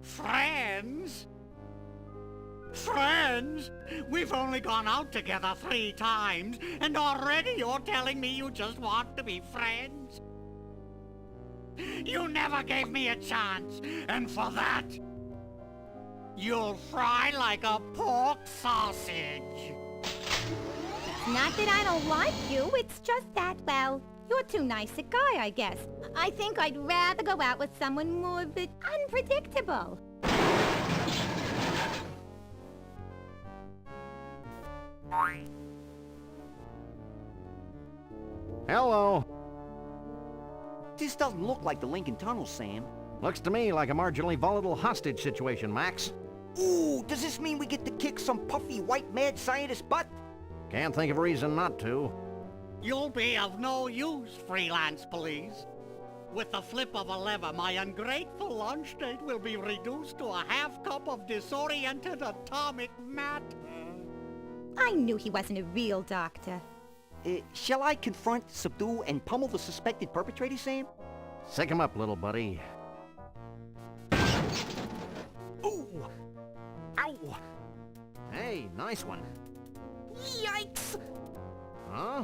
Friends? Friends? We've only gone out together 3 times, and already you're telling me you just want to be friends? You never gave me a chance, and for that, you'll fry like a pork sausage. Not that I don't like you, it's just that, well, you're too nice a guy, I guess. I think I'd rather go out with someone more of it unpredictable. Hello. This doesn't look like the Lincoln Tunnel, Sam. Looks to me like a marginally volatile hostage situation, Max. Ooh, does this mean we get to kick some puffy white mad scientist butt? Can't think of a reason not to. You'll be of no use, freelance police. With the flip of a lever, my ungrateful lunch date will be reduced to a half cup of disoriented atomic matter. I knew he wasn't a real doctor. Shall I confront, subdue, and pummel the suspected perpetrator, Sam? Sick him up, little buddy. Ooh! Ow! Hey, nice one. Yikes! Huh?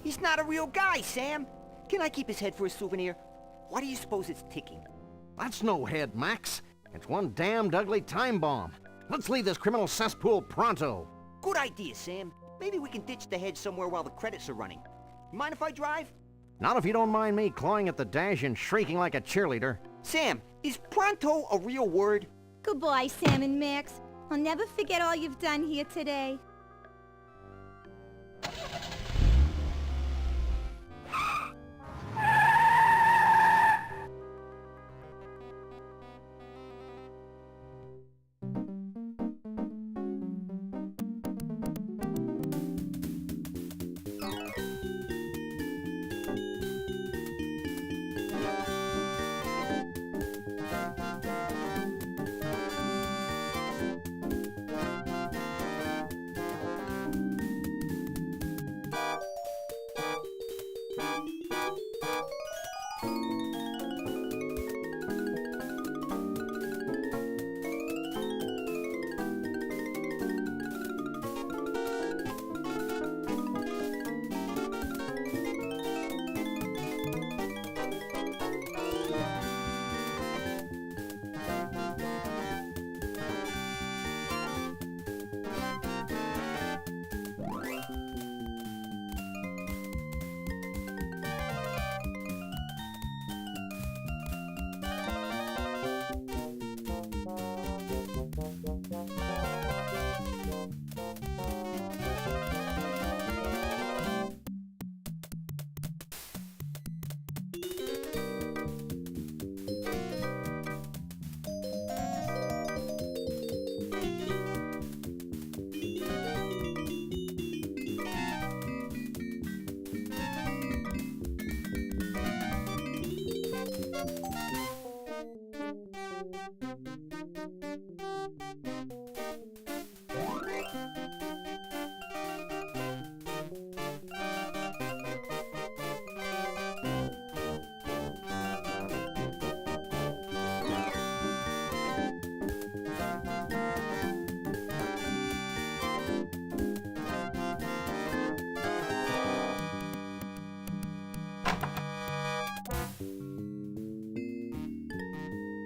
He's not a real guy, Sam. Can I keep his head for a souvenir? Why do you suppose it's ticking? That's no head, Max. It's one damned ugly time bomb. Let's leave this criminal cesspool pronto. Good idea, Sam. Maybe we can ditch the head somewhere while the credits are running. Mind if I drive? Not if you don't mind me clawing at the dash and shrieking like a cheerleader. Sam, is pronto a real word? Goodbye, Sam and Max. I'll never forget all you've done here today.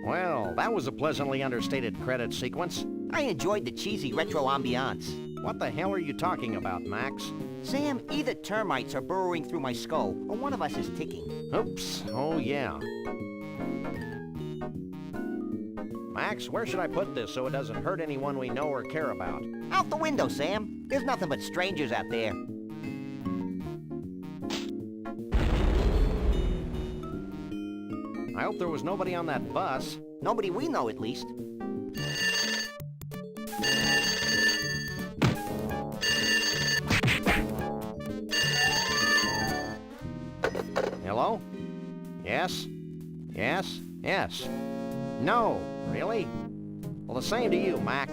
Well, that was a pleasantly understated credit sequence. I enjoyed the cheesy retro ambiance. What the hell are you talking about, Max? Sam, either termites are burrowing through my skull, or one of us is ticking. Oops. Oh, yeah. Max, where should I put this so it doesn't hurt anyone we know or care about? Out the window, Sam. There's nothing but strangers out there. I hope there was nobody on that bus. Nobody we know, at least. Hello? Yes? Yes? Yes. No, really? Well, the same to you, Mac.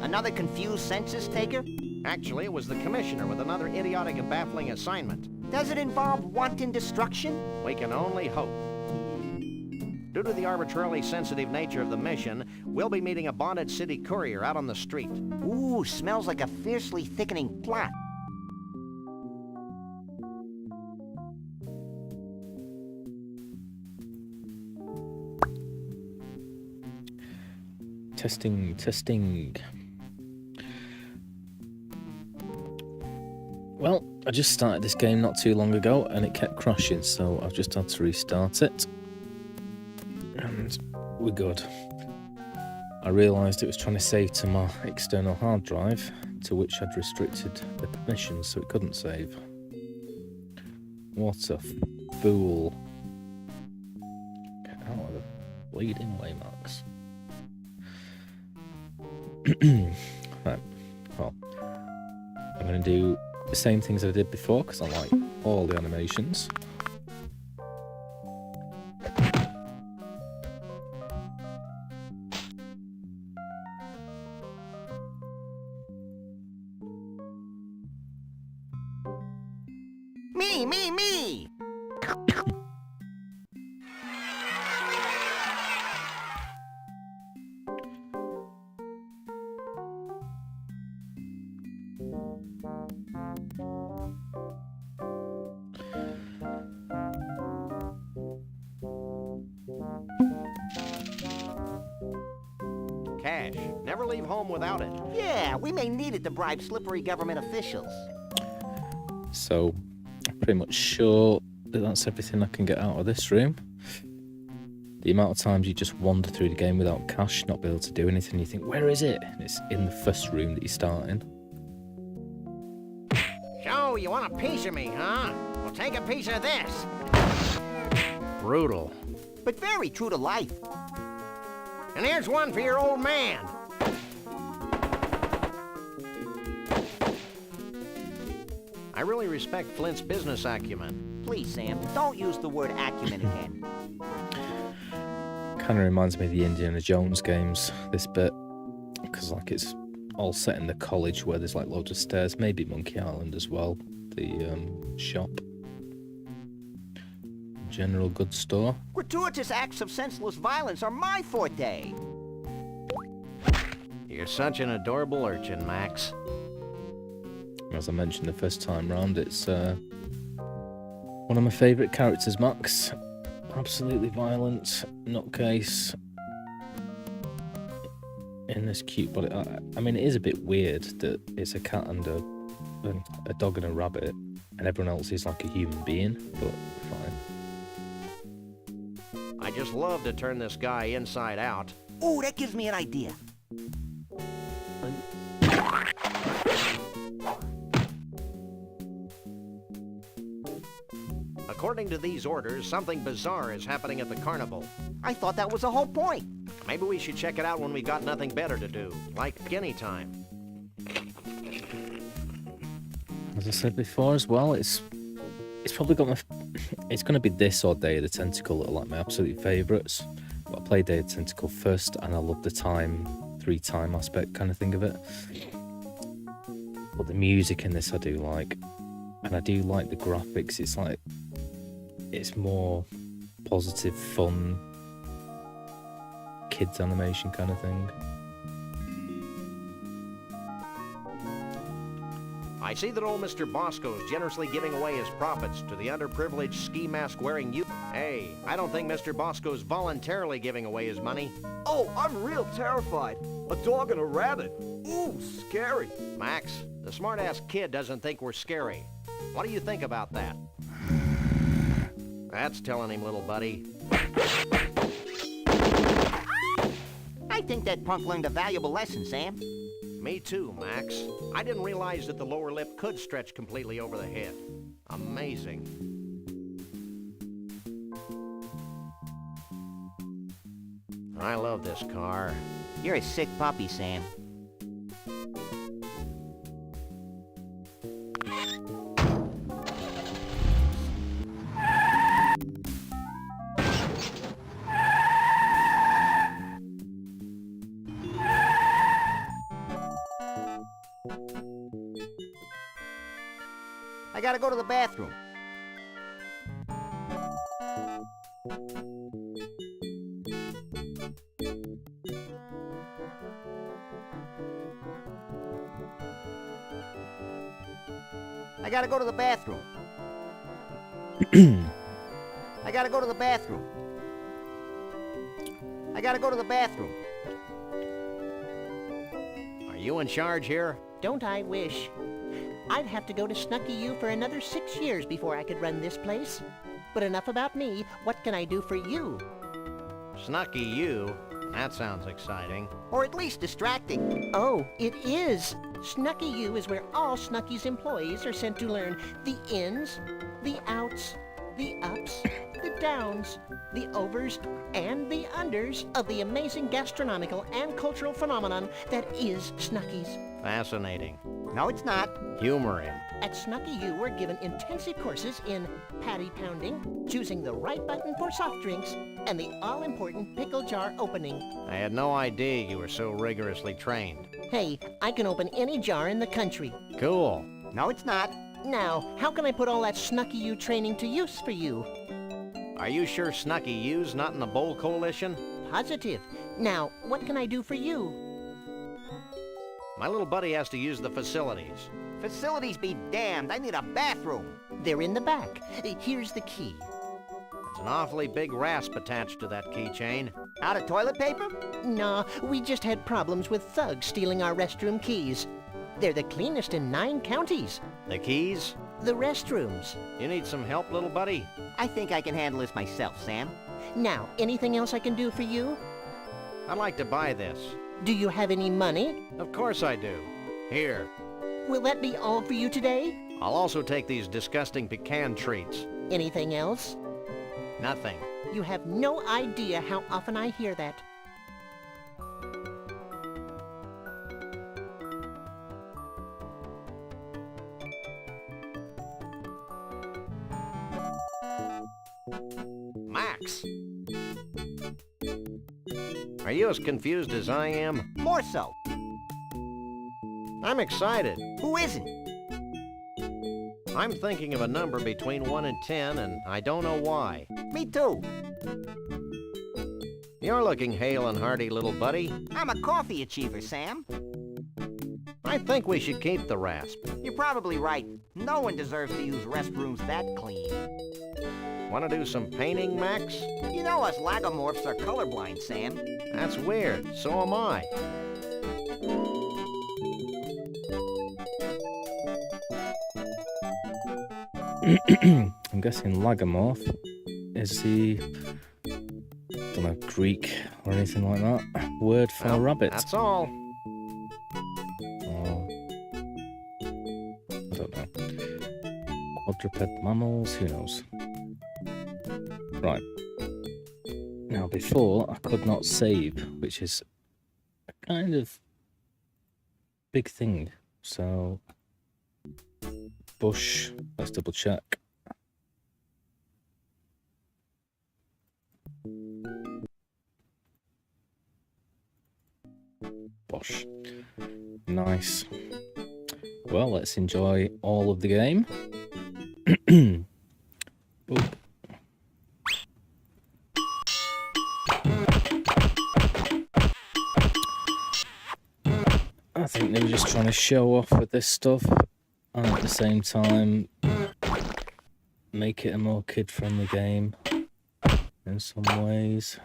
Another confused census taker? Actually, it was the commissioner with another idiotic and baffling assignment. Does it involve wanton destruction? We can only hope. Due to the arbitrarily sensitive nature of the mission, we'll be meeting a bonded city courier out on the street. Ooh, smells like a fiercely thickening plot. Testing. Well, I just started this game not too long ago and it kept crashing, so I've just had to restart it. And we're good. I realised it was trying to save to my external hard drive, to which I'd restricted the permissions so it couldn't save. What a fool. Get out of the bleeding way, Max. Right, well, I'm going to do the same things that I did before because I like all the animations. Me! Cash. Never leave home without it. Yeah, we may need it to bribe slippery government officials. So, I'm pretty much sure that that's everything I can get out of this room. The amount of times you just wander through the game without cash, not be able to do anything, you think, where is it? And it's in the first room that you start in. So, you want a piece of me, huh? Well, take a piece of this. Brutal. But very true to life. And here's one for your old man. I really respect Flint's business acumen. Please, Sam, don't use the word acumen again. Kind of reminds me of the Indiana Jones games, this bit. Because, like, it's all set in the college where there's, like, loads of stairs. Maybe Monkey Island as well, the shop. General goods store. Gratuitous acts of senseless violence are my forte. You're such an adorable urchin, Max. As I mentioned the first time round, it's one of my favourite characters, Max. Absolutely violent, nutcase. In this cute body. I mean, it is a bit weird that it's a cat and a dog and a rabbit, and everyone else is like a human being, but fine. I just love to turn this guy inside out. Ooh, that gives me an idea. According to these orders, something bizarre is happening at the carnival. I thought that was the whole point. Maybe we should check it out when we got nothing better to do, like any time. As I said before as well, it's probably got it's going to be this or Day of the Tentacle that are like my absolute favourites. But I played Day of the Tentacle first and I love the 3-time aspect kind of thing of it. But the music in this I do like. And I do like the graphics. It's like, it's more positive, fun, kids animation kind of thing. I see that old Mr. Bosco's generously giving away his profits to the underprivileged ski mask wearing youth. Hey, I don't think Mr. Bosco's voluntarily giving away his money. Oh, I'm real terrified. A dog and a rabbit. Ooh, scary. Max, the smart-ass kid doesn't think we're scary. What do you think about that? That's telling him, little buddy. I think that punk learned a valuable lesson, Sam. Me too, Max. I didn't realize that the lower lip could stretch completely over the head. Amazing. I love this car. You're a sick puppy, Sam. I gotta go to the bathroom. I gotta go to the bathroom. I gotta go to the bathroom. I gotta go to the bathroom. Are you in charge here? Don't I wish? I'd have to go to Snooky U for another 6 years before I could run this place. But enough about me. What can I do for you? Snooky U? That sounds exciting. Or at least distracting. Oh, it is. Snooky U is where all Snooky's employees are sent to learn the ins, the outs, the ups, the downs, the overs, and the unders of the amazing gastronomical and cultural phenomenon that is Snooky's. Fascinating. No, it's not. Humoring. At Snooky U, we're given intensive courses in patty pounding, choosing the right button for soft drinks, and the all-important pickle jar opening. I had no idea you were so rigorously trained. Hey, I can open any jar in the country. Cool. No, it's not. Now, how can I put all that Snooky U training to use for you? Are you sure Snooky U's not in the Bowl Coalition? Positive. Now, what can I do for you? My little buddy has to use the facilities. Facilities be damned. I need a bathroom. They're in the back. Here's the key. There's an awfully big rasp attached to that keychain. Out of toilet paper? Nah, we just had problems with thugs stealing our restroom keys. They're the cleanest in 9 counties. The keys? The restrooms. You need some help, little buddy? I think I can handle this myself, Sam. Now, anything else I can do for you? I'd like to buy this. Do you have any money? Of course I do. Here. Will that be all for you today? I'll also take these disgusting pecan treats. Anything else? Nothing. You have no idea how often I hear that. Max! Are you as confused as I am? More so. I'm excited. Who isn't? I'm thinking of a number between 1 and 10, and I don't know why. Me too. You're looking hale and hearty, little buddy. I'm a coffee achiever, Sam. I think we should keep the rasp. You're probably right. No one deserves to use restrooms that clean. Want to do some painting, Max? You know us lagomorphs are colorblind, Sam. That's weird. So am I. I'm guessing lagomorph is the, don't know, Greek or anything like that word for Well, rabbit. That's all. Or, I don't know. Quadruped mammals, who knows? Right. Now before I could not save, which is a kind of big thing. So bush, let's double check. Bosh. Nice. Well, let's enjoy all of the game. Oop. I think they were just trying to show off with this stuff and at the same time make it a more kid-friendly game in some ways.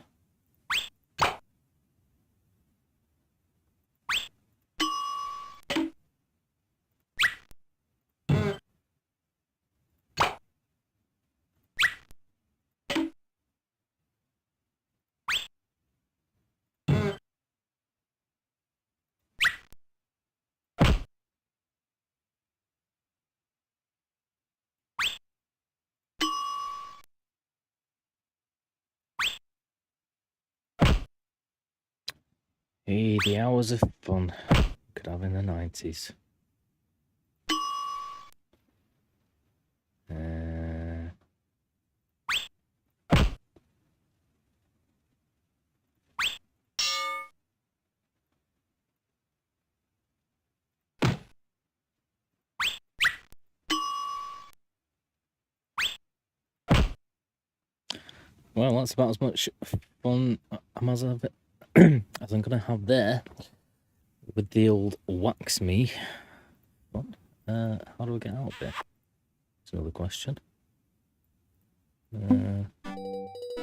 Hey, the hours of fun could have in the 90s. Well, that's about as much fun as I'm going to have there with the old wax me. What? How do we get out of it? That's another question.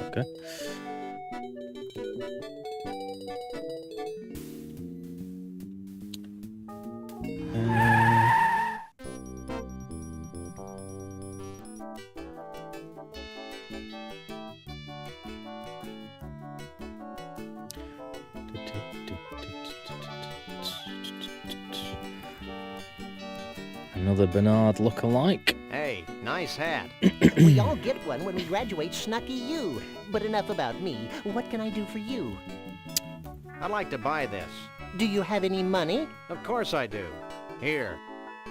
Okay. Another Bernard look-alike. Hey, nice hat. We all get one when we graduate Snucky U. But enough about me. What can I do for you? I'd like to buy this. Do you have any money? Of course I do. Here.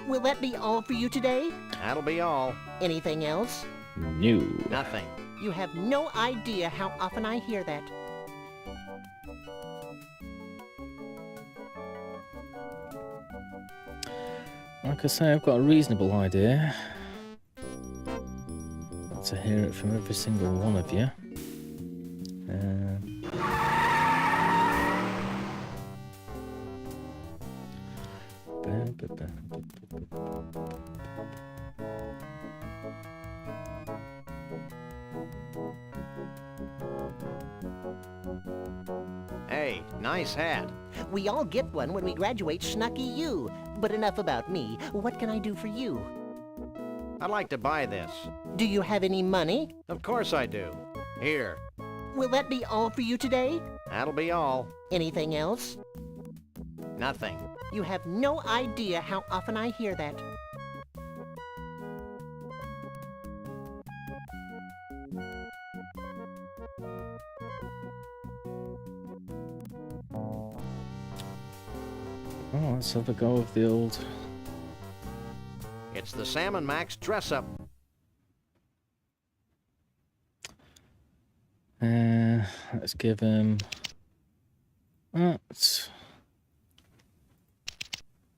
Will that be all for you today? That'll be all. Anything else? No. Nothing. You have no idea how often I hear that. Like I say, I've got a reasonable idea. To hear it from every single one of you. Hey, nice hat. We all get one when we graduate Snucky U. But enough about me. What can I do for you? I'd like to buy this. Do you have any money? Of course I do. Here. Will that be all for you today? That'll be all. Anything else? Nothing. You have no idea how often I hear that. Oh, let's have a go of the old... It's the Sam and Max dress-up. Let's give him that.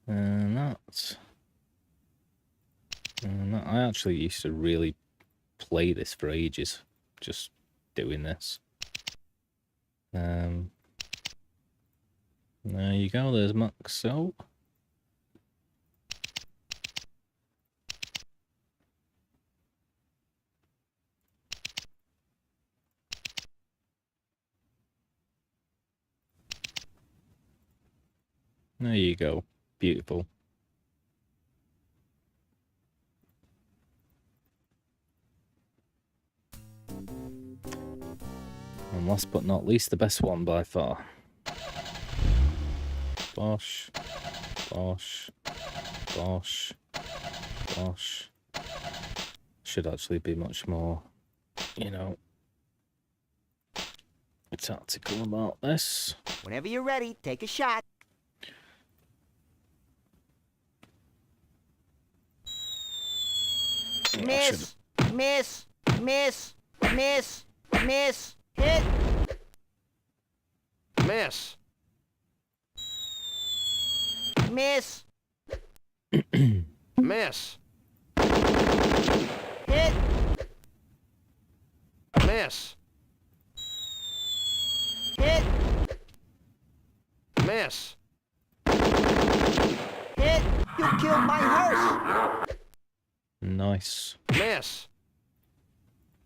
And that. And that. I actually used to really play this for ages. Just doing this. There you go, there's Max. So. There you go. Beautiful. And last but not least, the best one by far. Bosh. Bosh. Bosh. Bosh. Should actually be much more, you know, tactical about this. Whenever you're ready, take a shot. Miss, miss, miss, miss, miss, hit. Miss. Miss, Miss. hit. Miss. Hit, Miss. hit. You killed my hearse. Nice. Miss.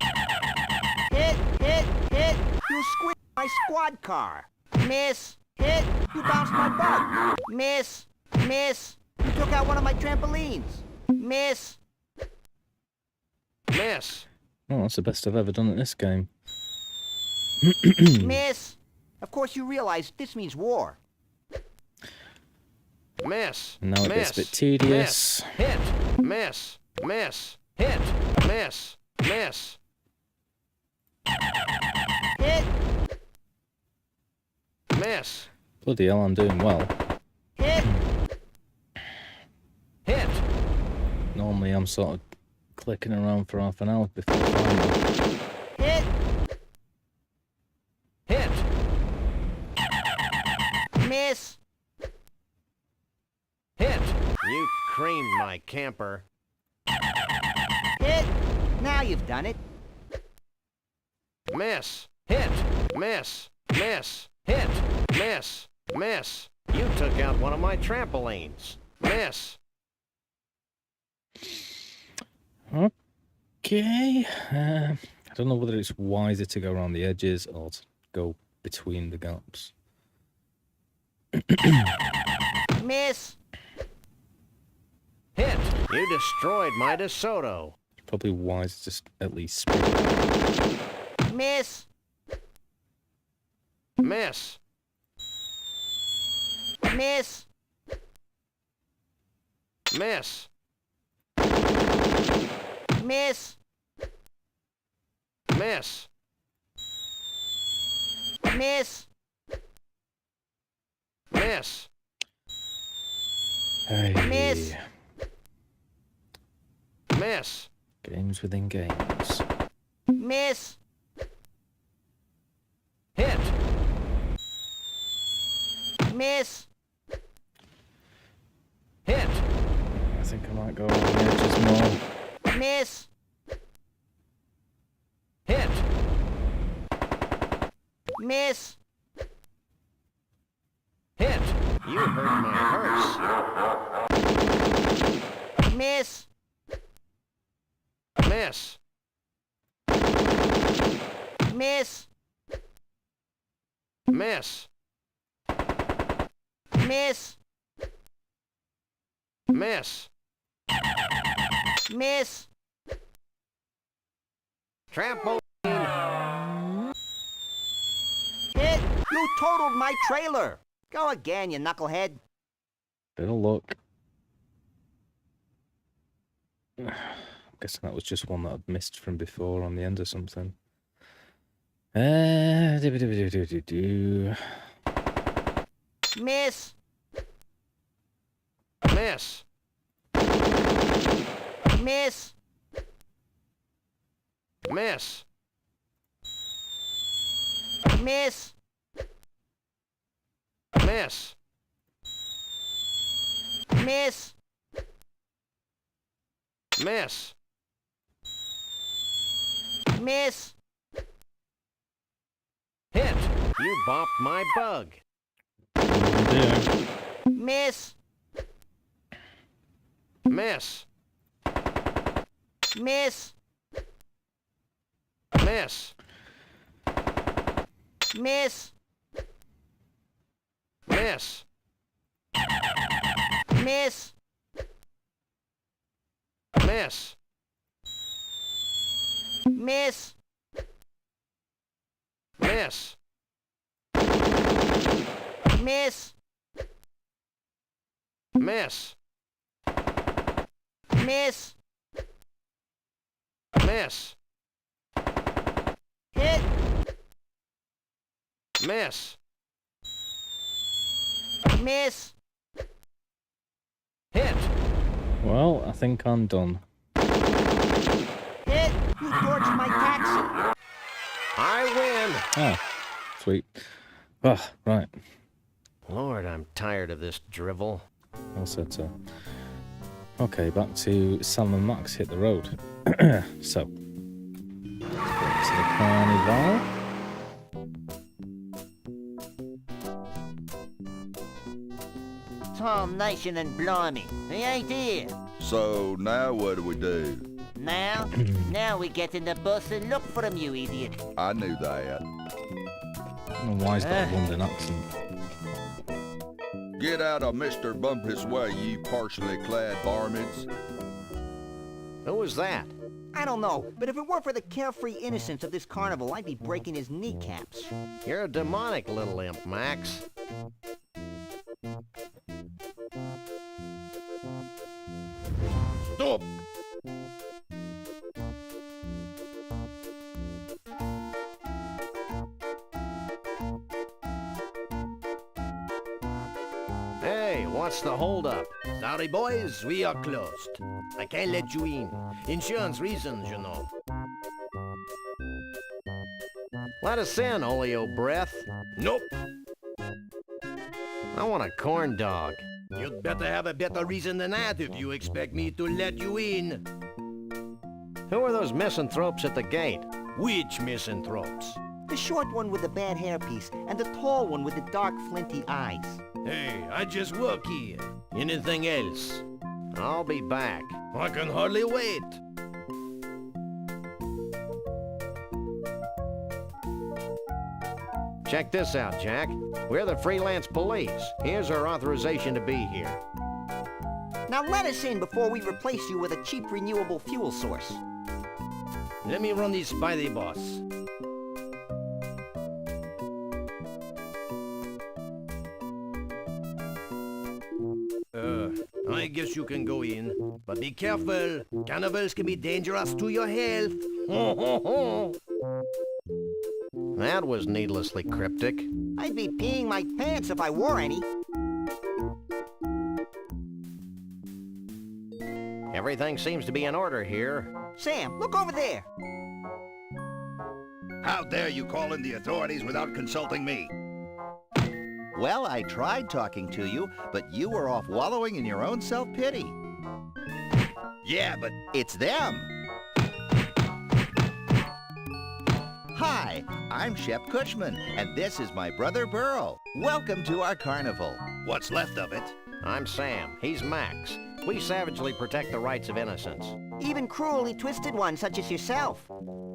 Hit, hit, hit. You squished my squad car. Miss, hit. You bounced my bug. Miss, miss. You took out one of my trampolines. Miss, Miss. Oh, that's the best I've ever done at this game. miss. Of course you realize this means war. Miss. Now it miss. gets a bit tedious. Miss. Hit. Miss. Miss. Hit. Miss. Miss. Hit, Miss. Bloody hell, I'm doing well. Hit! Hit! Normally I'm sort of clicking around for half an hour before final. Hit! Hit! Miss! Hit! You creamed my camper. Hit! Now you've done it. Miss! Hit! Miss! Miss! Hit! Miss! Miss! You took out one of my trampolines. Miss! Okay. I don't know whether it's wiser to go around the edges or to go between the gaps. Miss! Hit! You destroyed my DeSoto. Probably wiser to at least split it. Miss! Miss! Miss! Miss! Miss! Miss! Miss! Miss! Hey. Miss. Miss! Games within games. Miss! Hit! Miss! Hit! I think I might go around the edges more. Miss! Hit! Miss! Hit! You hurt my hearse. Miss! Miss! Miss! Miss! Miss! Miss! Miss! Trampoline! Hit! You totaled my trailer! Go again, you knucklehead. Bit of luck. I'm guessing that was just one that I'd missed from before on the end or something. Do. Miss! Miss! Miss! Miss! Miss! Miss! Miss! Miss! Miss! Hit! You bopped my bug. Yeah. Miss! Miss! Miss! Miss! Miss! Miss! Miss! Miss! Miss! Miss! Miss! Miss! Miss! Miss! Hit! Miss! Miss! Hit! Well, I think I'm done. Hit! You torched my taxi! I win! Ah, sweet. Ah, right. Lord, I'm tired of this drivel. All said so. Okay, back to Sam and Max hit the road. So, let's get to the carnival. Tom Nation and blimey, he ain't here. So now what do we do? Now? Now we get in the bus and look for him, you idiot. I knew that. Why is that a London accent? Get out of Mr. Bumpus' way, you partially clad varmints. Who was that? I don't know, but if it weren't for the carefree innocence of this carnival, I'd be breaking his kneecaps. You're a demonic little imp, Max. Stop! What's the holdup? Sorry, boys, we are closed. I can't let you in. Insurance reasons, you know. Let us in, Oleo Breath. Nope. I want a corn dog. You'd better have a better reason than that if you expect me to let you in. Who are those misanthropes at the gate? Which misanthropes? The short one with the bad hairpiece and the tall one with the dark, flinty eyes. Hey, I just work here. Anything else? I'll be back. I can hardly wait. Check this out, Jack. We're the freelance police. Here's our authorization to be here. Now let us in before we replace you with a cheap renewable fuel source. Let me run this by the boss. I guess you can go in, but be careful. Cannibals can be dangerous to your health. That was needlessly cryptic. I'd be peeing my pants if I wore any. Everything seems to be in order here. Sam, look over there. How dare you call in the authorities without consulting me? Well, I tried talking to you, but you were off wallowing in your own self-pity. Yeah, but It's them. Hi, I'm Shep Cushman, and this is my brother Burl. Welcome to our carnival. what's left of it? I'm Sam. He's Max. We savagely protect the rights of innocents. Even cruelly twisted ones such as yourself.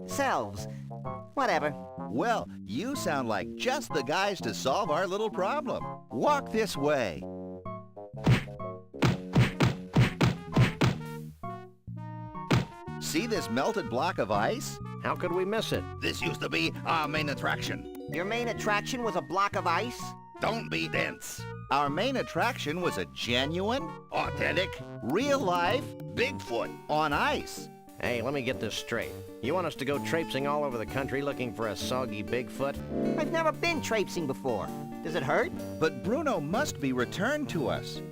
Selves. Whatever. Well, you sound like just the guys to solve our little problem. Walk this way. See this melted block of ice? How could we miss it? This used to be our main attraction. Your main attraction was a block of ice? Don't be dense. Our main attraction was a genuine, Authentic, real life, Bigfoot. on ice. Hey, let me get this straight. You want us to go traipsing all over the country looking for a soggy Bigfoot? I've never been traipsing before. Does it hurt? But Bruno must be returned to us.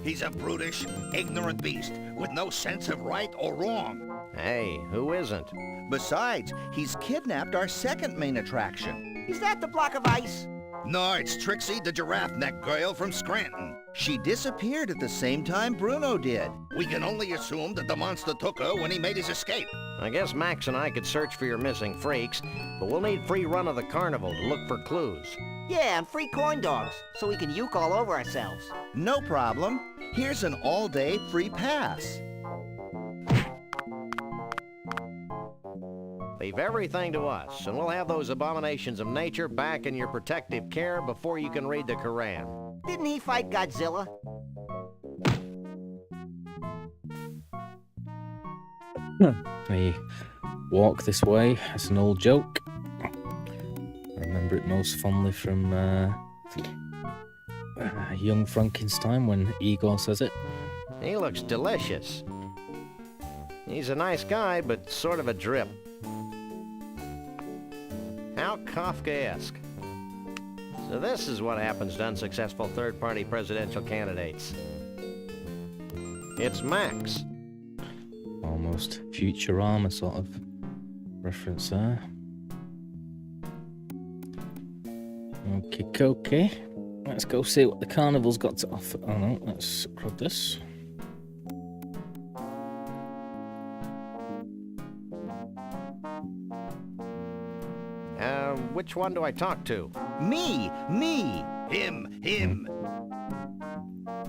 He's a brutish, ignorant beast with no sense of right or wrong. Hey, who isn't? Besides, he's kidnapped our second main attraction. Is that the block of ice? No, it's Trixie, the giraffe neck girl from Scranton. She disappeared at the same time Bruno did. We can only assume that the monster took her when he made his escape. I guess Max and I could search for your missing freaks, but we'll need free run of the carnival to look for clues. Yeah, and free corn dogs, so we can uke all over ourselves. No problem. Here's an all-day free pass. Leave everything to us, and we'll have those abominations of nature back in your protective care before you can read the Koran. Didn't he fight Godzilla? We walk this way as an old joke. I remember it most fondly from Young Frankenstein when Igor says it. He looks delicious. He's a nice guy, but sort of a drip. How Kafkaesque. So this is what happens to unsuccessful third-party presidential candidates. It's Max. Almost Futurama sort of reference there. Okay. Let's go see what the carnival's got to offer. Oh no, let's grab this. Which one do I talk to? Me! Him.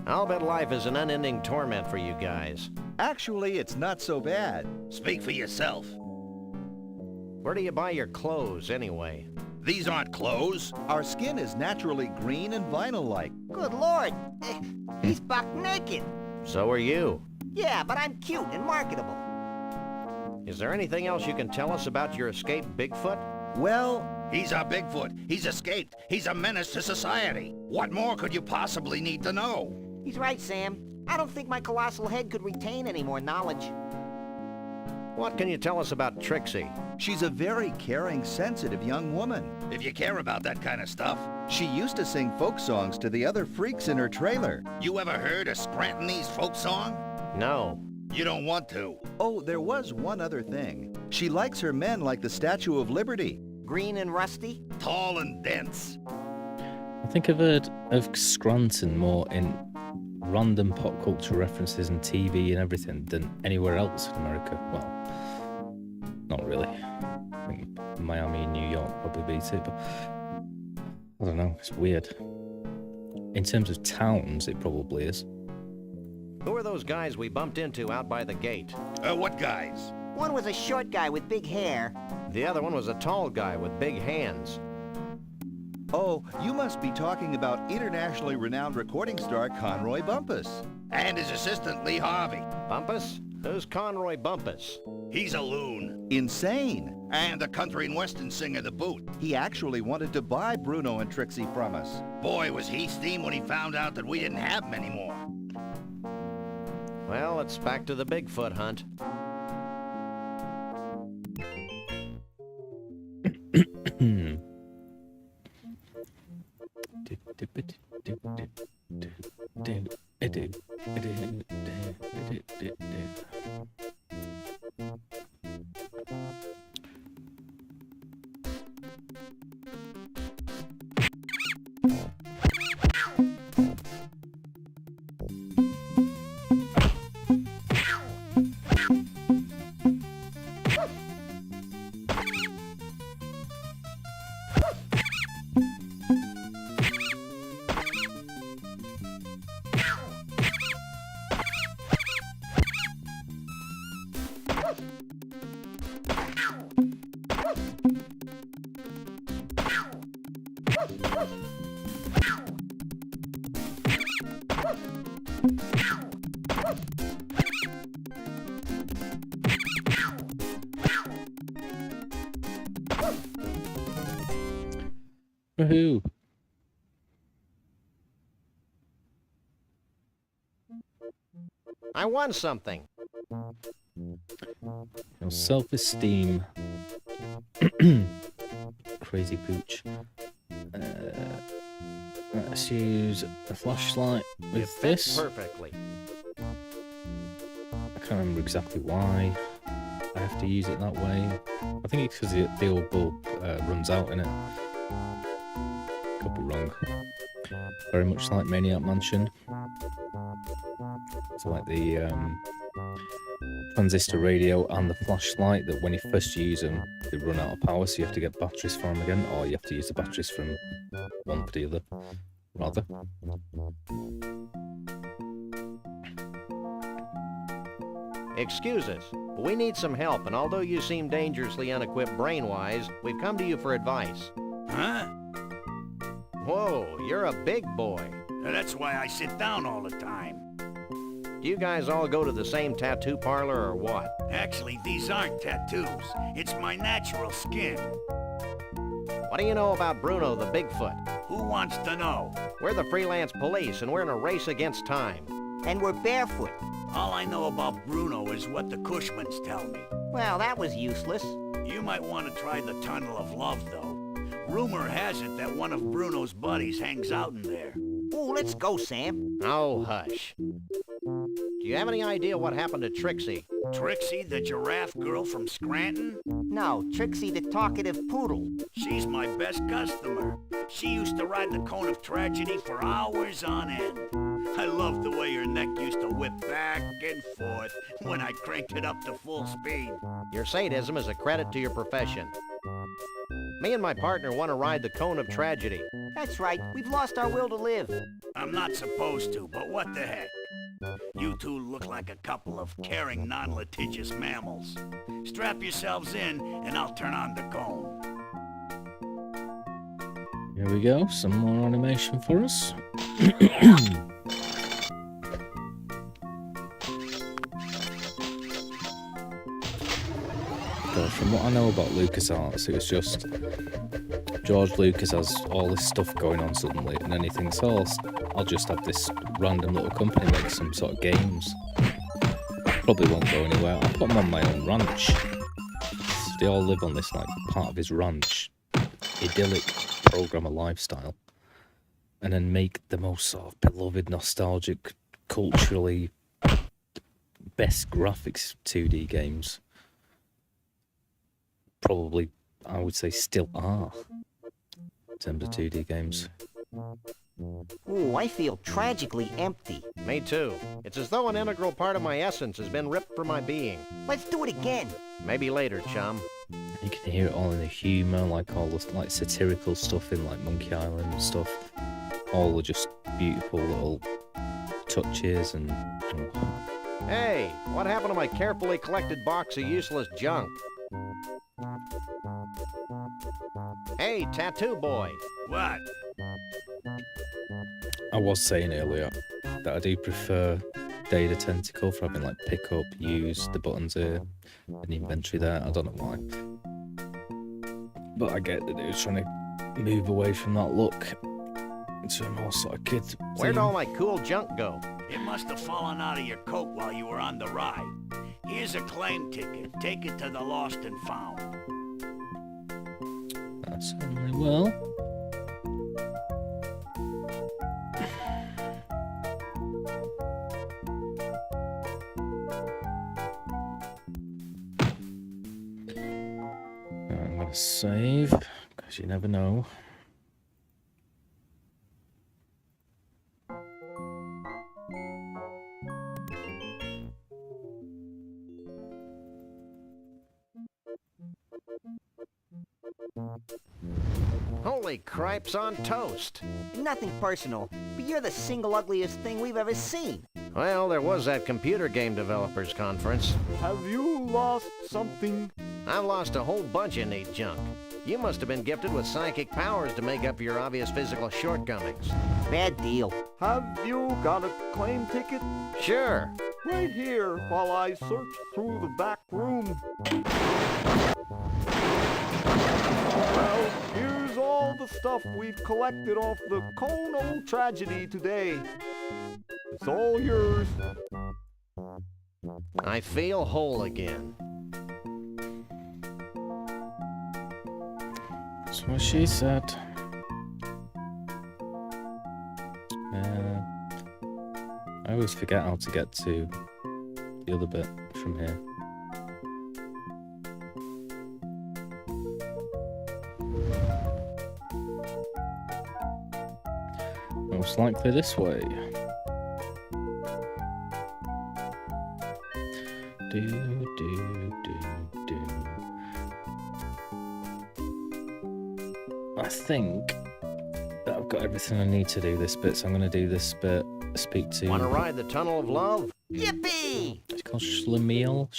I'll bet life is an unending torment for you guys. Actually, it's not so bad. Speak for yourself. Where do you buy your clothes, anyway? These aren't clothes. Our skin is naturally green and vinyl-like. Good lord. He's buck naked. So are you. Yeah, but I'm cute and marketable. Is there anything else you can tell us about your escaped Bigfoot? Well, He's our Bigfoot. He's escaped. He's a menace to society. What more could you possibly need to know? He's right, Sam. I don't think my colossal head could retain any more knowledge. What can you tell us about Trixie? She's a very caring, sensitive young woman. If you care about that kind of stuff. She used to sing folk songs to the other freaks in her trailer. You ever heard a Scrantonese folk song? No. You don't want to. Oh, there was one other thing. She likes her men like the Statue of Liberty. Green and rusty? Tall and dense. I think I've heard of Scranton more in random pop culture references and TV and everything than anywhere else in America. Well, not really. I think Miami and New York probably beat it, but I don't know, it's weird. In terms of towns, it probably is. Who are those guys we bumped into out by the gate? What guys? One was a short guy with big hair. The other one was a tall guy with big hands. Oh, you must be talking about internationally renowned recording star Conroy Bumpus. And his assistant, Lee Harvey. Bumpus? Who's Conroy Bumpus? He's a loon. Insane. And a country and western singer to boot. He actually wanted to buy Bruno and Trixie from us. Boy, was he steamed when he found out that we didn't have them anymore. Well, it's back to the Bigfoot hunt. Woohoo! I won something. Your self-esteem. Crazy pooch. Let's use a flashlight It with fits this. perfectly. I can't remember exactly why I have to use it that way. I think it's because the old bulb runs out in it. Could be wrong. Very much like Maniac Mansion. It's like the transistor radio and the flashlight that when you first use them, they run out of power, so you have to get batteries for them again, or you have to use the batteries from one for the other, rather. Excuse us, but we need some help, and although you seem dangerously unequipped brain-wise, we've come to you for advice. Huh? Whoa, you're a big boy. That's why I sit down all the time. Do you guys all go to the same tattoo parlor or what? Actually, these aren't tattoos. It's my natural skin. What do you know about Bruno the Bigfoot? Who wants to know? We're the freelance police, and we're in a race against time. And we're barefoot. All I know about Bruno is what the Cushmans tell me. Well, that was useless. You might want to try the Tunnel of Love, though. Rumor has it that one of Bruno's buddies hangs out in there. Ooh, let's go, Sam. Oh, hush. Do you have any idea what happened to Trixie? Trixie, the giraffe girl from Scranton? No, Trixie the talkative poodle. She's my best customer. She used to ride the cone of tragedy for hours on end. I loved the way her neck used to whip back and forth when I cranked it up to full speed. Your sadism is a credit to your profession. Me and my partner want to ride the cone of tragedy. That's right, we've lost our will to live. I'm not supposed to, but what the heck? You two look like a couple of caring, non-litigious mammals. Strap yourselves in, and I'll turn on the cone. Here we go, some more animation for us. God, from what I know about Lucasarts, it was just George Lucas has all this stuff going on suddenly, and then he thinks, oh, I'll just have this random little company make some sort of games. Probably won't go anywhere. I'll put him on my own ranch. They all live on this like part of his ranch, idyllic programmer lifestyle, and then make the most sort of beloved, nostalgic, culturally best graphics 2D games. Probably, I would say, still are in terms of 2D games. Ooh, I feel tragically empty. Me too. It's as though an integral part of my essence has been ripped from my being. Let's do it again. Maybe later, chum. You can hear it all in the humour, like all the like satirical stuff in like Monkey Island and stuff. All are just beautiful little touches and Hey, what happened to my carefully collected box of useless junk? Hey, tattoo boy. What? I was saying earlier that I do prefer Day the Tentacle for having like pick up, use, the buttons here, and the inventory there. I don't know why. But I get that it was trying to move away from that look into a more sort of kid theme. Where'd all my cool junk go? It must have fallen out of your coat while you were on the ride. Here's a claim ticket. Take it to the Lost and Found. That certainly will. I'm gonna save, because you never know. Holy cripes on toast. Nothing personal, but you're the single ugliest thing we've ever seen. Well, there was that computer game developers conference. Have you lost something? I've lost a whole bunch of neat junk. You must have been gifted with psychic powers to make up for your obvious physical shortcomings. Bad deal. Have you got a claim ticket? Sure. Right here while I search through the back room. Well, here's all the stuff we've collected off the Kono tragedy today. It's all yours. I feel whole again. That's what she said. I always forget how to get to the other bit from here. Most likely this way. I think that I've got everything I need to do this bit, so I'm going to do this bit. Speak to. Want to ride the Tunnel of Love? Yippee! It's called Schlemiel.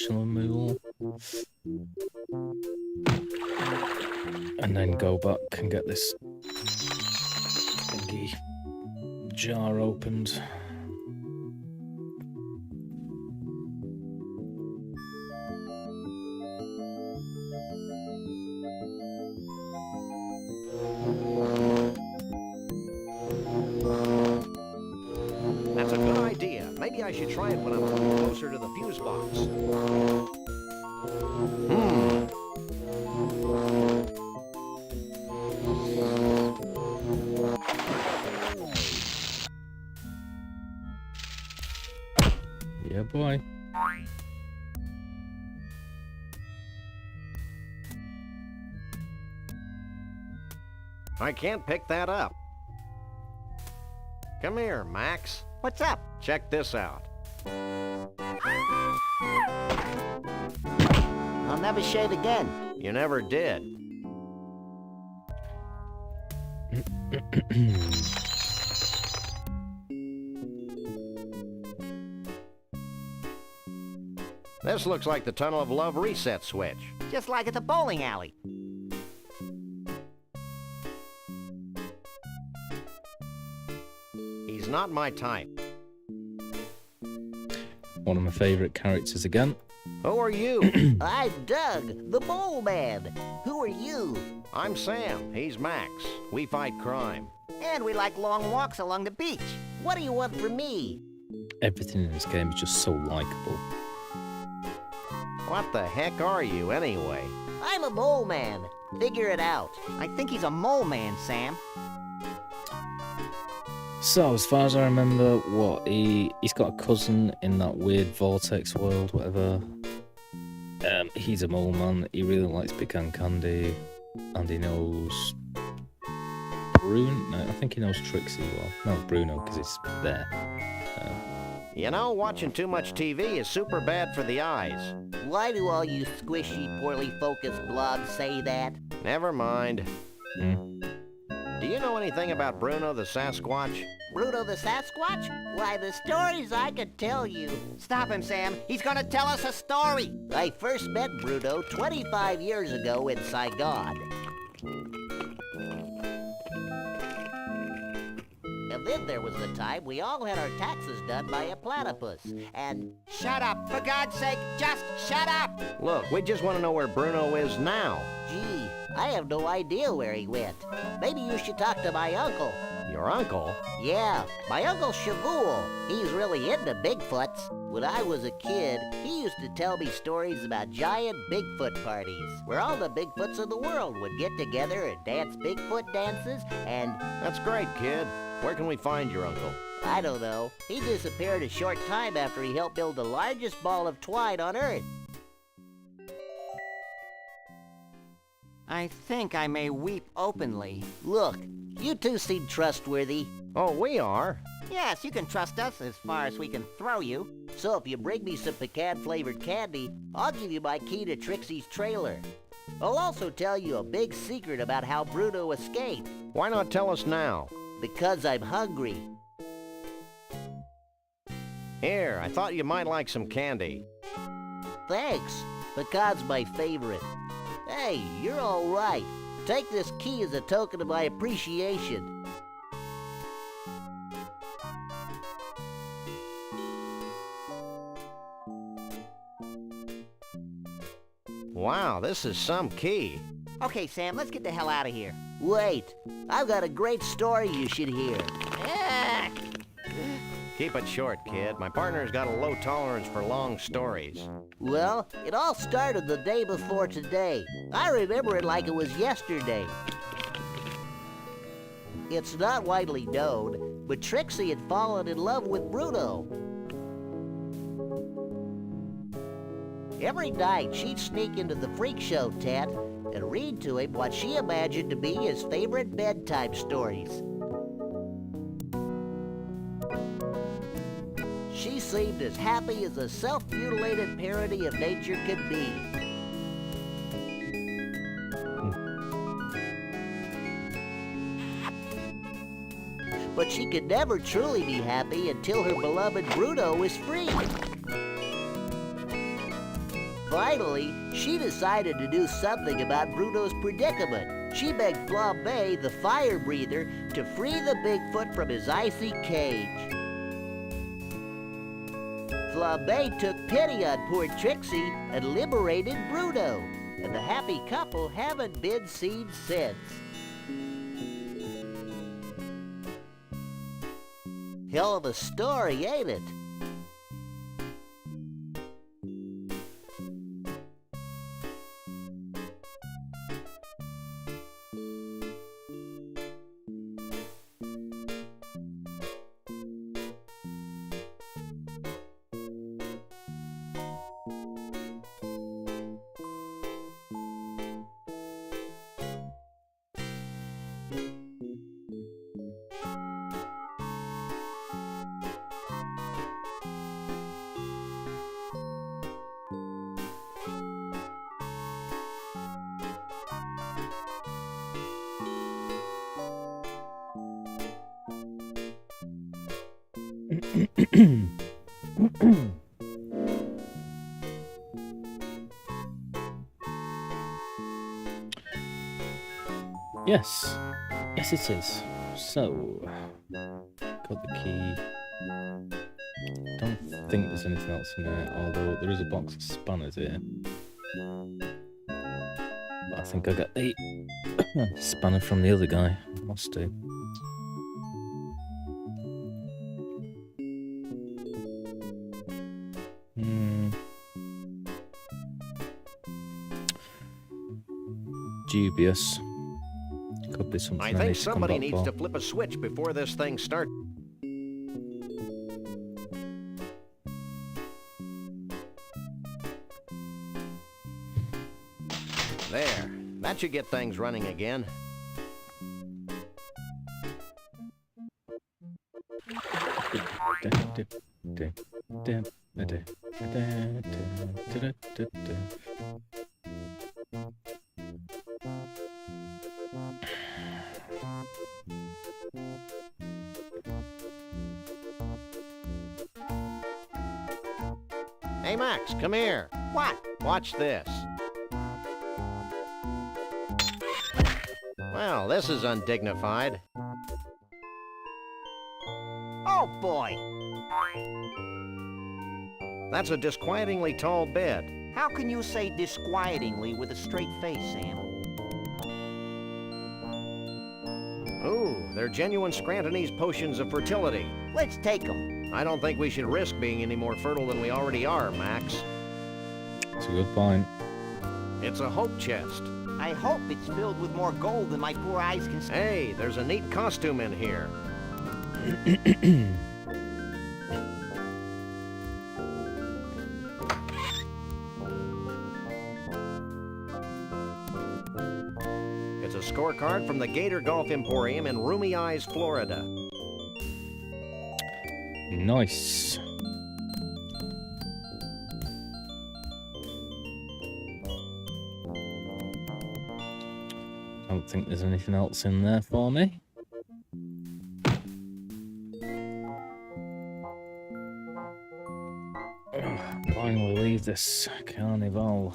And then go back and get this thingy jar opened. That's a good idea. Maybe I should try it when I'm a little closer to the fuse box. Yeah, boy. I can't pick that up. Come here, Max. What's up? Check this out. I'll never shave again. You never did. This looks like the Tunnel of Love reset switch. Just like at the bowling alley. He's not my type. One of my favourite characters again. Who are you? I'm Doug, the bowl man. Who are you? I'm Sam. He's Max. We fight crime. And we like long walks along the beach. What do you want from me? Everything in this game is just so likeable. What the heck are you, anyway? I'm a mole man. Figure it out. I think he's a mole man, Sam. So, as far as I remember, he's got a cousin in that weird vortex world, whatever. He's a mole man. He really likes pecan candy, and he knows Bruno. No, I think he knows Trixie well. No, Bruno, because he's there. You know, watching too much TV is super bad for the eyes. Why do all you squishy, poorly focused blogs say that? Never mind. Do you know anything about Bruno the Sasquatch? Bruno the Sasquatch? Why, the stories I could tell you. Stop him, Sam. He's gonna tell us a story. I first met Bruno 25 years ago in Saigon. And then there was the time we all had our taxes done by a platypus. And Shut up. For God's sake, just shut up. Look, we just want to know where Bruno is now. gee, I have no idea where he went. Maybe you should talk to my uncle. Your uncle? Yeah, my Uncle Shavul. He's really into Bigfoots. When I was a kid, he used to tell me stories about giant Bigfoot parties, where all the Bigfoots of the world would get together and dance Bigfoot dances, and That's great, kid. Where can we find your uncle? I don't know. He disappeared a short time after he helped build the largest ball of twine on Earth. I think I may weep openly. Look, you two seem trustworthy. Oh, we are. Yes, you can trust us as far as we can throw you. So if you bring me some pecan-flavored candy, I'll give you my key to Trixie's trailer. I'll also tell you a big secret about how Bruno escaped. Why not tell us now? Because I'm hungry. Here, I thought you might like some candy. Thanks. Pecan's my favorite. Hey, you're all right. Take this key as a token of my appreciation. Wow, this is some key. Okay, Sam, let's get the hell out of here. Wait, I've got a great story you should hear. Keep it short, kid. My partner's got a low tolerance for long stories. Well, it all started the day before today. I remember it like it was yesterday. It's not widely known, but Trixie had fallen in love with Bruno. Every night, she'd sneak into the freak show tent and read to him what she imagined to be his favorite bedtime stories. She seemed as happy as a self-mutilated parody of nature could be. But she could never truly be happy until her beloved Bruno was free. Finally, she decided to do something about Bruno's predicament. She begged Flambe, the fire breather, to free the Bigfoot from his icy cage. Flambe took pity on poor Trixie and liberated Bruno, and the happy couple haven't been seen since. Hell of a story, ain't it? Yes. Yes, it is. So, got the key. Don't think there's anything else in there, although there is a box of spanners here. But I think I got the spanner from the other guy. Must do. dubious. Could be something I need think to come somebody back needs for. to flip a switch before this thing starts. There. That should get things running again. Hey, Max, come here. What? Watch this. Well, this is undignified. Oh, boy. That's a disquietingly tall bed. How can you say disquietingly with a straight face, Sam? Ooh, they're genuine Scrantonese potions of fertility. Let's take 'em. I don't think we should risk being any more fertile than we already are, Max. That's a good point. It's a hope chest. I hope it's filled with more gold than my poor eyes can see. Hey, there's a neat costume in here. It's a scorecard from the Gator Golf Emporium in Roomy Eyes, Florida. Nice. Don't think there's anything else in there for me. Finally leave this carnival.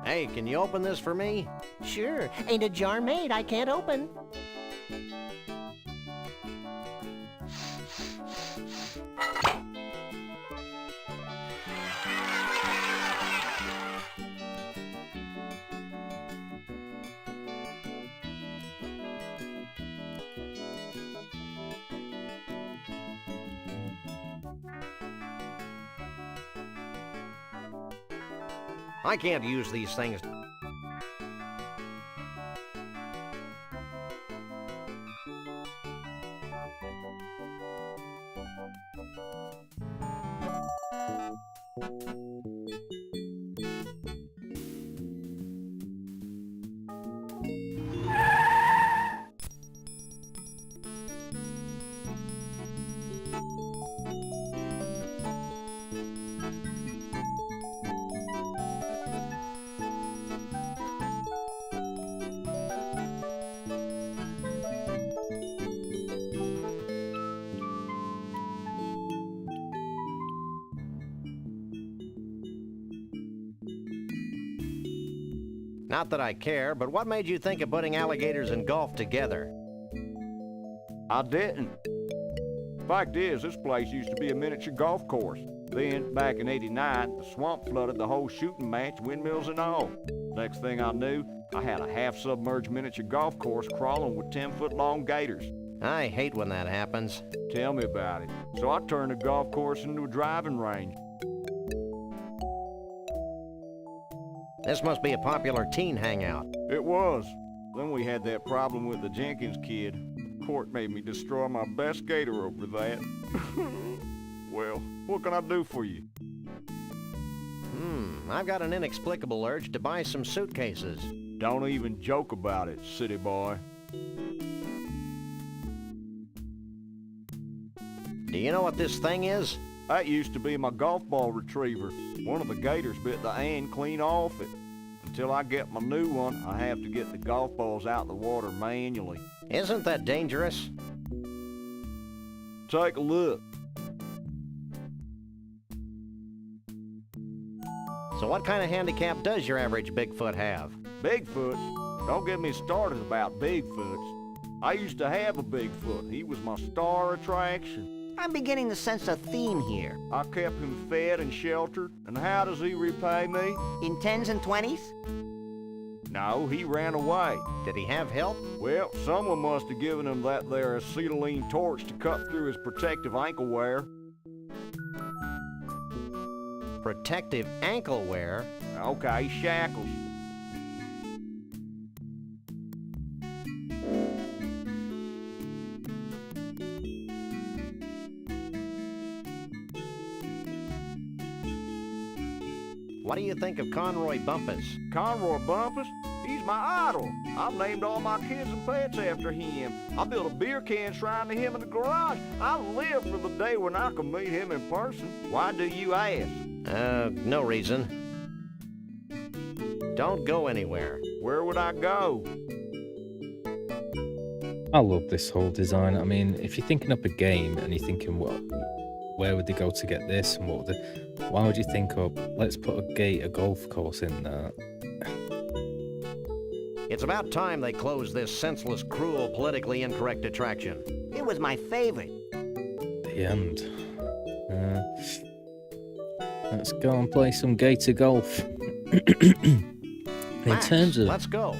Hey, can you open this for me? Sure, ain't a jar made I can't open. I can't use these things. Not that I care, but what made you think of putting alligators and golf together? I didn't. Fact is, this place used to be a miniature golf course. Then, back in '89, the swamp flooded the whole shooting match, windmills and all. Next thing I knew, I had a half-submerged miniature golf course crawling with 10-foot-long gators. I hate when that happens. Tell me about it. So I turned the golf course into a driving range. This must be a popular teen hangout. It was. Then we had that problem with the Jenkins kid. Court made me destroy my best gator over that. Well, what can I do for you? I've got an inexplicable urge to buy some suitcases. Don't even joke about it, city boy. Do you know what this thing is? That used to be my golf ball retriever. One of the gators bit the end clean off it. Until I get my new one, I have to get the golf balls out of the water manually. Isn't that dangerous? Take a look. So what kind of handicap does your average Bigfoot have? Bigfoots? Don't get me started about Bigfoots. I used to have a Bigfoot. He was my star attraction. I'm beginning to sense a theme here. I kept him fed and sheltered, and how does he repay me? In 10s and 20s? No, he ran away. Did he have help? Well, someone must have given him that there acetylene torch to cut through his protective ankle wear. Protective ankle wear? Okay, shackles. What do you think of Conroy Bumpus? Conroy Bumpus? He's my idol. I've named all my kids and pets after him. I built a beer can shrine to him in the garage. I live for the day when I can meet him in person. Why do you ask? No reason. Don't go anywhere. Where would I go? I love this whole design. I mean, if you're thinking up a game and you're thinking, well, where would they go to get this, and what would they, why would you think up, let's put a golf course in there? It's about time they closed this senseless, cruel, politically incorrect attraction. It was my favorite. The end. Let's go and play some gator golf. Max, In terms of, let's go.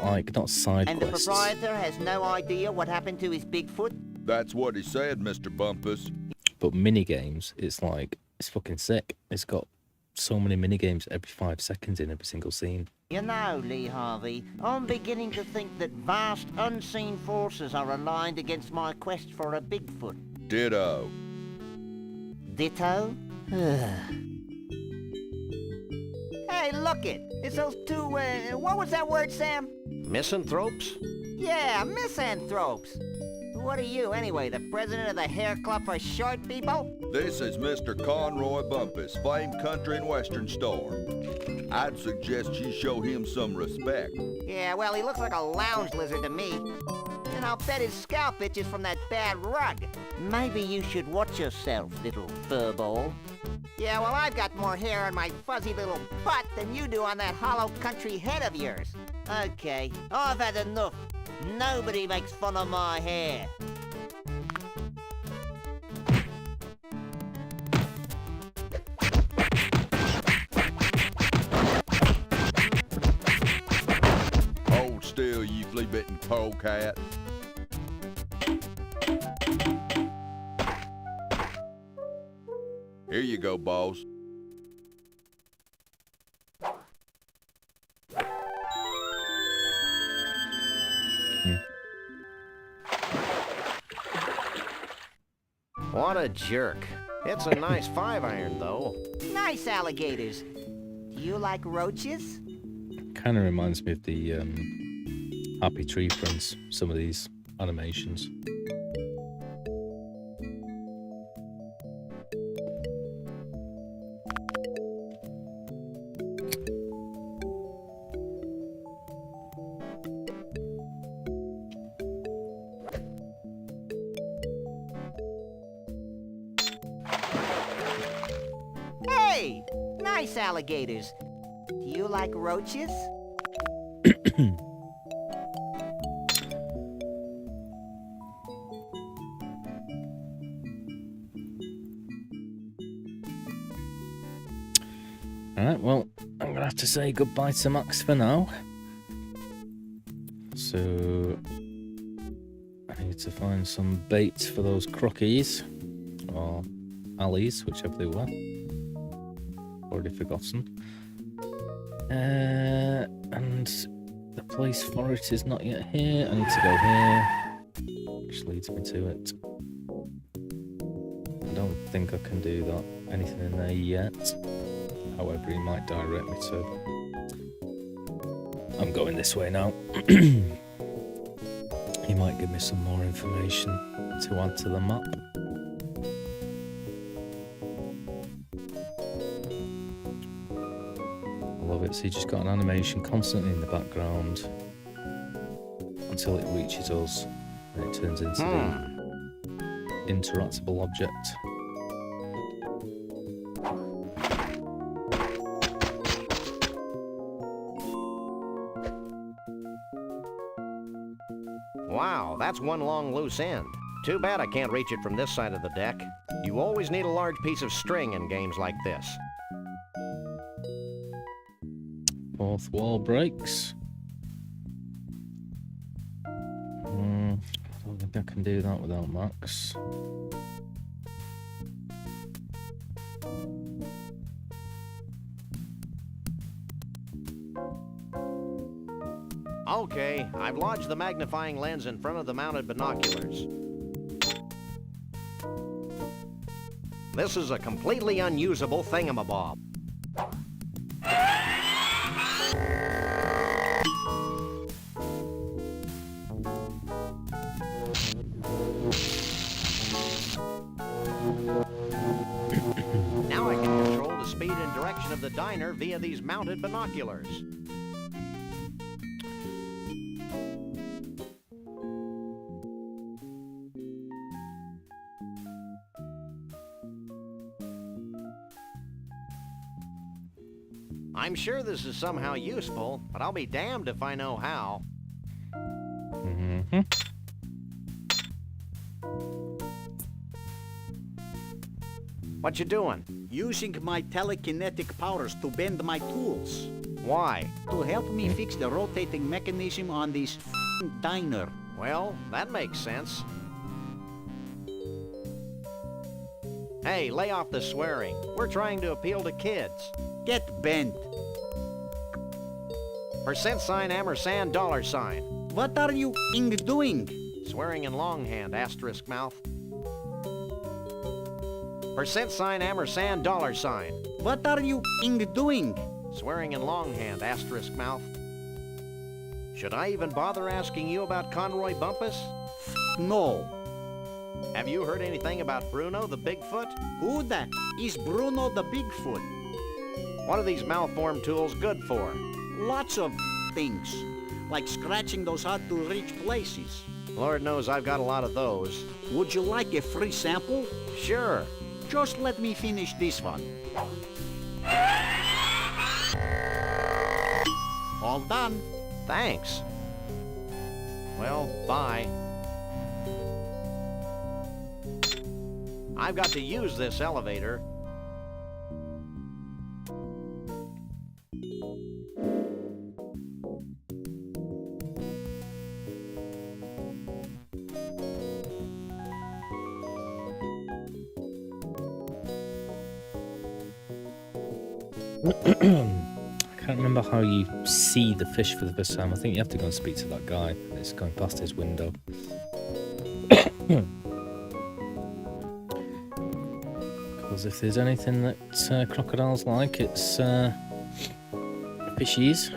like, not side And the quests. proprietor has no idea what happened to his Bigfoot? That's what he said, Mr. Bumpus. But mini games, it's like, it's fucking sick. It's got so many mini games every 5 seconds in every single scene. You know, Lee Harvey, I'm beginning to think that vast unseen forces are aligned against my quest for a Bigfoot. Ditto. Ditto? Hey, look it! It's those two, what was that word, Sam? Misanthropes? Yeah, misanthropes. What are you, anyway, the president of the Hair Club for Short People? This is Mr. Conroy Bumpus, famed country and western star. I'd suggest you show him some respect. Yeah, well, he looks like a lounge lizard to me. And I'll bet his scalp itches from that bad rug. Maybe you should watch yourself, little furball. Yeah, well, I've got more hair on my fuzzy little butt than you do on that hollow country head of yours. Okay, I've had enough. Nobody makes fun of my hair. Hold still, you flea-bitten polecat. Here you go, boss. What a jerk. It's a nice 5-iron, though. Nice alligators. Do you like roaches? Kind of reminds me of the Happy Tree Friends, some of these animations. Hey! Nice alligators. Do you like roaches? Alright, well, I'm gonna have to say goodbye to Max for now. So, I need to find some bait for those crockies, or alleys, whichever they were. Already forgotten. And the place for it is not yet here. I need to go here, which leads me to it. I don't think I can do that. Anything in there yet. However, he might direct me to. I'm going this way now. He might give me some more information to add to the map. I love it. So you just got an animation constantly in the background until it reaches us and it turns into the interactable object. Wow, that's one long loose end. Too bad I can't reach it from this side of the deck. You always need a large piece of string in games like this. Fourth wall breaks. I don't think I can do that without Max. Okay, I've lodged the magnifying lens in front of the mounted binoculars. This is a completely unusable thingamabob. Now I can control the speed and direction of the diner via these mounted binoculars. I'm sure this is somehow useful, but I'll be damned if I know how. What you doing? Using my telekinetic powers to bend my tools. Why? To help me fix the rotating mechanism on this diner. Well, that makes sense. Hey, lay off the swearing. We're trying to appeal to kids. Get bent. %, ampersand, $sign. What are you doing? Swearing in longhand, asterisk mouth. %, ampersand, $sign. What are you doing? Swearing in longhand, asterisk mouth. Should I even bother asking you about Conroy Bumpus? No. Have you heard anything about Bruno the Bigfoot? Who that is Bruno the Bigfoot? What are these malformed tools good for? Lots of things, like scratching those hard-to-reach places. Lord knows I've got a lot of those. Would you like a free sample? Sure. Just let me finish this one. All done. Thanks. Well, bye. I've got to use this elevator. I can't remember how you see the fish for the first time. I think you have to go and speak to that guy. It's going past his window. Because if there's anything that crocodiles like, it's fishies.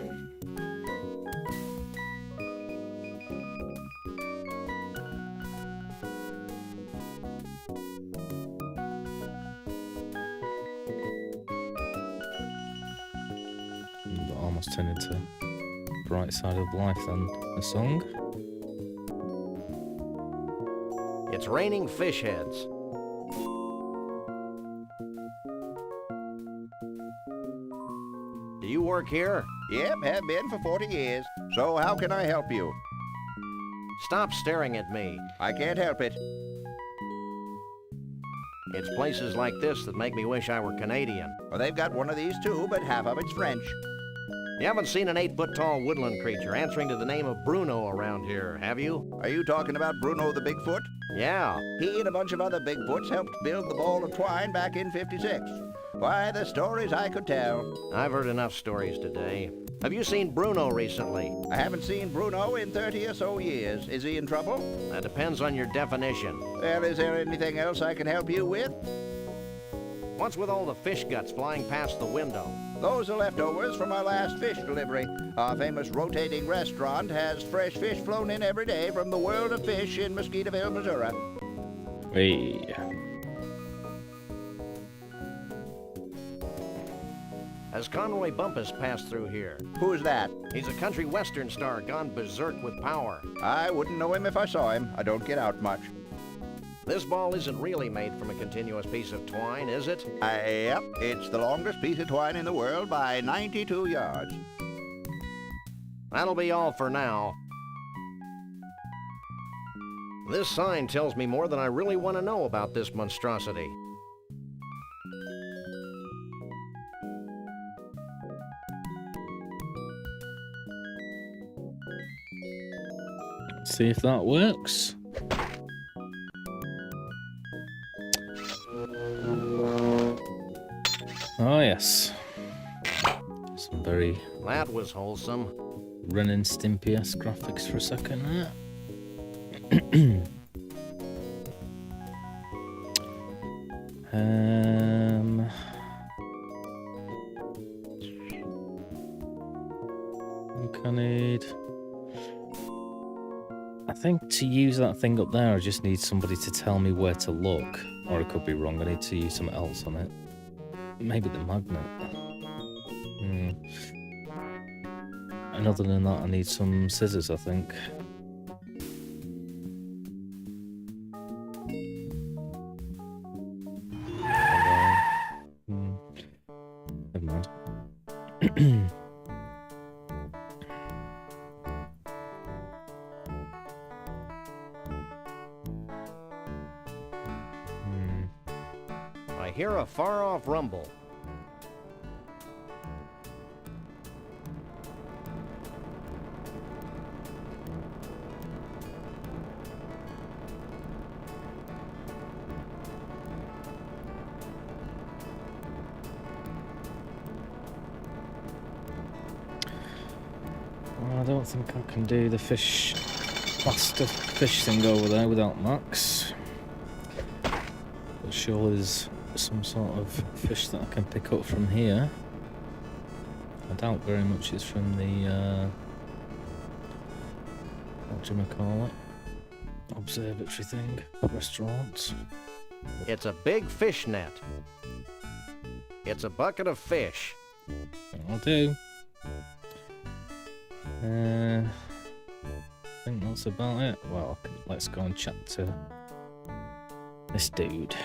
That almost turned into Bright Side of Life then, a song. It's raining fish heads. Do you work here? Yep, have been for 40 years. So how can I help you? Stop staring at me. I can't help it. It's places like this that make me wish I were Canadian. Well, they've got one of these too, but half of it's French. You haven't seen an 8-foot-tall woodland creature answering to the name of Bruno around here, have you? Are you talking about Bruno the Bigfoot? Yeah. He and a bunch of other Bigfoots helped build the ball of twine back in '56. Why, the stories I could tell. I've heard enough stories today. Have you seen Bruno recently? I haven't seen Bruno in 30 or so years. Is he in trouble? That depends on your definition. Well, is there anything else I can help you with? What's with all the fish guts flying past the window? Those are leftovers from our last fish delivery. Our famous rotating restaurant has fresh fish flown in every day from the world of fish in Mosquitaville, Missouri. Hey. Has Conroy Bumpus passed through here? Who's that? He's a country western star gone berserk with power. I wouldn't know him if I saw him. I don't get out much. This ball isn't really made from a continuous piece of twine, is it? Yep, it's the longest piece of twine in the world by 92 yards. That'll be all for now. This sign tells me more than I really want to know about this monstrosity. See if that works. Oh yes. Some very That was wholesome. Ren and Stimpy-esque graphics for a second there. I think I need... I think to use that thing up there, I just need somebody to tell me where to look. Or I could be wrong, I need to use something else on it. Maybe the magnet. And other than that, I need some scissors, I think. Never mind. I hear a far-off rumble. Well, I don't think I can do the fish, master fish thing over there without Max. But sure there's some sort of fish that I can pick up from here. I doubt very much it's from the, what do you call it? Observatory thing, restaurant. It's a big fish net. It's a bucket of fish. That'll do. I think that's about it. Well, let's go and chat to this dude.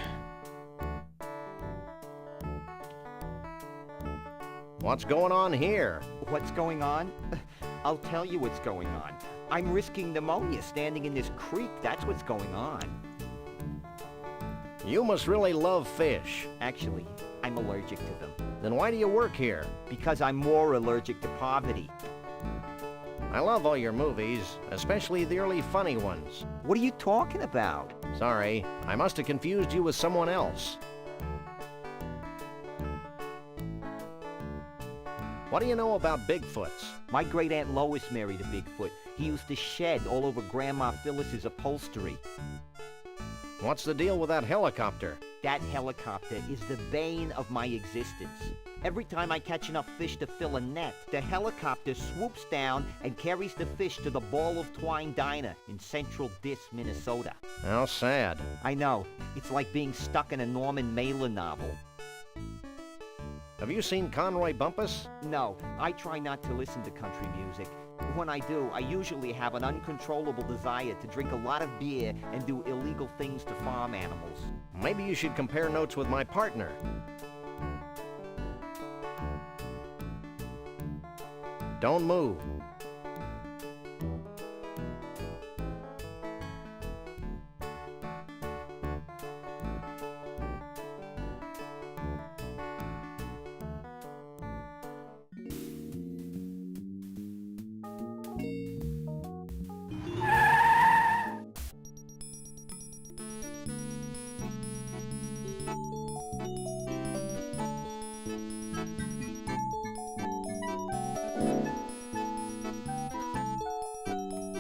What's going on here? What's going on? I'll tell you what's going on. I'm risking pneumonia standing in this creek. That's what's going on. You must really love fish. Actually, I'm allergic to them. Then why do you work here? Because I'm more allergic to poverty. I love all your movies, especially the early funny ones. What are you talking about? Sorry, I must have confused you with someone else. What do you know about Bigfoots? My great-aunt Lois married a Bigfoot. He used to shed all over Grandma Phyllis's upholstery. What's the deal with that helicopter? That helicopter is the bane of my existence. Every time I catch enough fish to fill a net, the helicopter swoops down and carries the fish to the Ball of Twine Diner in Central Dis, Minnesota. How sad. I know. It's like being stuck in a Norman Mailer novel. Have you seen Conroy Bumpus? No, I try not to listen to country music. When I do, I usually have an uncontrollable desire to drink a lot of beer and do illegal things to farm animals. Maybe you should compare notes with my partner. Don't move.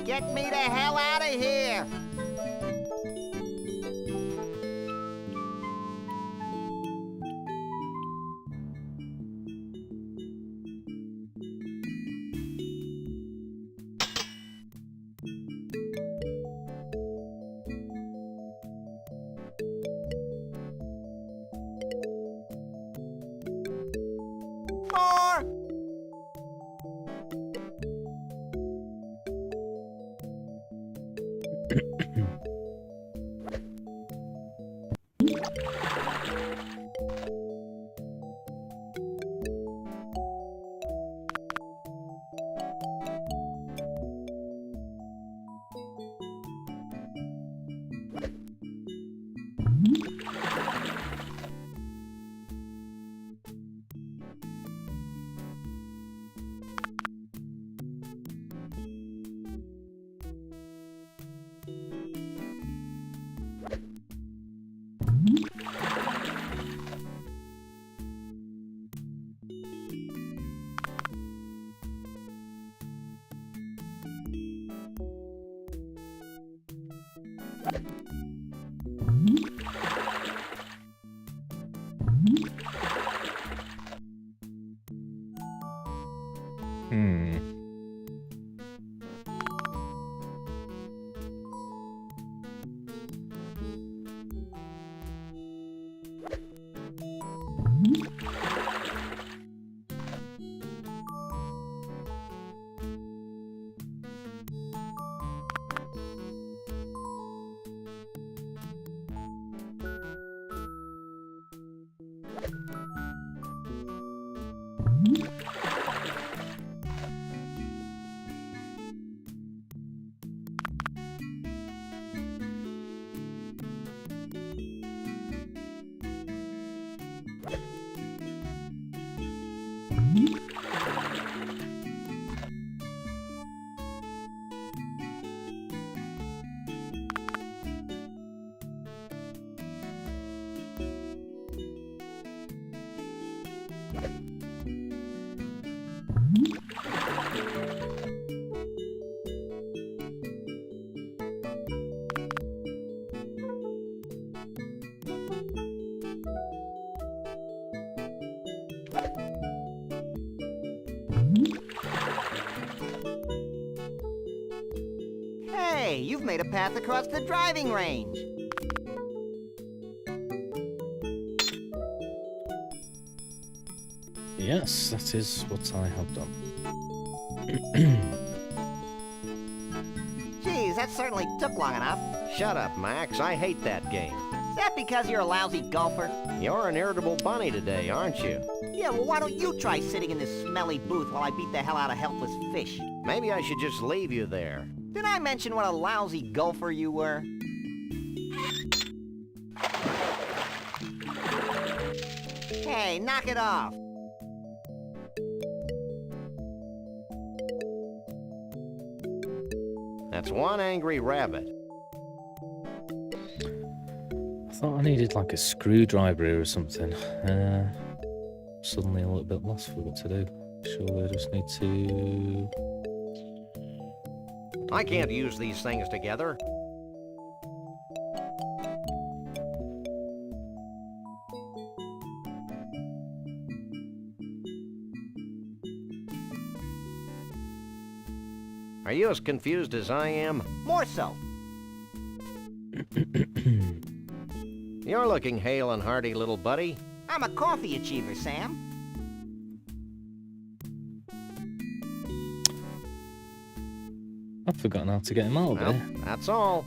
Get me the hell out of here! More! Hmm. Hey, you've made a path across the driving range. Yes, that is what I have done. Geez, that certainly took long enough. Shut up, Max. I hate that game. Is that because you're a lousy golfer? You're an irritable bunny today, aren't you? Yeah, well, why don't you try sitting in this smelly booth while I beat the hell out of helpless fish? Maybe I should just leave you there. Did I mention what a lousy golfer you were? Hey, knock it off. That's one angry rabbit. I thought I needed like a screwdriver here or something. Suddenly a little bit lost for what to do. Surely I just need to... I can't use these things together. Are you as confused as I am? More so. You're looking hale and hearty, little buddy. I'm a coffee achiever, Sam. I've forgotten how to get him out of Well, there. that's all.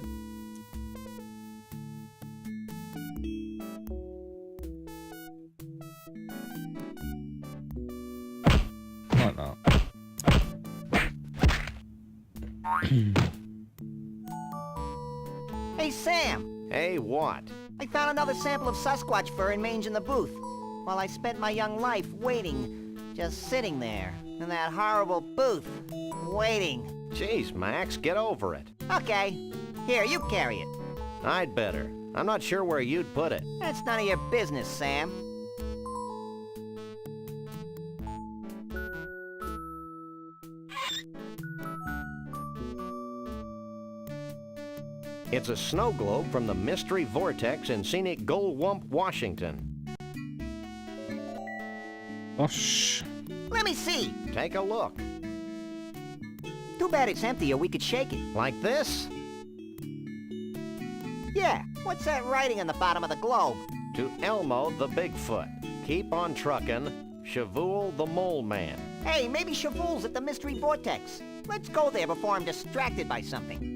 Like that. Hey, Sam. Hey, what? I found another sample of Sasquatch fur and mange in the booth. While I spent my young life waiting, just sitting there, in that horrible booth, waiting. Jeez, Max, get over it. Okay. Here, you carry it. I'd better. I'm not sure where you'd put it. That's none of your business, Sam. It's a snow globe from the Mystery Vortex in scenic Goldwump, Washington. Gosh. Let me see. Take a look. Too bad it's empty or we could shake it. Like this? Yeah, what's that writing on the bottom of the globe? To Elmo the Bigfoot. Keep on truckin'. Shavul the Mole Man. Hey, maybe Shavul's at the Mystery Vortex. Let's go there before I'm distracted by something.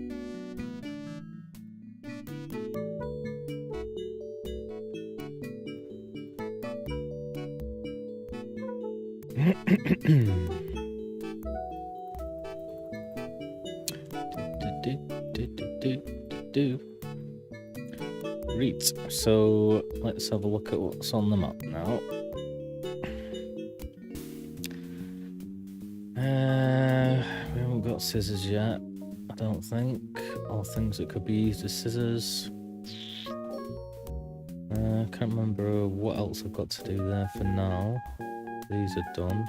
Right, so let's have a look at what's on the map now. We haven't got scissors yet, I don't think. Or things that could be used as scissors. Can't remember what else I've got to do there for now. These are done.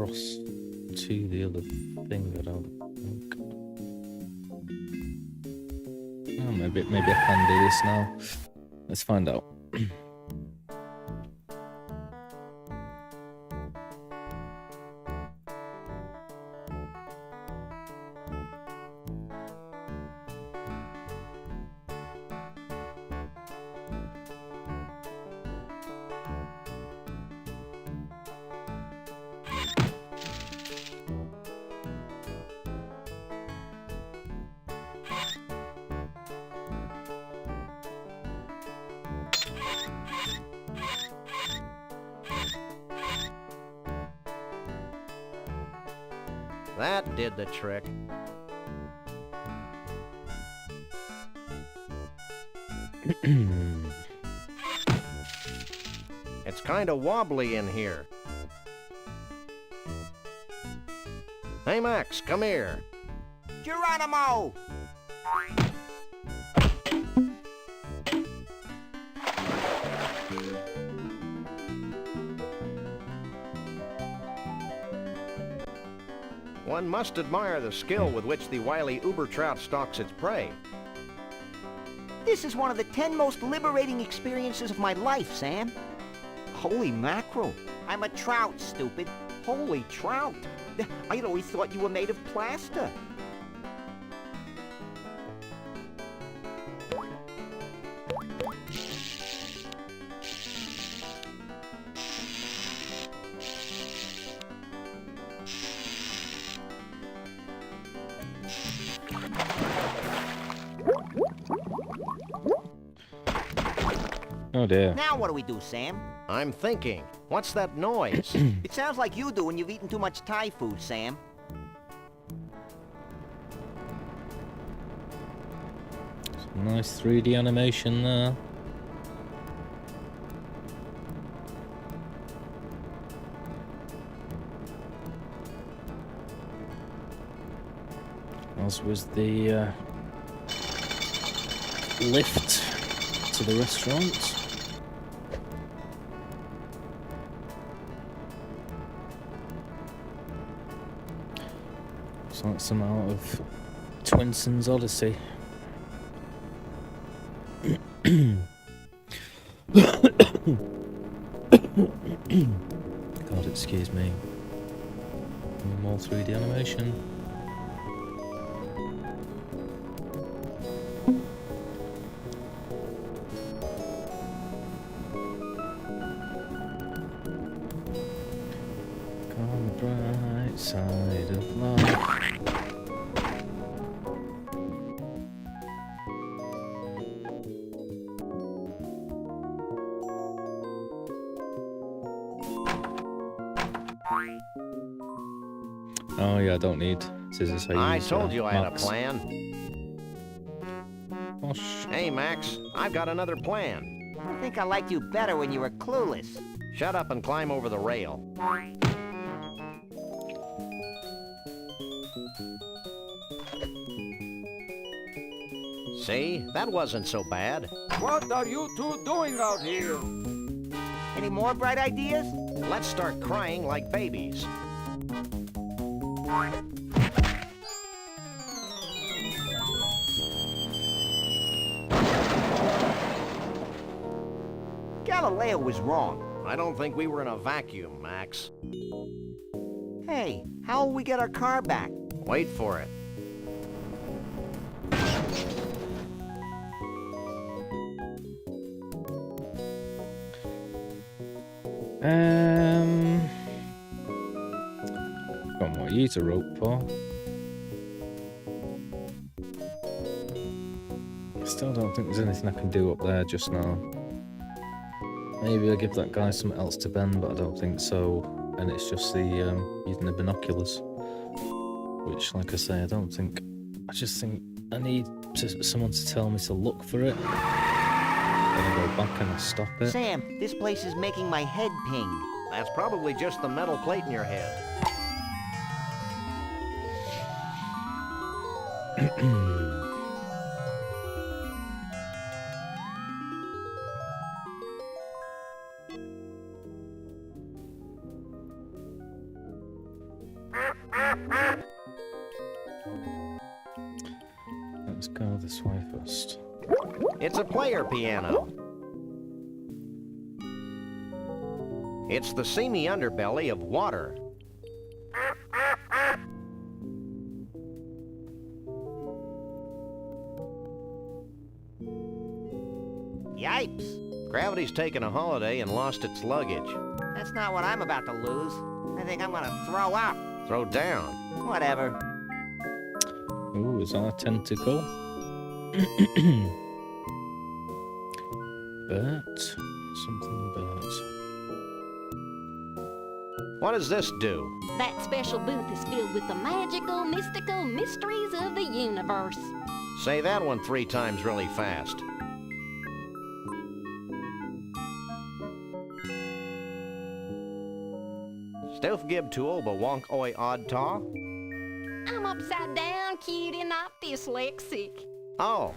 across to the other thing, I don't think. Oh, maybe I can do this now. Let's find out. That did the trick. It's kind of wobbly in here. Hey, Max, come here. Geronimo! One must admire the skill with which the wily uber trout stalks its prey. This is one of the 10 most liberating experiences of my life, Sam. Holy mackerel. I'm a trout, stupid. Holy trout. I'd always thought you were made of plaster. Oh dear. Now what do we do, Sam? I'm thinking. What's that noise? It sounds like you do when you've eaten too much Thai food, Sam. Some nice 3D animation there. As was the lift to the restaurant. It's like some out of Twinson's Odyssey. God, excuse me. More 3D animation. On the bright side of life. Oh yeah, I don't need scissors. I told you I had a plan. Oh, sh Hey, Max, I've got another plan. I think I liked you better when you were clueless. Shut up and climb over the rail. See? That wasn't so bad. What are you two doing out here? Any more bright ideas? Let's start crying like babies. Galileo was wrong. I don't think we were in a vacuum, Max. Hey, how will we get our car back? Wait for it. Got more use a rope for. Still don't think there's anything I can do up there just now. Maybe I'll give that guy something else to bend, but I don't think so. And it's just the using the binoculars, which, like I say, I don't think. I just think I need someone to tell me to look for it. Then I go back and I stop it. Sam, this place is making my head ping. That's probably just the metal plate in your head. go this way first. It's a player piano. It's the seamy underbelly of water. Yipes. Gravity's taken a holiday and lost its luggage. That's not what I'm about to lose. I think I'm gonna throw up. Throw down. Whatever. Ooh, is that a tentacle? Bert? Something Bert. What does this do? That special booth is filled with the magical, mystical mysteries of the universe. Say that one 3 times really fast. Stove gib tuol bewonk oi odd taw? I'm upside down, cutie, not dyslexic. Oh.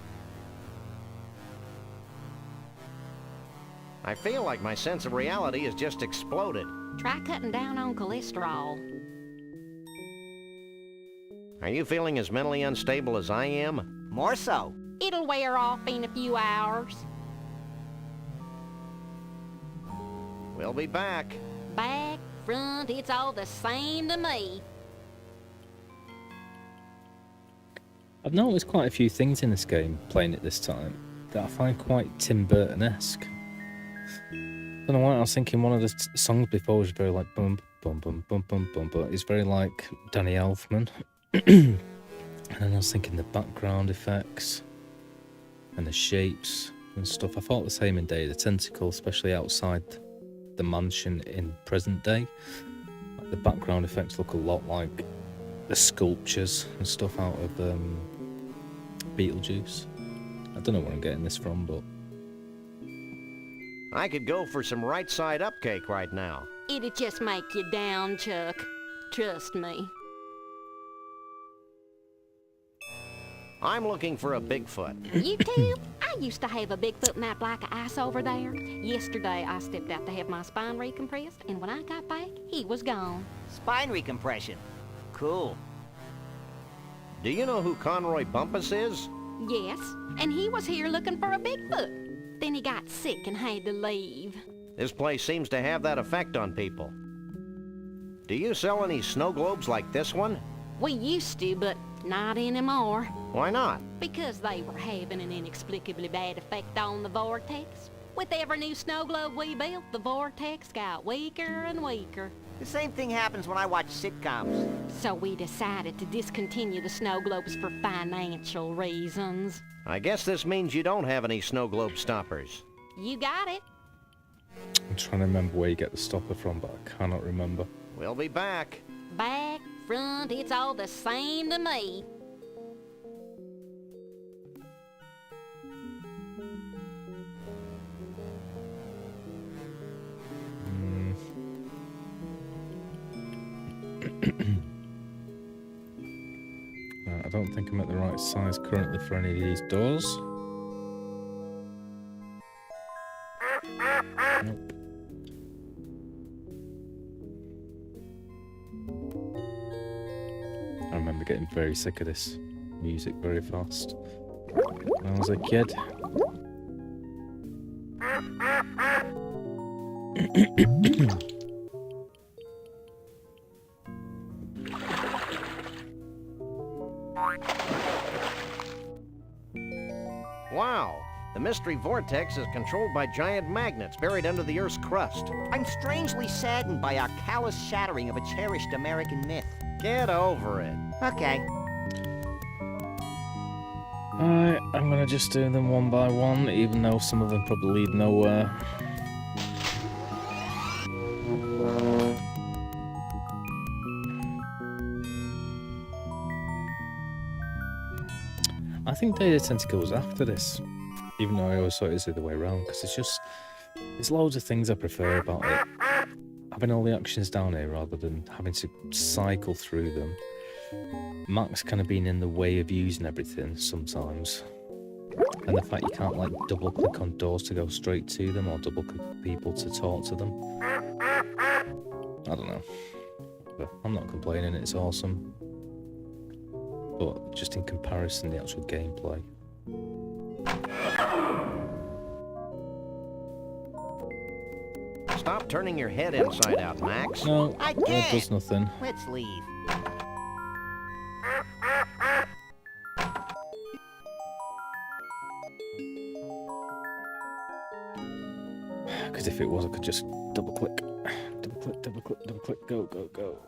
I feel like my sense of reality has just exploded. Try cutting down on cholesterol. Are you feeling as mentally unstable as I am? More so. It'll wear off in a few hours. We'll be back. Back, front, it's all the same to me. I've noticed quite a few things in this game, playing it this time, that I find quite Tim Burton-esque. I don't know why, I was thinking one of the songs before was very like bum bum bum bum bum bum, but it's very like Danny Elfman. And then I was thinking the background effects and the shapes and stuff. I thought the same in Day of the Tentacle, especially outside the mansion in present day. Like the background effects look a lot like the sculptures and stuff out of Beetlejuice. I don't know where I'm getting this from, but I could go for some right side up cake right now. It'd just make you down, Chuck. Trust me. I'm looking for a Bigfoot. You too? I used to have a Bigfoot map like ice over there. Yesterday, I stepped out to have my spine recompressed, and when I got back, he was gone. Spine recompression. Cool. Do you know who Conroy Bumpus is? Yes, and he was here looking for a Bigfoot. Then he got sick and had to leave. This place seems to have that effect on people. Do you sell any snow globes like this one? We used to, but not anymore. Why not? Because they were having an inexplicably bad effect on the vortex. With every new snow globe we built, the vortex got weaker and weaker. The same thing happens when I watch sitcoms. So we decided to discontinue the snow globes for financial reasons. I guess this means you don't have any snow globe stoppers. You got it. I'm trying to remember where you get the stopper from, but I cannot remember. We'll be back. Back, front, it's all the same to me. I don't think I'm at the right size currently for any of these doors. Nope. I remember getting very sick of this music very fast when I was a kid. Wow, the mystery vortex is controlled by giant magnets buried under the Earth's crust. I'm strangely saddened by our callous shattering of a cherished American myth. Get over it. Okay. Alright, I'm gonna just do them one by one, even though some of them probably lead nowhere. I think Day of the Tentacle was after this, even though I always thought it was the other way around, because there's loads of things I prefer about it. Having all the actions down here rather than having to cycle through them. Mac's kind of been in the way of using everything sometimes. And the fact you can't like double click on doors to go straight to them or double click on people to talk to them. I don't know. But I'm not complaining, it's awesome. but just in comparison, the actual gameplay. Stop turning your head inside out, Max. No, I that can't. does nothing. Let's leave. Because if it was, I could just double click, double click, double click, double click, go, go, go.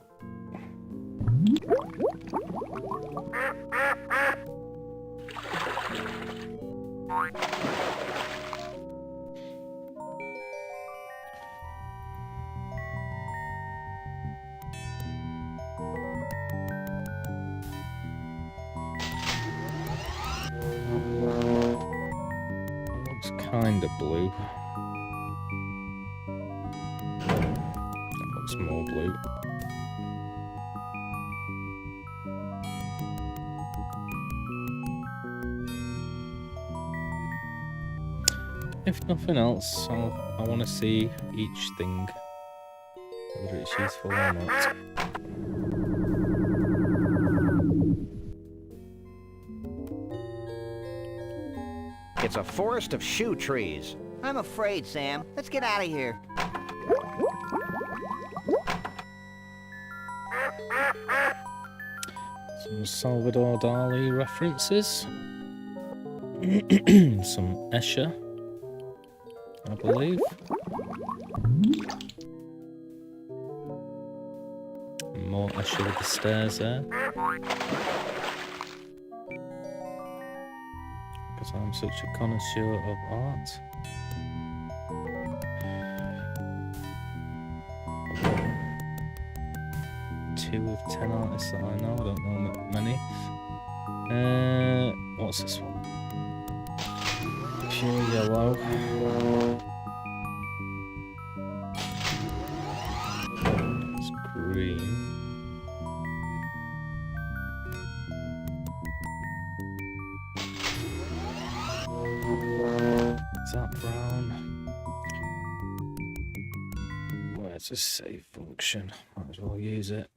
Looks kinda blue. That looks more blue. If nothing else, I want to see each thing, whether it's useful or not. It's a forest of shoe trees. I'm afraid, Sam. Let's get out of here. Some Salvador Dali references. Some Escher, I believe. More Escher with the stairs there. Because I'm such a connoisseur of art. Two of 10 artists that I know, I don't know many. What's this one? Pure yellow. It's green. Is that brown? Where's the save function? Might as well use it.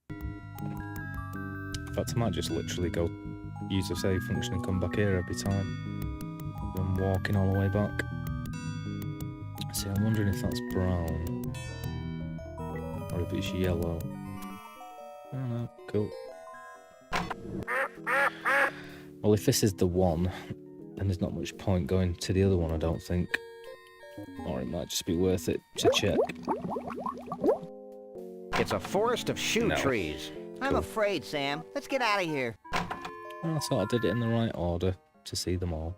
In fact, I might just literally go use the save function and come back here every time. I'm walking all the way back. See, I'm wondering if that's brown or if it's yellow. I don't know. Cool. Well, if this is the one, then there's not much point going to the other one, I don't think. Or it might just be worth it to check. It's a forest of shoe trees. I'm afraid, Sam. Let's get out of here. Well, I thought I did it in the right order to see them all.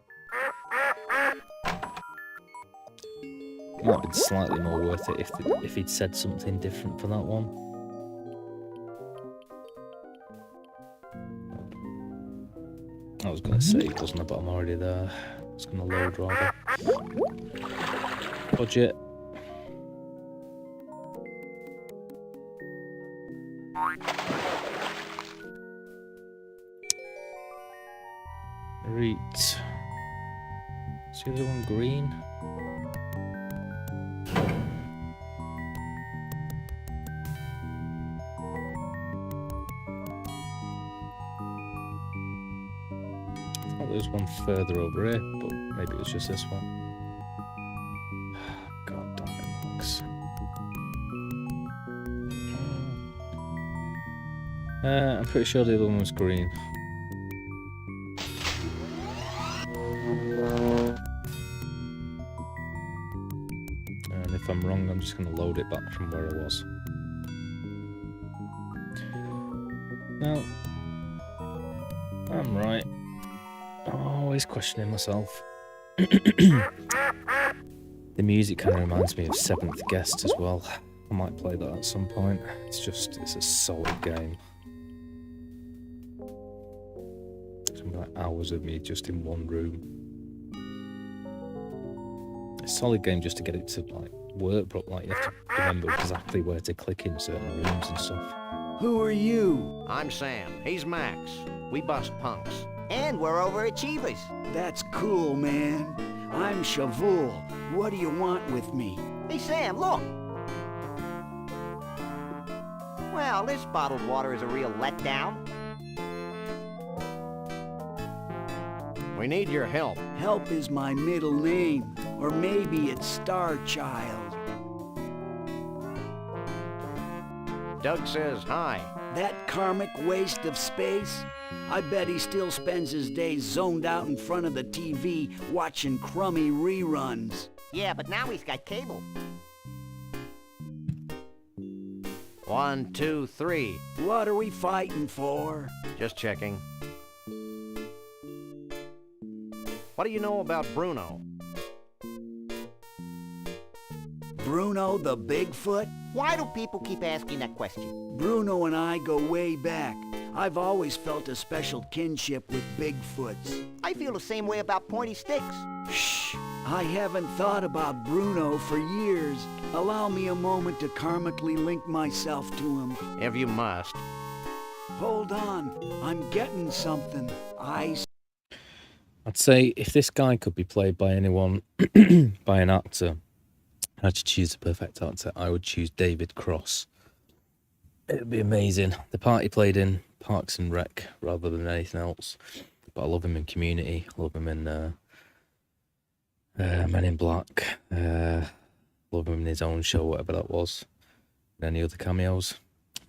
It might have been slightly more worth it if he'd said something different for that one. I was going to say it wasn't, but I'm already there. It's going to load rather. Budget. Right. Is the other one green? I thought there was one further over here, but maybe it was just this one. God damn it, Max. I'm pretty sure the other one was green. And if I'm wrong, I'm just going to load it back from where I was. No. I'm right. Always questioning myself. The music kind of reminds me of Seventh Guest as well. I might play that at some point. It's a solid game. Some like hours of me just in one room. A solid game just to get it to like work, but like you have to remember exactly where to click in certain rooms and stuff. Who are you? I'm Sam. He's Max. We bust punks. And we're overachievers. That's cool, man. I'm Shavul. What do you want with me? Hey, Sam, look. Well, this bottled water is a real letdown. We need your help. Help is my middle name, or maybe it's Star Child. Doug says hi. That karmic waste of space? I bet he still spends his days zoned out in front of the TV watching crummy reruns. Yeah, but now he's got cable. 1, 2, 3. What are we fighting for? Just checking. What do you know about Bruno? Bruno the Bigfoot? Why do people keep asking that question? Bruno and I go way back. I've always felt a special kinship with Bigfoots. I feel the same way about pointy sticks. Shh! I haven't thought about Bruno for years. Allow me a moment to karmically link myself to him. If you must. Hold on. I'm getting something. I'd say if this guy could be played by anyone, by an actor, I had to choose the perfect actor, I would choose David Cross. It would be amazing. The part he played in Parks and Rec rather than anything else. But I love him in Community. I love him in Men in Black. Love him in his own show, whatever that was. And any other cameos.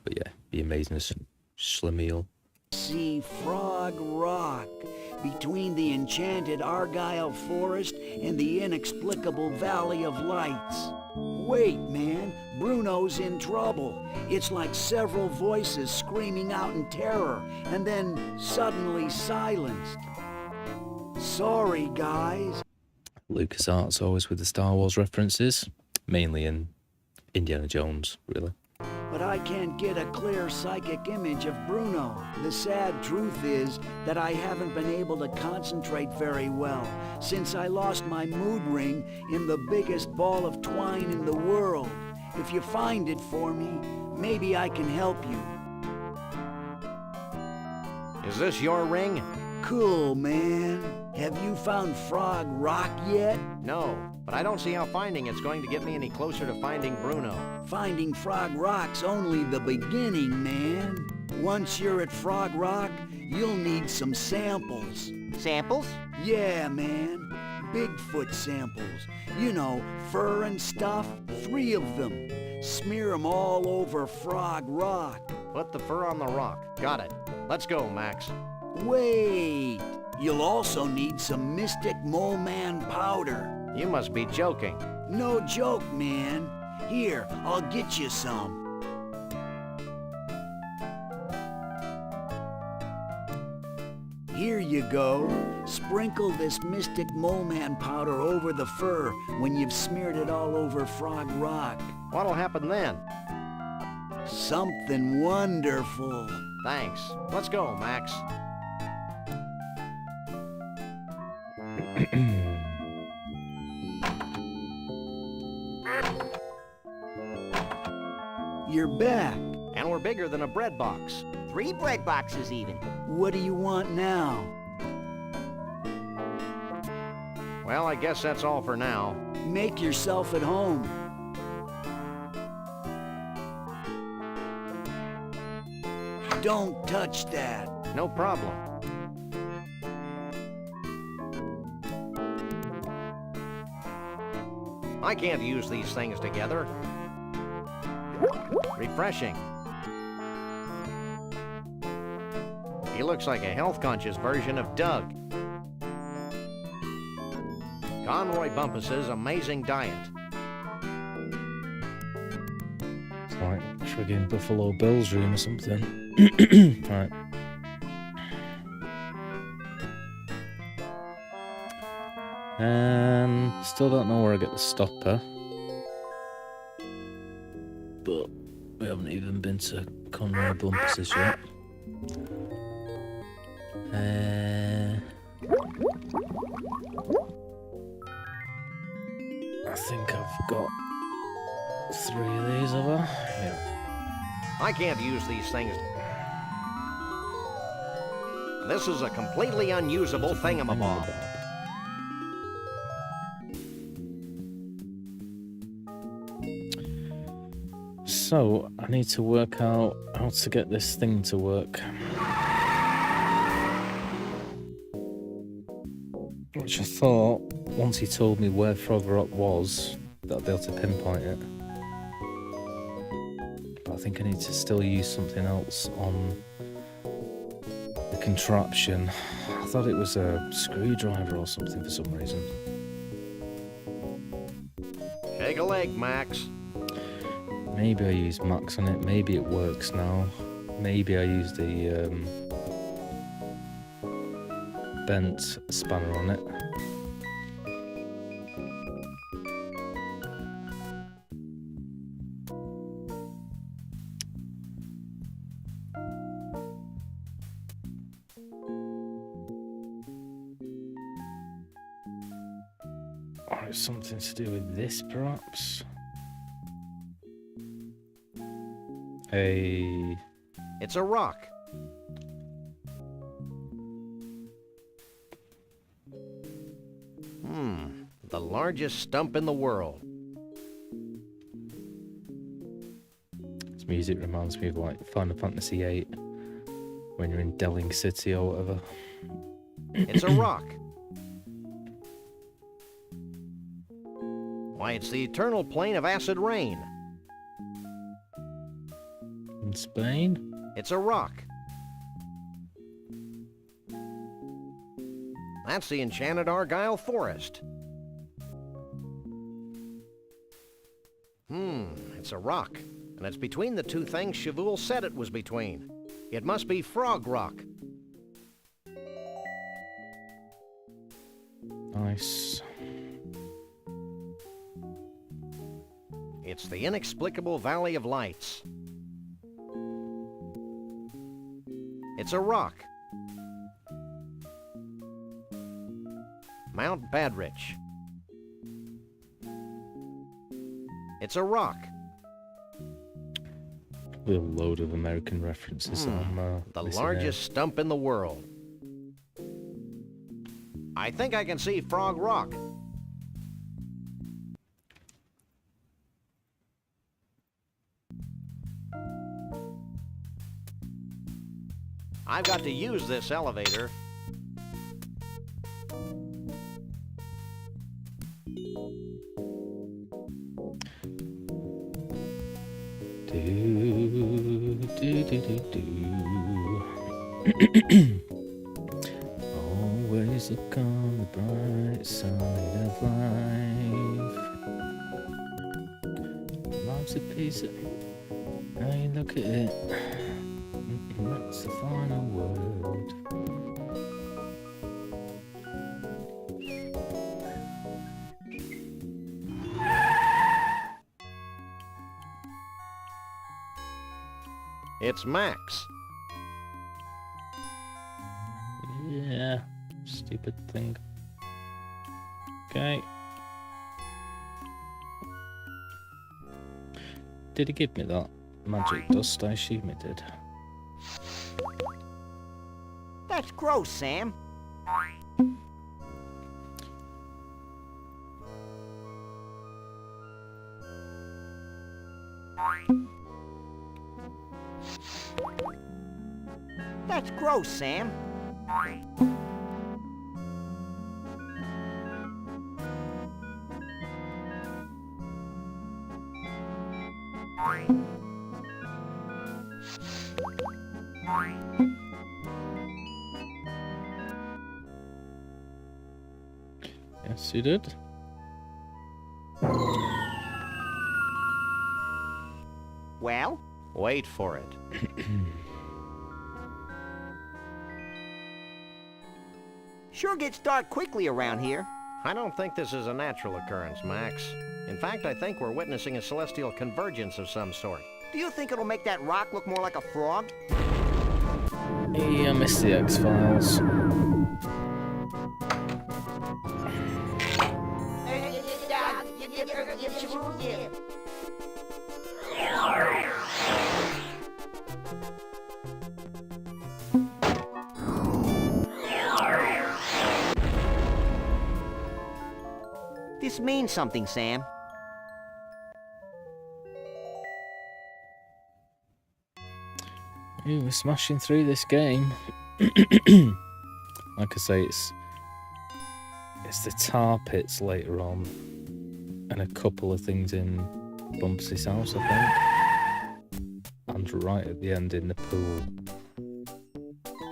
But yeah, be amazing as Schlemiel. See Frog Rock, between the enchanted Argyle Forest and the inexplicable Valley of Lights. Wait, man, Bruno's in trouble. It's like several voices screaming out in terror, and then suddenly silenced. Sorry, guys. Lucasarts always with the Star Wars references, mainly in Indiana Jones, really. But I can't get a clear psychic image of Bruno. The sad truth is that I haven't been able to concentrate very well since I lost my mood ring in the biggest ball of twine in the world. If you find it for me, maybe I can help you. Is this your ring? Cool, man. Have you found Frog Rock yet? No, but I don't see how finding it's going to get me any closer to finding Bruno. Finding Frog Rock's only the beginning, man. Once you're at Frog Rock, you'll need some samples. Samples? Yeah, man. Bigfoot samples. You know, fur and stuff. 3 of them. Smear 'em all over Frog Rock. Put the fur on the rock. Got it. Let's go, Max. Wait. You'll also need some Mystic Mole Man powder. You must be joking. No joke, man. Here, I'll get you some. Here you go. Sprinkle this Mystic Mole Man powder over the fur when you've smeared it all over Frog Rock. What'll happen then? Something wonderful. Thanks. Let's go, Max. You're back. And we're bigger than a bread box. 3 bread boxes even. What do you want now? Well, I guess that's all for now. Make yourself at home. Don't touch that. No problem. I can't use these things together. Refreshing. He looks like a health-conscious version of Doug. Conroy Bumpus's amazing diet. It's like friggin' Buffalo Bill's room or something. Right. Still don't know where I get the stopper. But we haven't even been to Conroy Bumpus's yet. I think I've got 3 of these over. Yeah. I can't use these things. This is a completely unusable thingamabob. So, I need to work out how to get this thing to work. much. I thought once he told me where Frog Rock was, that I'd be able to pinpoint it. But I think I need to still use something else on the contraption. I thought it was a screwdriver or something for some reason. Shake a leg, Max. Maybe I use Max on it. Maybe it works now. Maybe I use the bent spanner on it. Or it's something to do with this, perhaps. It's a rock. The largest stump in the world. This music reminds me of like Final Fantasy VIII when you're in Delling City or whatever. It's a rock. Why, it's the eternal plane of acid rain. In Spain? It's a rock. That's the enchanted Argyle Forest. It's a rock, and it's between the two things Shavul said it was between. It must be Frog Rock. Nice. It's the inexplicable Valley of Lights. It's a rock. Mount Badrich. It's a rock. With a load of American references that I'm The missing largest stump in the world. I think I can see Frog Rock. I've got to use this elevator. Always look on the bright side of life. Life's a piece of... Now you look at it. That's the final word. It's Max. Yeah, stupid thing. Okay. Did he give me that magic dust? I assume he did. That's gross, Sam. That's gross, Sam. Yes, you did. Well? Wait for it. Sure gets dark quickly around here. I don't think this is a natural occurrence, Max. In fact, I think we're witnessing a celestial convergence of some sort. Do you think it'll make that rock look more like a frog? Yeah, I missed the X-Files. This means something, Sam. Ooh, we're smashing through this game. Like I say, it's It's the tar pits later on, and a couple of things in Bumps's house, I think. And right at the end in the pool.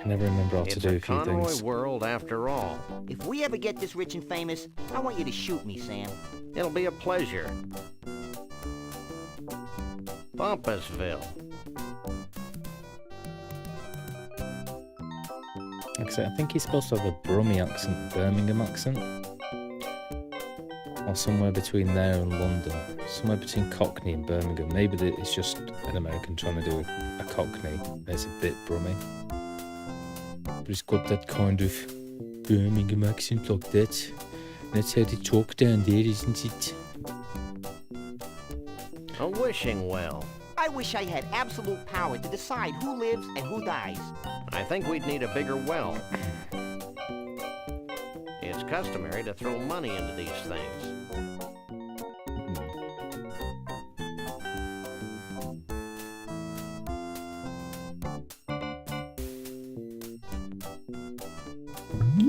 I never remember how to do a few Conroy things. world after all. If we ever get this rich and famous, I want you to shoot me, Sam. It'll be a pleasure. Bumpusville. Like I say, I think he's supposed to have a Brummie accent, Birmingham accent. Or somewhere between there and London. Somewhere between Cockney and Birmingham. Maybe it's just an American trying to do a Cockney. It's a bit Brummie. But he's got that kind of Birmingham accent like that. That's how they talk down there, isn't it? A wishing well. I wish I had absolute power to decide who lives and who dies. I think we'd need a bigger well. It's customary to throw money into these things.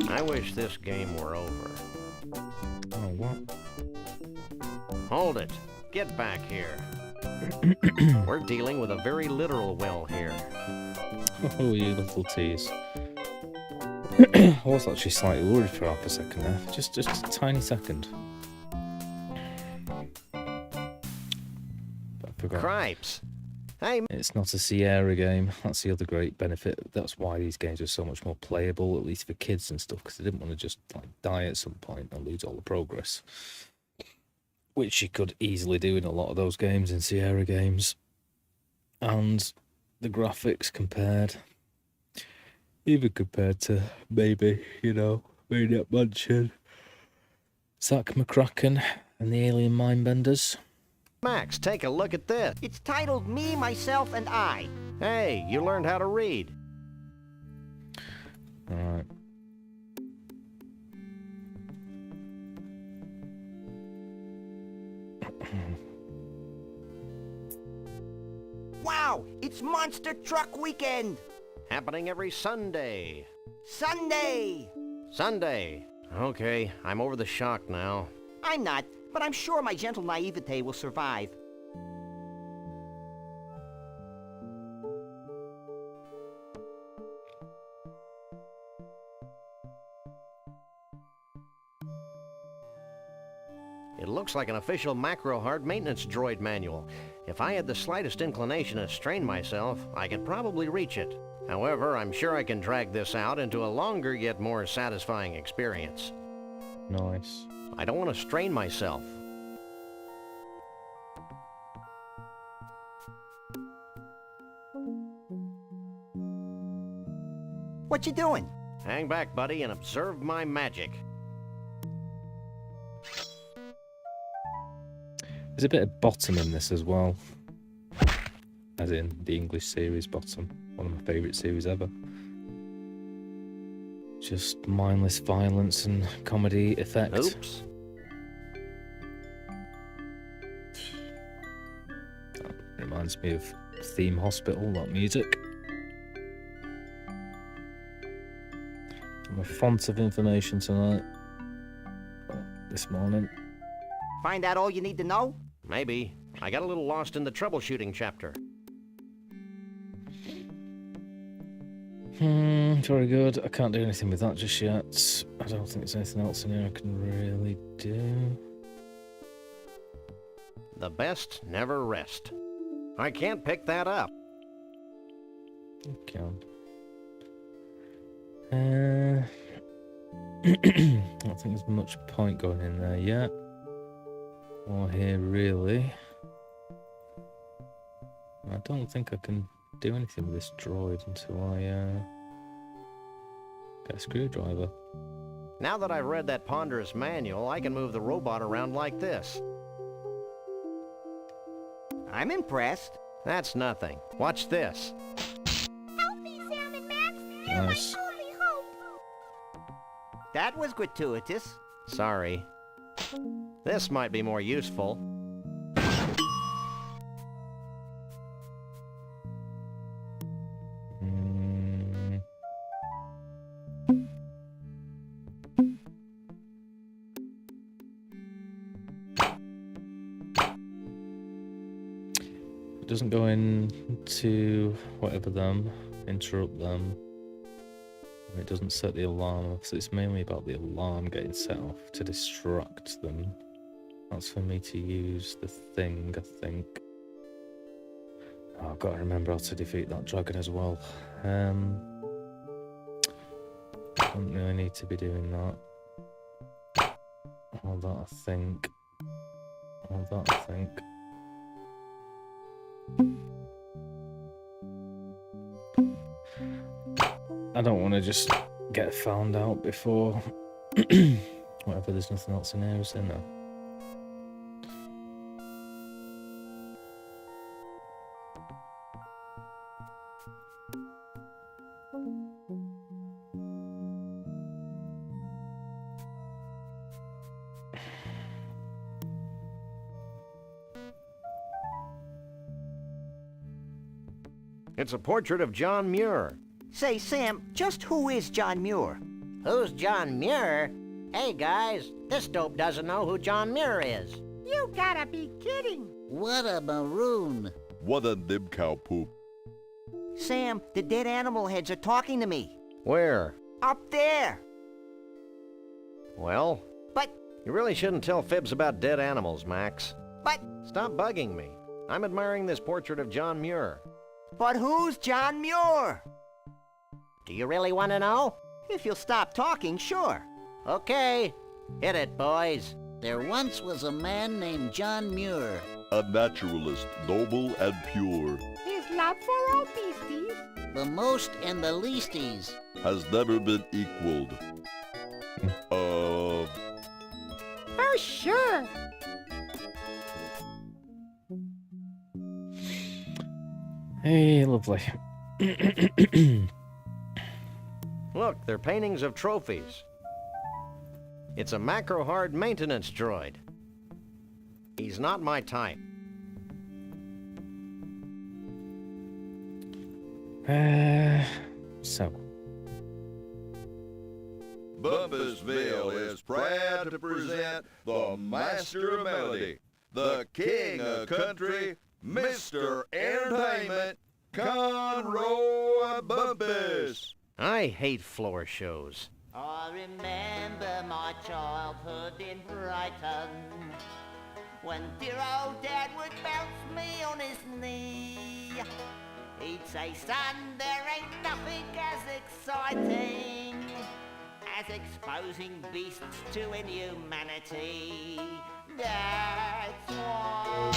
I wish this game were over. Oh, what? Hold it. Get back here. We're dealing with a very literal well here. Oh, you little tease. I was actually slightly worried for half a second there. Just a tiny second. But I forgot. Cripes. Hey, It's not a Sierra game. That's the other great benefit. That's why these games are so much more playable, at least for kids and stuff, because they didn't want to just like die at some point and lose all the progress. Which you could easily do in a lot of those games, in Sierra games. And the graphics compared, even compared to maybe, Maniac Mansion, Zack McCracken and the Alien Mindbenders. Max, take a look at this. It's titled Me, Myself, and I. Hey, you learned how to read. Alright. Wow, it's Monster Truck Weekend. Happening every Sunday. Sunday. Sunday. Okay, I'm over the shock now. I'm not, but I'm sure my gentle naivete will survive. It looks like an official macro hard maintenance droid manual. If I had the slightest inclination to strain myself, I could probably reach it. However, I'm sure I can drag this out into a longer yet more satisfying experience. Nice. I don't want to strain myself. What you doing? Hang back, buddy, and observe my magic. There's a bit of bottom in this as well. As in the English series Bottom. One of my favourite series ever. Just mindless violence and comedy effect. Oops. That reminds me of Theme Hospital, that music. I'm a font of information tonight. This morning. Find out all you need to know? Maybe. I got a little lost in the troubleshooting chapter. Very good. I can't do anything with that just yet. I don't think there's anything else in here I can really do. The best never rest. I can't pick that up. You can. I don't think there's much point going in there yet. Or here, really. I don't think I can do anything with this droid until I get a screwdriver. Now that I've read that ponderous manual, I can move the robot around like this. I'm impressed. That's nothing. Watch this. Help me, Sam and Max. Nice. You're my only hope. That was gratuitous. Sorry. This might be more useful. doesn't go into whatever them, interrupt them. It doesn't set the alarm off, so it's mainly about the alarm getting set off to distract them. That's for me to use the thing, I think. Oh, I've got to remember how to defeat that dragon as well. Don't really need to be doing that. All that, I think. All that, I think. I don't want to just get found out before whatever. There's nothing else in here, is there? No. It's a portrait of John Muir. Say, Sam, just who is John Muir? Who's John Muir? Hey, guys, this dope doesn't know who John Muir is. You gotta be kidding. What a maroon. What a nib cow poop. Sam, the dead animal heads are talking to me. Where? Up there. Well? But... You really shouldn't tell fibs about dead animals, Max. But... Stop bugging me. I'm admiring this portrait of John Muir. But who's John Muir? Do you really want to know? If you'll stop talking, sure. Okay, hit it, boys. There once was a man named John Muir. A naturalist, noble and pure, His love for all beasties. The most and the leasties. has never been equaled. For sure. Hey, lovely. Look, they're paintings of trophies. It's a macro-hard maintenance droid. He's not my type. So. Bumpusville is proud to present the Master of Melody, the King of Country, Mr. Entertainment, Conroy Bumpus. I hate floor shows. I remember my childhood in Brighton, when dear old Dad would bounce me on his knee. He'd say, son, there ain't nothing as exciting as exposing beasts to inhumanity. That's why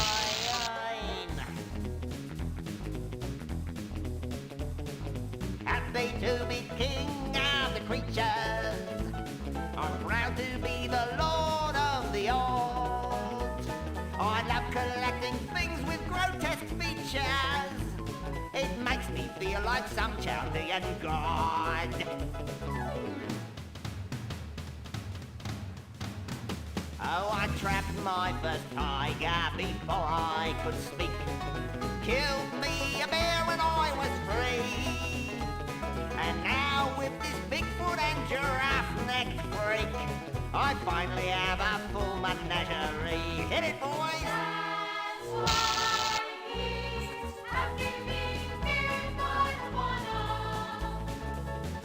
I'm happy to be king of the creatures. I'm proud to be the lord of the old. I love collecting things with grotesque features. It makes me feel like some Chaldean god. Oh, I trapped my first tiger before I could speak. Killed me a bear when I was free. And now with this Bigfoot and giraffe-necked freak, I finally have a full menagerie. Hit it, boys! That's why beasts have to be feared by the one,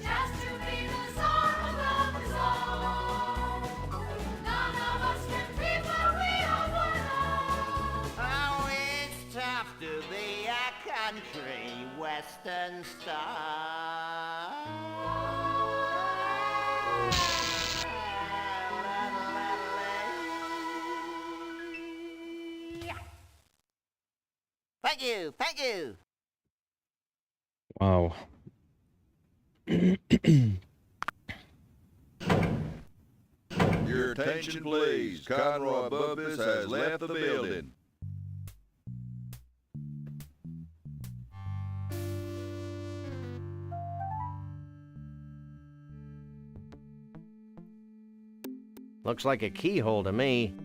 just to be the czar of the zone. None of us can be where we are born. Oh, it's tough to be a country western star. Thank you, thank you. Wow. Your attention, please. Conroy Bumpus has left the building. Looks like a keyhole to me.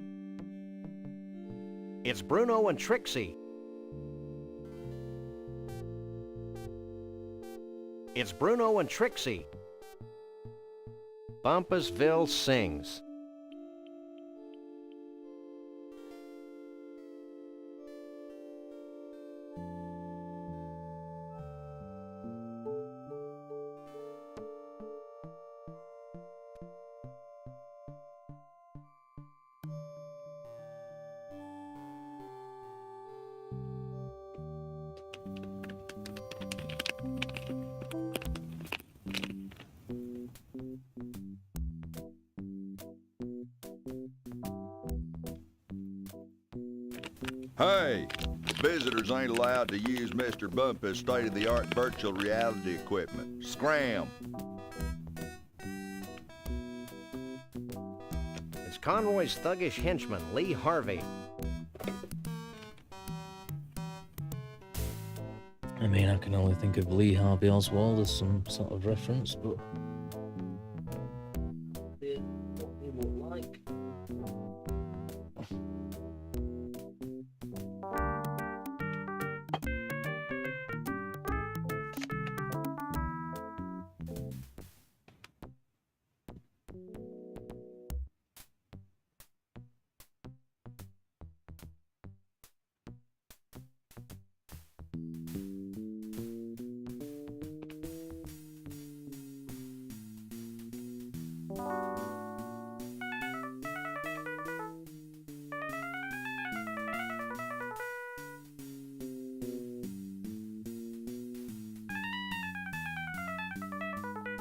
It's Bruno and Trixie. It's Bruno and Trixie. Bumpusville sings. Hey, visitors ain't allowed to use Mr. Bumpus' state-of-the-art virtual reality equipment. Scram! It's Conroy's thuggish henchman, Lee Harvey. I mean, I can only think of Lee Harvey Oswald as some sort of reference, but... what he looked like.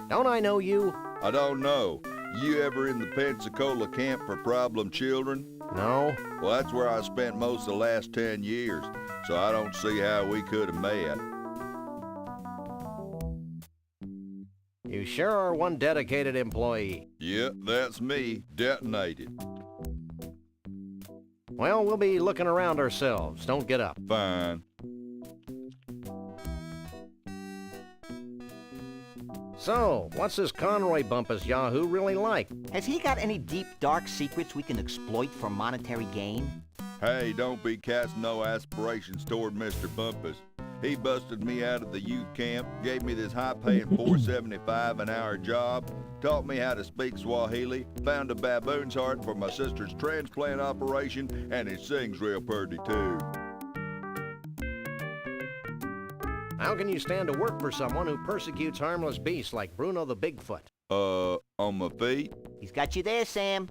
Don't I know you? I don't know. You ever in the Pensacola camp for problem children? No. Well, that's where I spent most of the last 10 years, so I don't see how we could have met. You sure are one dedicated employee. Yep, that's me, detonated. Well, we'll be looking around ourselves. Don't get up. Fine. So, what's this Conroy Bumpus Yahoo really like? Has he got any deep, dark secrets we can exploit for monetary gain? Hey, don't be casting no aspirations toward Mr. Bumpus. He busted me out of the youth camp, gave me this high-paying $4.75 an hour job, taught me how to speak Swahili, found a baboon's heart for my sister's transplant operation, and he sings real pretty too. How can you stand to work for someone who persecutes harmless beasts like Bruno the Bigfoot? On my feet? He's got you there, Sam.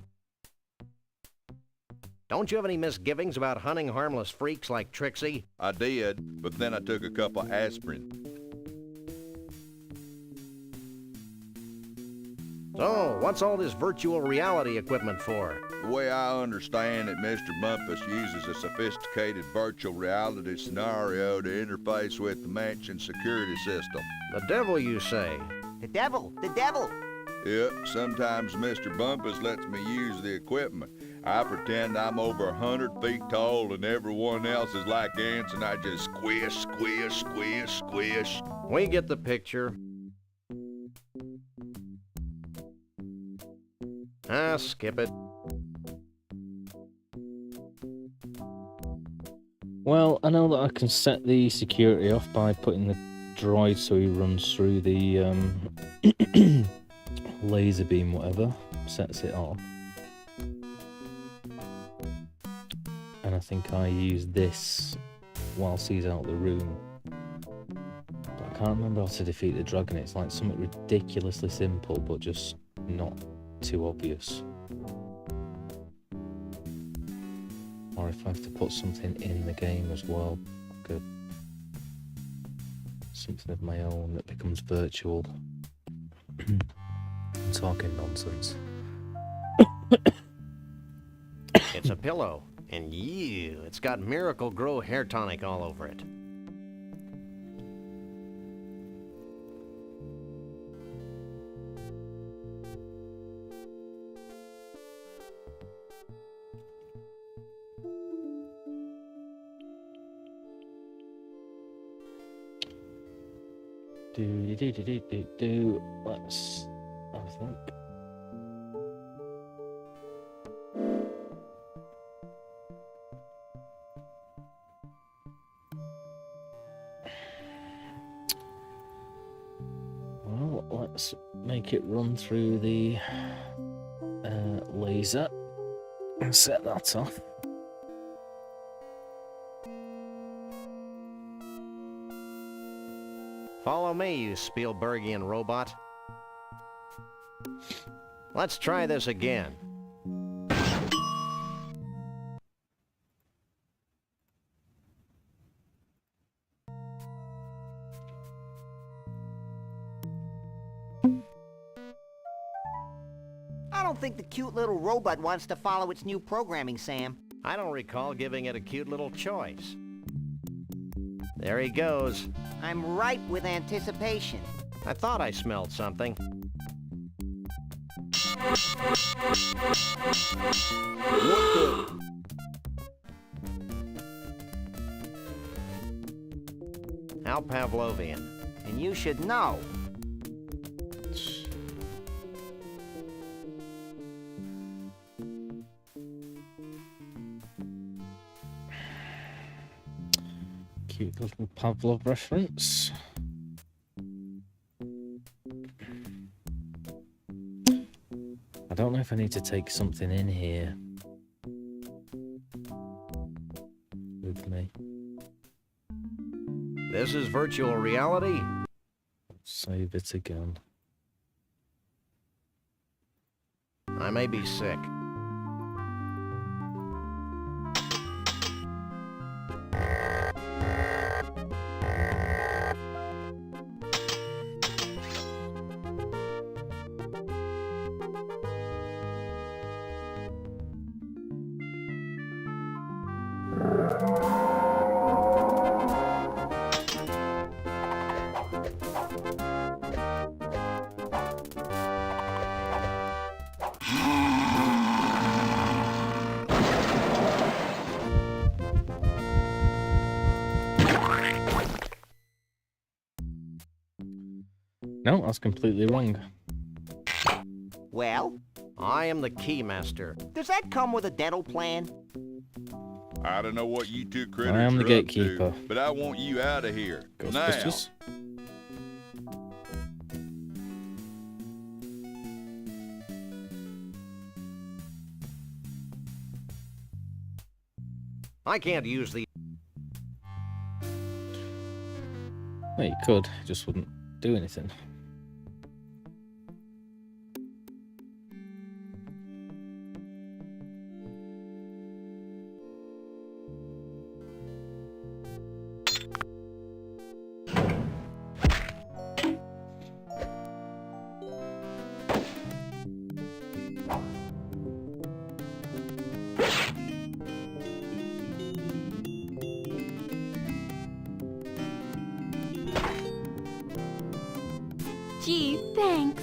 Don't you have any misgivings about hunting harmless freaks like Trixie? I did, but then I took a couple aspirin. So, what's all this virtual reality equipment for? The way I understand it, Mr. Bumpus uses a sophisticated virtual reality scenario to interface with the mansion security system. The devil, you say? The devil! The devil! Yep, sometimes Mr. Bumpus lets me use the equipment. I pretend I'm over 100 feet tall and everyone else is like ants and I just squish, squish, squish, squish. We get the picture. Skip it. Well, I know that I can set the security off by putting the droid so he runs through the laser beam, whatever, sets it off. And I think I use this whilst he's out of the room. But I can't remember how to defeat the dragon. It's like something ridiculously simple, but just not too obvious. Or if I have to put something in the game as well, like something of my own that becomes virtual. I'm talking nonsense. It's a pillow, and it's got Miracle Grow hair tonic all over it. Let's have a think. Well, let's make it run through the laser and set that off. Follow me, you Spielbergian robot. Let's try this again. I don't think the cute little robot wants to follow its new programming, Sam. I don't recall giving it a cute little choice. There he goes. I'm ripe with anticipation. I thought I smelled something. What the? How Pavlovian. And you should know. Cute little Pavlov reference. I don't know if I need to take something in here with me. This is virtual reality? Save it again. I may be sick. No, that's completely wrong. Well, I am the keymaster. does that come with a dental plan? I don't know what you two critters I am the are gatekeeper. up to, but I want you out of here. Now. Ghostbusters. I can't use the... Well, you could, it just wouldn't do anything. Gee, thanks.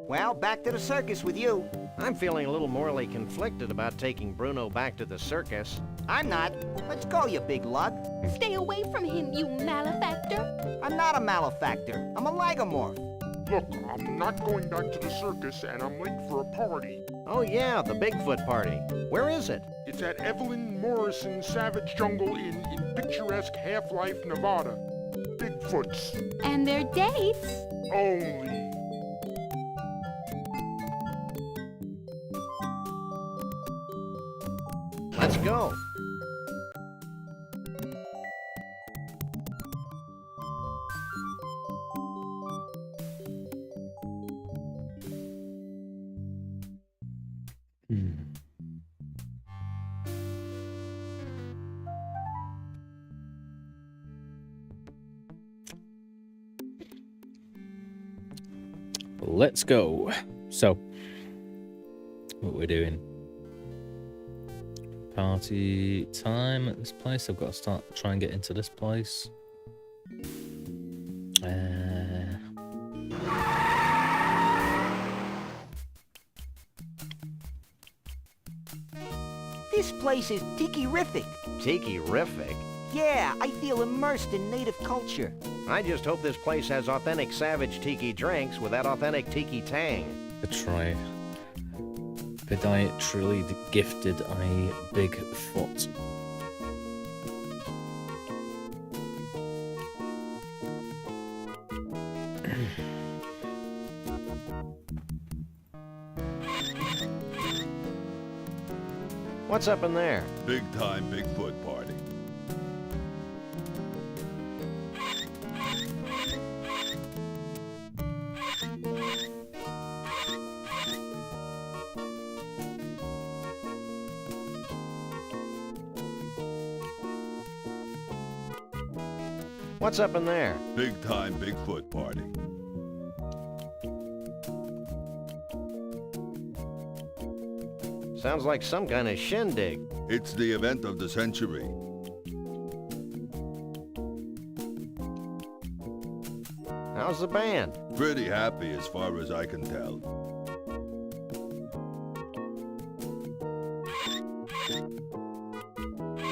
Well, back to the circus with you. I'm feeling a little morally conflicted about taking Bruno back to the circus. I'm not. Let's go, you big lug. Stay away from him, you malefactor. I'm not a malefactor. I'm a lagomorph. Look, I'm not going back to the circus, and I'm late for a party. Oh yeah, the Bigfoot party. Where is it? It's at Evelyn Morrison's Savage Jungle Inn in picturesque Half-Life, Nevada. Bigfoots. And their dates. Only. Let's go. Let's go. So, what we're doing? Party time at this place. I've got to try and get into this place. This place is tiki-rific. Tiki-rific? Yeah, I feel immersed in native culture. I just hope this place has authentic savage tiki drinks with that authentic tiki tang. Try. Podiatrically gifted a big foot. What's up in there? Big time Bigfoot party. What's up in there? Big time Bigfoot party. Sounds like some kind of shindig. It's the event of the century. How's the band? Pretty happy as far as I can tell.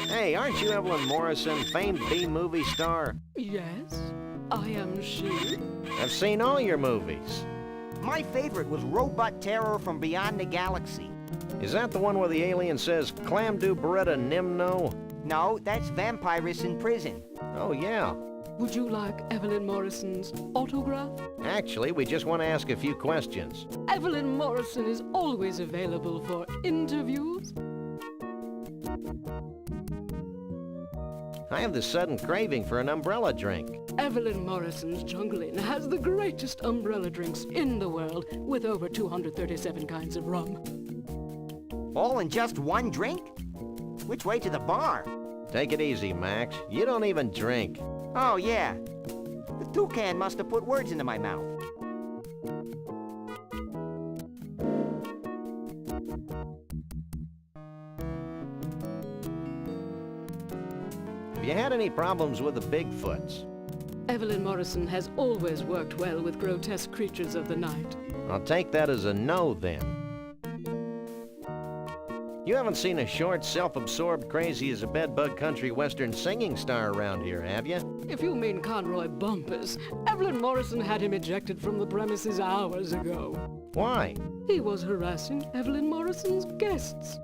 Hey, aren't you Evelyn Morrison, famed B-movie star? Yes, I am she. I've seen all your movies. My favorite was Robot Terror from Beyond the Galaxy. Is that the one where the alien says, Clam do Beretta Nimno? No, that's Vampirus in Prison. Oh, yeah. Would you like Evelyn Morrison's autograph? Actually, we just want to ask a few questions. Evelyn Morrison is always available for interviews. I have this sudden craving for an umbrella drink. Evelyn Morrison's Jungle Inn has the greatest umbrella drinks in the world, with over 237 kinds of rum. All in just one drink? Which way to the bar? Take it easy, Max. You don't even drink. Oh, yeah. The toucan must have put words into my mouth. Have you had any problems with the Bigfoots? Evelyn Morrison has always worked well with grotesque creatures of the night. I'll take that as a no, then. You haven't seen a short, self-absorbed, crazy-as-a-bedbug country western singing star around here, have you? If you mean Conroy Bumpus, Evelyn Morrison had him ejected from the premises hours ago. Why? He was harassing Evelyn Morrison's guests.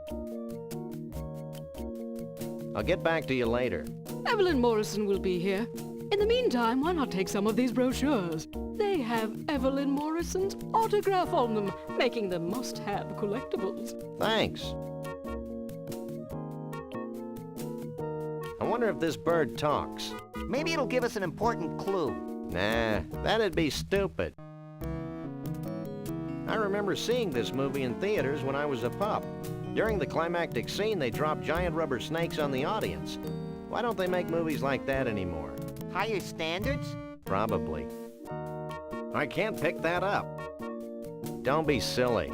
I'll get back to you later. Evelyn Morrison will be here. In the meantime, why not take some of these brochures? They have Evelyn Morrison's autograph on them, making them must-have collectibles. Thanks. I wonder if this bird talks. Maybe it'll give us an important clue. Nah, that'd be stupid. I remember seeing this movie in theaters when I was a pup. During the climactic scene, they dropped giant rubber snakes on the audience. Why don't they make movies like that anymore? Higher standards? Probably. I can't pick that up. Don't be silly.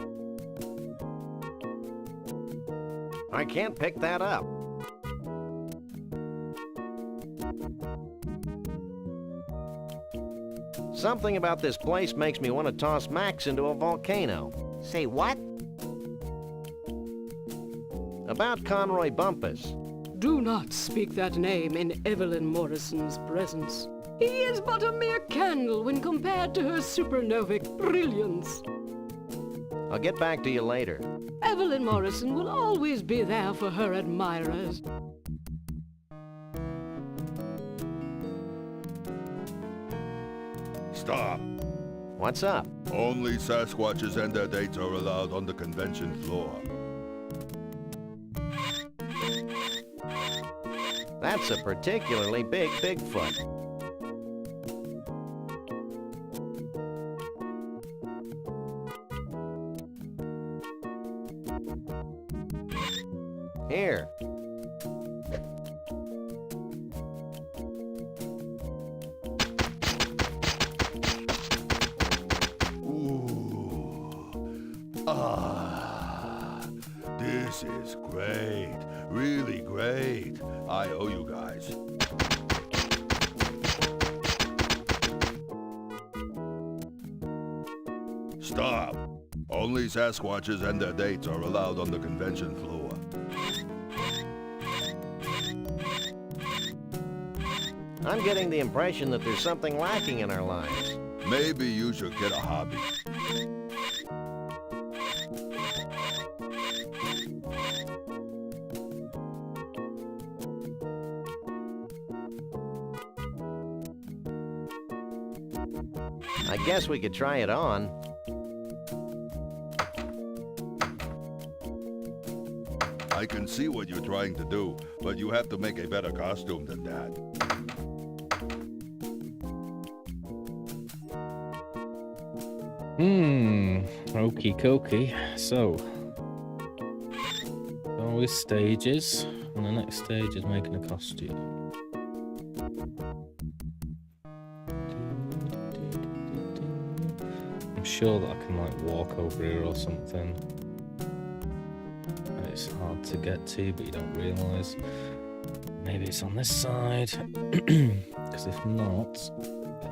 I can't pick that up. Something about this place makes me want to toss Max into a volcano. Say what? About Conroy Bumpus. Do not speak that name in Evelyn Morrison's presence. He is but a mere candle when compared to her supernovic brilliance. I'll get back to you later. Evelyn Morrison will always be there for her admirers. Stop. What's up? Only Sasquatches and their dates are allowed on the convention floor. That's a particularly big Bigfoot. Here. This is great. Really great. I owe you guys. Stop. Only Sasquatches and their dates are allowed on the convention floor. I'm getting the impression that there's something lacking in our lives. Maybe you should get a hobby. I guess we could try it on. I can see what you're trying to do, but you have to make a better costume than that. Okie dokie. So, always stages, and the next stage is making a costume. I'm sure that I can like walk over here or something. And it's hard to get to, but you don't realise. Maybe it's on this side. Because if not,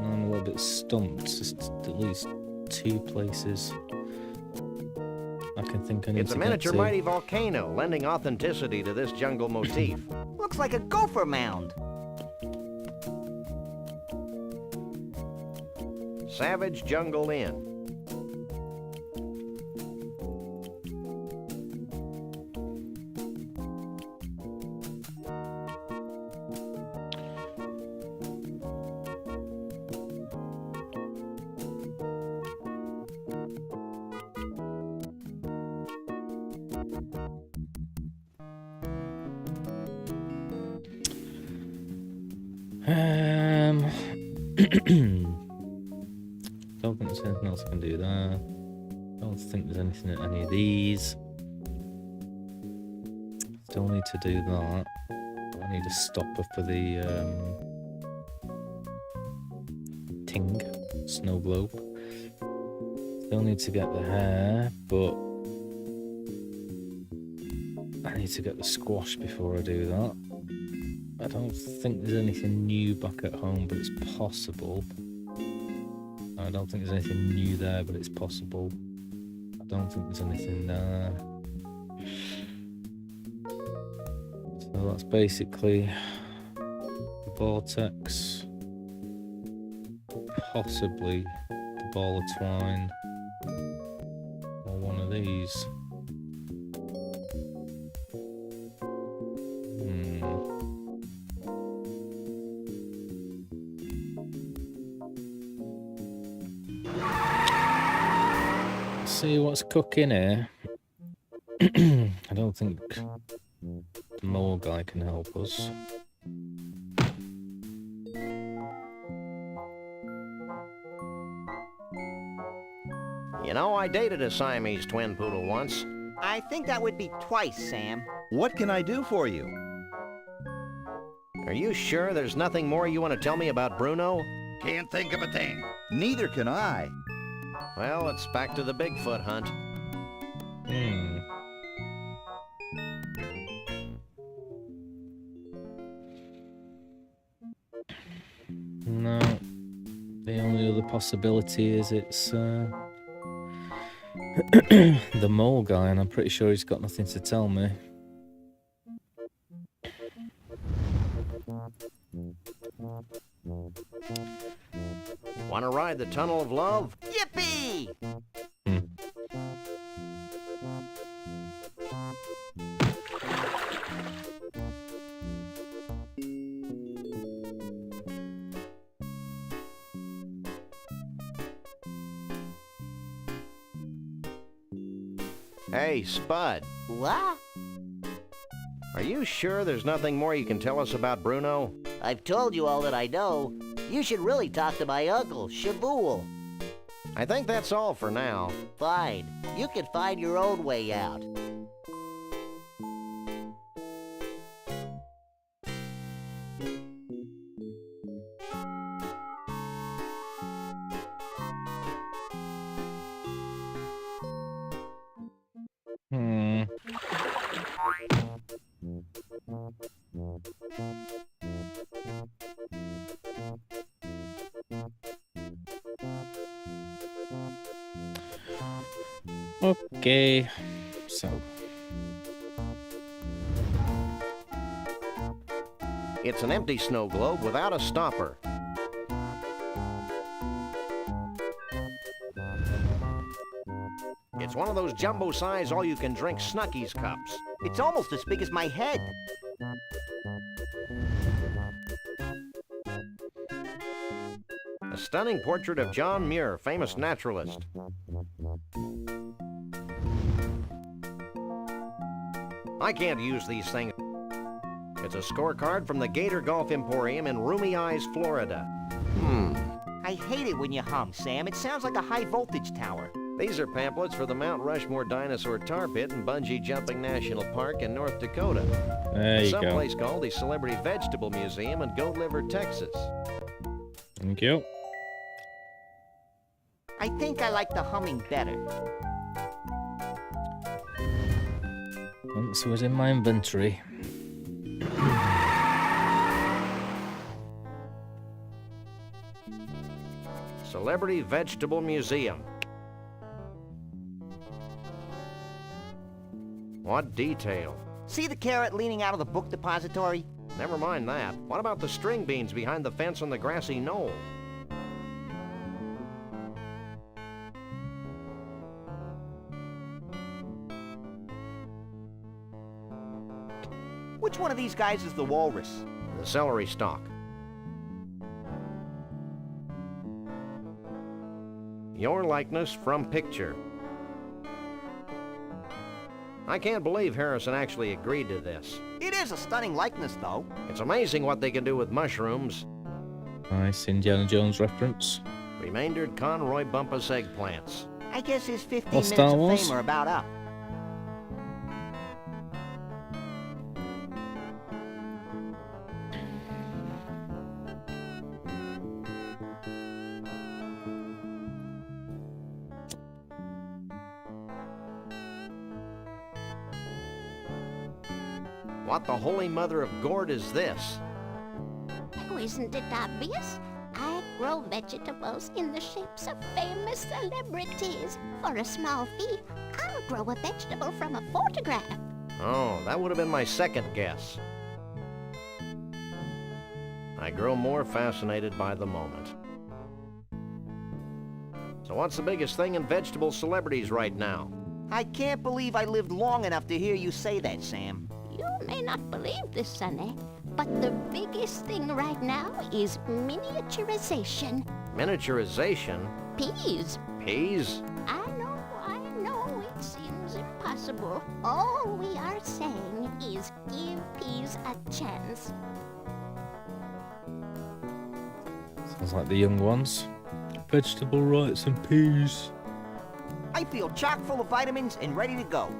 I'm a little bit stumped. There's at least 2 places I can think I need It's to a miniature get to. mighty volcano, lending authenticity to this jungle motif. Looks like a gopher mound. Savage Jungle Inn. Don't think there's anything else I can do there. Don't think there's anything at any of these. Still need to do that. I need a stopper for the Ting snow globe. Still need to get the hair, but I need to get the squash before I do that. I don't think there's anything new back at home, but it's possible. I don't think there's anything new there, but it's possible. I don't think there's anything there. So that's basically the vortex, possibly the ball of twine, or one of these. See what's cooking here. I don't think the mole guy can help us. You know, I dated a Siamese twin poodle once. I think that would be twice, Sam. What can I do for you? Are you sure there's nothing more you want to tell me about Bruno? Can't think of a thing. Neither can I. Well, it's back to the Bigfoot hunt. No. The only other possibility is it's the mole guy, and I'm pretty sure he's got nothing to tell me. Want to ride the Tunnel of Love? Yippee! Hey, Spud. What? Are you sure there's nothing more you can tell us about Bruno? I've told you all that I know. You should really talk to my uncle, Shabool. I think that's all for now. Fine. You can find your own way out. Okay, so it's an empty snow globe without a stopper. It's one of those jumbo-size all-you-can-drink Snuckies cups. It's almost as big as my head. A stunning portrait of John Muir, famous naturalist. I can't use these things. It's a scorecard from the Gator Golf Emporium in Roomy Eyes, Florida. I hate it when you hum, Sam. It sounds like a high-voltage tower. These are pamphlets for the Mount Rushmore Dinosaur Tar Pit and Bungee Jumping National Park in North Dakota. There you go. Someplace called the Celebrity Vegetable Museum in Goat Liver, Texas. Thank you. I think I like the humming better. Once it was in my inventory. Celebrity Vegetable Museum. What detail? See the carrot leaning out of the book depository? Never mind that. What about the string beans behind the fence on the grassy knoll? Which one of these guys is the walrus? The celery stalk. Your likeness from picture. I can't believe Harrison actually agreed to this. It is a stunning likeness, though. It's amazing what they can do with mushrooms. Nice Indiana Jones reference. Remaindered Conroy Bumpus eggplants. I guess his 15 Or minutes Star of Wars? fame are about up. What the holy mother of gourd is this? Oh, isn't it obvious? I grow vegetables in the shapes of famous celebrities. For a small fee, I'll grow a vegetable from a photograph. Oh, that would have been my second guess. I grow more fascinated by the moment. So what's the biggest thing in vegetable celebrities right now? I can't believe I lived long enough to hear you say that, Sam. You may not believe this, Sonny, but the biggest thing right now is miniaturization. Miniaturization? Peas. Peas? I know, it seems impossible. All we are saying is give peas a chance. Sounds like the young ones. Vegetable rights and peas. I feel chock full of vitamins and ready to go.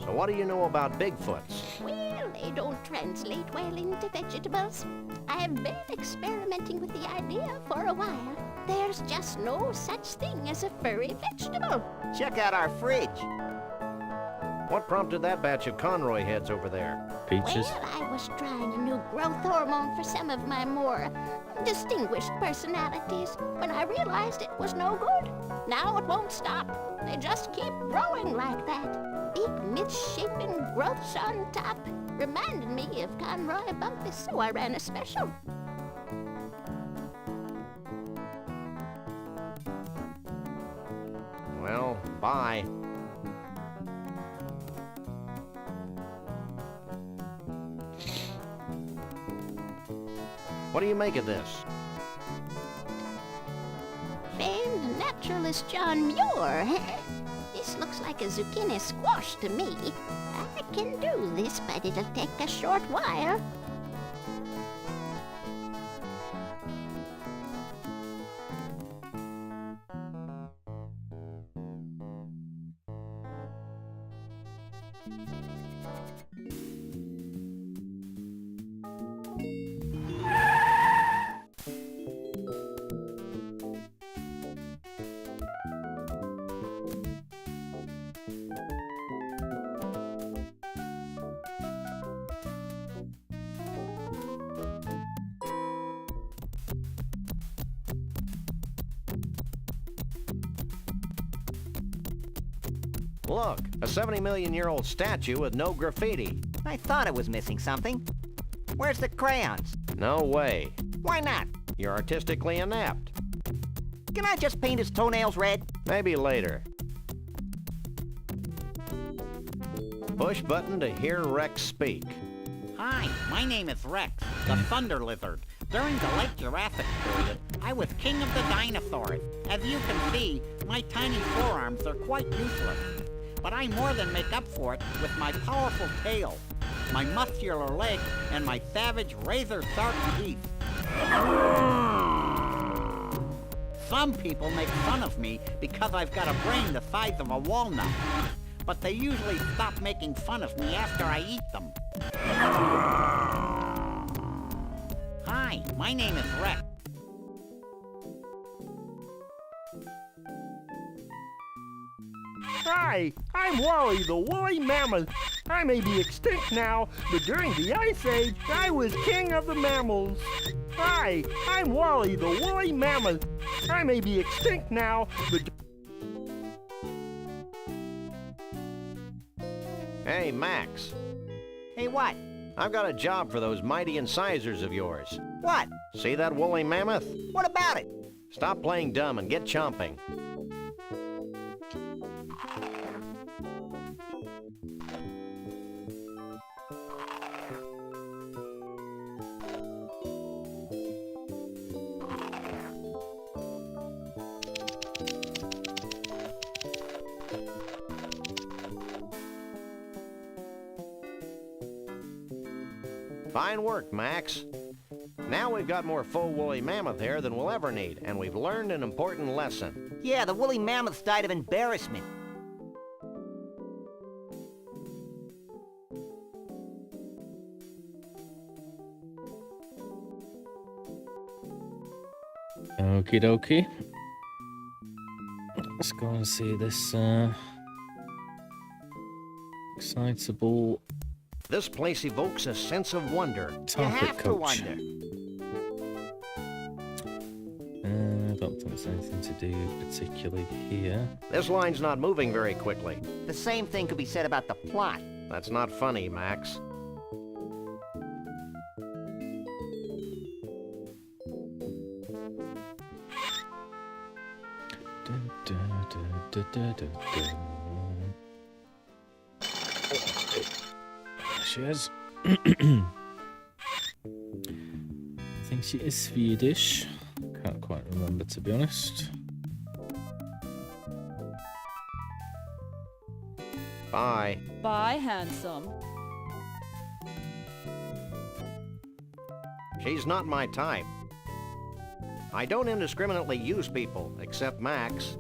So what do you know about Bigfoots? Well, they don't translate well into vegetables. I've been experimenting with the idea for a while. There's just no such thing as a furry vegetable. Check out our fridge. What prompted that batch of Conroy heads over there? Peaches. Well, I was trying a new growth hormone for some of my more distinguished personalities when I realized it was no good. Now it won't stop. They just keep growing like that. Big misshapen growths on top. Reminded me of Conroy Bumpus, so I ran a special. Well, bye. What do you make of this? Famed naturalist John Muir, huh? This looks like a zucchini squash to me. I can do this, but it'll take a short while. Look, a 70-million-year-old statue with no graffiti. I thought it was missing something. Where's the crayons? No way. Why not? You're artistically inept. Can I just paint his toenails red? Maybe later. Push button to hear Rex speak. Hi, my name is Rex, the Thunder Lizard. During the late Jurassic period, I was king of the dinosaurs. As you can see, my tiny forearms are quite useless. But I more than make up for it with my powerful tail, my muscular legs, and my savage razor-sharp teeth. Some people make fun of me because I've got a brain the size of a walnut. But they usually stop making fun of me after I eat them. Hi, my name is Rex. Sure. Hi, I'm Wally the woolly mammoth. I may be extinct now, but during the Ice Age, I was king of the mammals. Hi, I'm Wally the woolly mammoth. I may be extinct now, but... Hey, Max. Hey, what? I've got a job for those mighty incisors of yours. What? See that woolly mammoth? What about it? Stop playing dumb and get chomping. Fine work, Max. Now we've got more full woolly mammoth hair than we'll ever need, and we've learned an important lesson. Yeah, the woolly mammoths died of embarrassment. Okie dokie. Let's go and see this excitable. This place evokes a sense of wonder. You have to wonder. I don't think there's anything to do particularly here. This line's not moving very quickly. The same thing could be said about the plot. That's not funny, Max. There she is. I think she is Swedish. Can't quite remember, to be honest. Bye. Bye, handsome. She's not my type. I don't indiscriminately use people, except Max.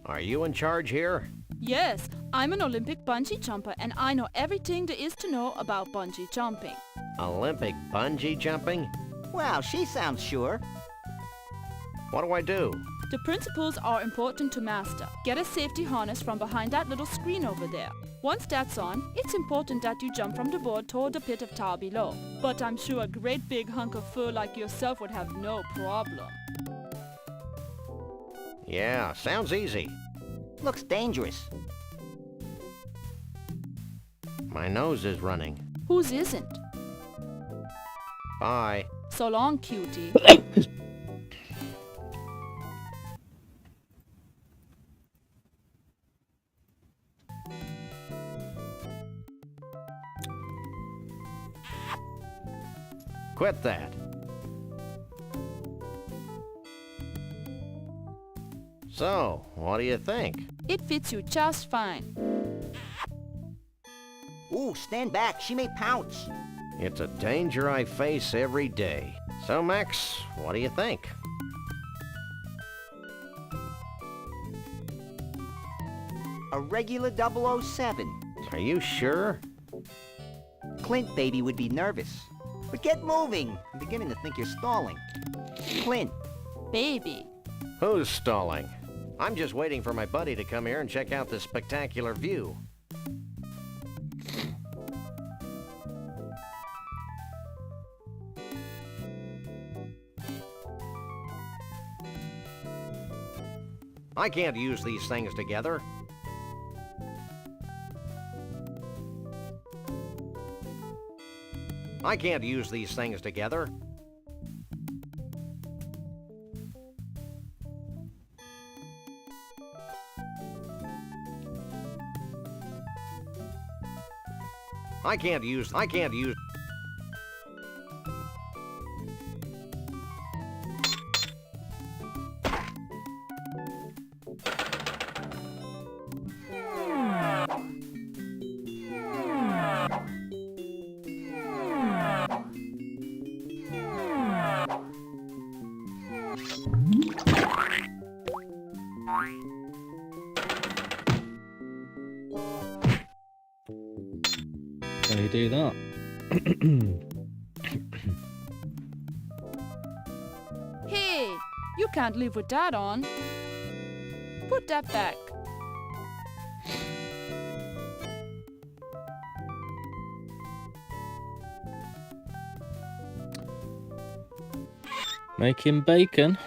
Are you in charge here? Yes, I'm an Olympic bungee jumper and I know everything there is to know about bungee jumping. Olympic bungee jumping? Wow, she sounds sure. What do I do? The principles are important to master. Get a safety harness from behind that little screen over there. Once that's on, it's important that you jump from the board toward the pit of tar below. But I'm sure a great big hunk of fur like yourself would have no problem. Yeah, sounds easy. Looks dangerous. My nose is running. Whose isn't? Bye. So long, cutie. Quit that. So, what do you think? It fits you just fine. Ooh, stand back. She may pounce. It's a danger I face every day. So, Max, what do you think? A regular 007. Are you sure? Clint, baby, would be nervous. But get moving. I'm beginning to think you're stalling. Clint. Baby. Who's stalling? I'm just waiting for my buddy to come here and check out this spectacular view. I can't use these things together. I can't use these things together. I can't use. How do you do that? Hey, you can't live with that on. Put that back. Making bacon.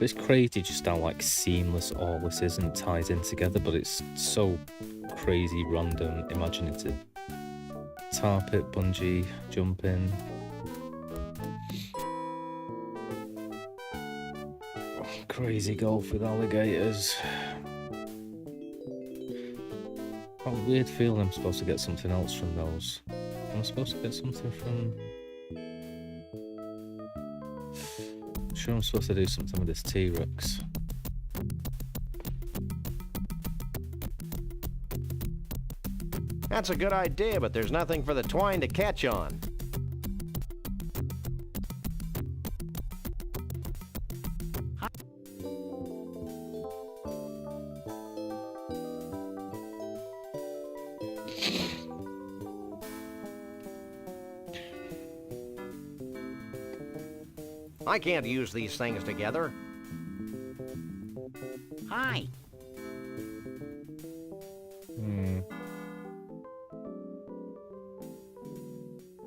It's crazy just how like seamless all this is and ties in together, but it's so crazy, random, imaginative. Tar pit, bungee, jumping. Crazy golf with alligators. Got a weird feeling I'm supposed to get something else from those. I'm supposed to get something from... I'm sure I'm supposed to do something with this T-Rex. That's a good idea, but there's nothing for the twine to catch on. I can't use these things together. Hi.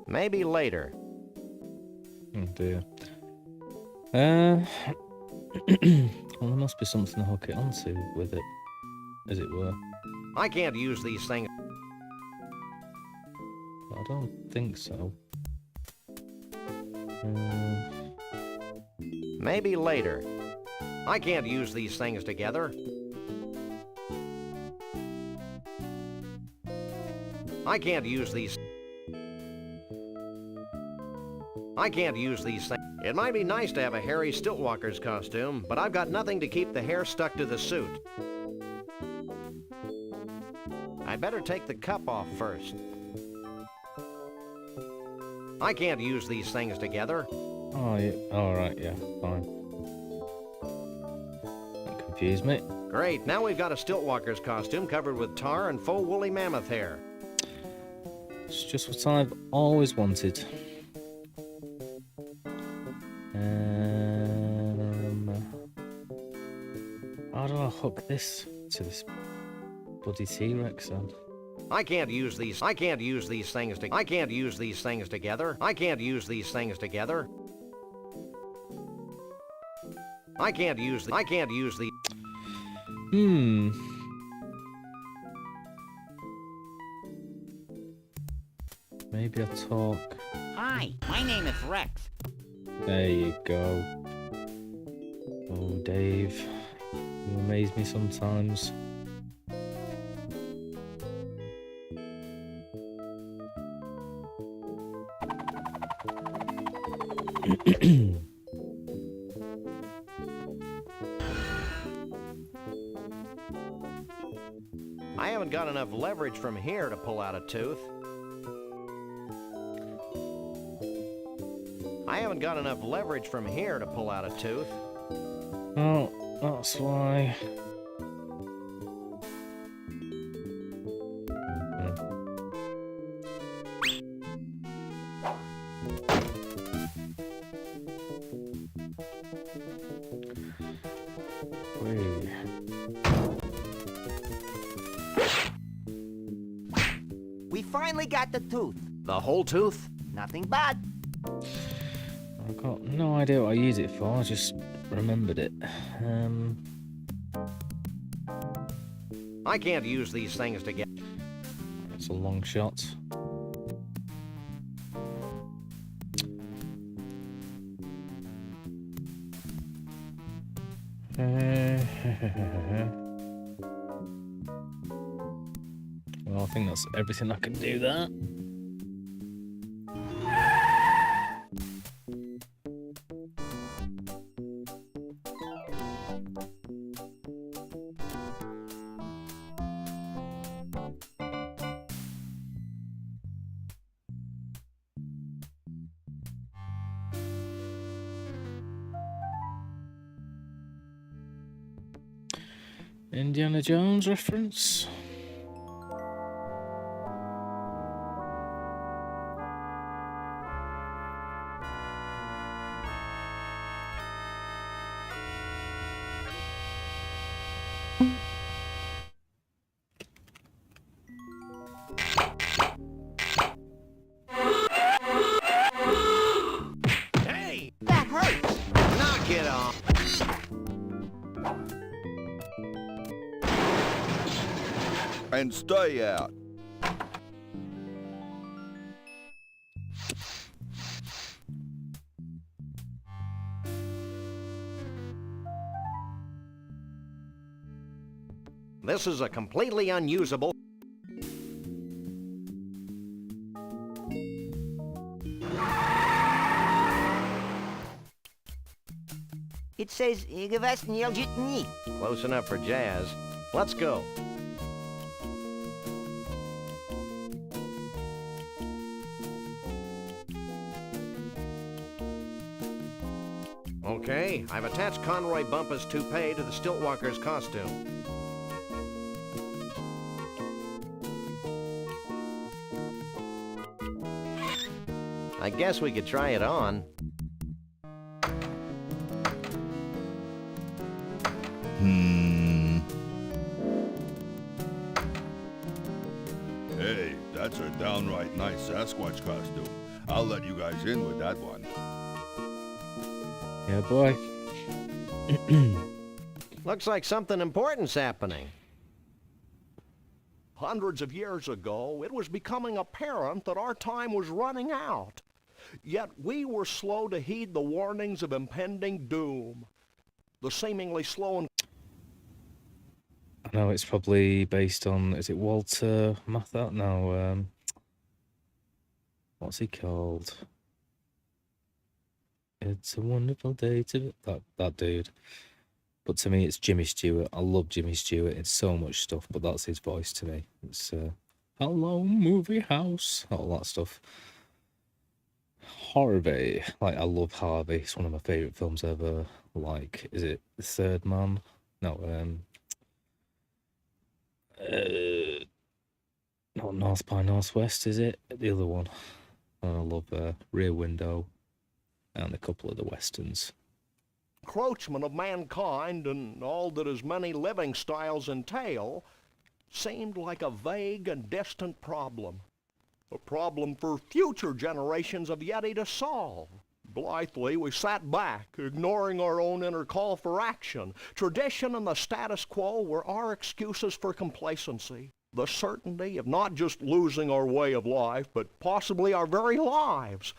Maybe later. Oh dear. Well, there must be something to hook it onto with it, as it were. I can't use these things. I don't think so. Maybe later. I can't use these things together. I can't use these. I can't use these things. It might be nice to have a hairy Stiltwalker's costume, but I've got nothing to keep the hair stuck to the suit. I'd better take the cup off first. I can't use these things together. Oh, yeah. Alright, yeah, fine. Don't confuse me. Great, now we've got a Stiltwalker's costume covered with tar and faux woolly mammoth hair. It's just what I've always wanted. How do I hook this to this bloody T-Rex then? I can't use these things I can't use these things together. I can't use these things together. I can't use these. Maybe I talk. Hi, my name is Rex. There you go. Oh, Dave. You amaze me sometimes. I haven't got enough leverage from here to pull out a tooth. I haven't got enough leverage from here to pull out a tooth. Oh, that's why. We finally got the tooth. The whole tooth? Nothing bad. I've got no idea what I use it for, I just remembered it. I can't use these things together. It's a long shot. Well, I think that's everything I can do there. Indiana Jones reference. and stay out. This is a completely unusable... It says, "Igavasnielgitni." Close enough for jazz. Let's go. Okay, I've attached Conroy Bumpus' toupee to the Stiltwalker's costume. I guess we could try it on. Hey, that's a downright nice Sasquatch costume. I'll let you guys in with that one. Yeah, boy. Looks like something important's happening. Hundreds of years ago, it was becoming apparent that our time was running out. Yet we were slow to heed the warnings of impending doom. The seemingly slow and... I know it's probably based on, is it Walter Matthau? No, what's he called? It's a wonderful day to... That dude. But to me, it's Jimmy Stewart. I love Jimmy Stewart. It's so much stuff, but that's his voice to me. It's, hello, movie house. All that stuff. Harvey. Like, I love Harvey. It's one of my favourite films ever. Like, is it The Third Man? No, not North by Northwest, is it? The other one. I love Rear Window and a couple of the westerns. encroachment of mankind and all that his many living styles entail seemed like a vague and distant problem. A problem for future generations of Yeti to solve. Blithely, we sat back, ignoring our own inner call for action. Tradition and the status quo were our excuses for complacency. The certainty of not just losing our way of life, but possibly our very lives.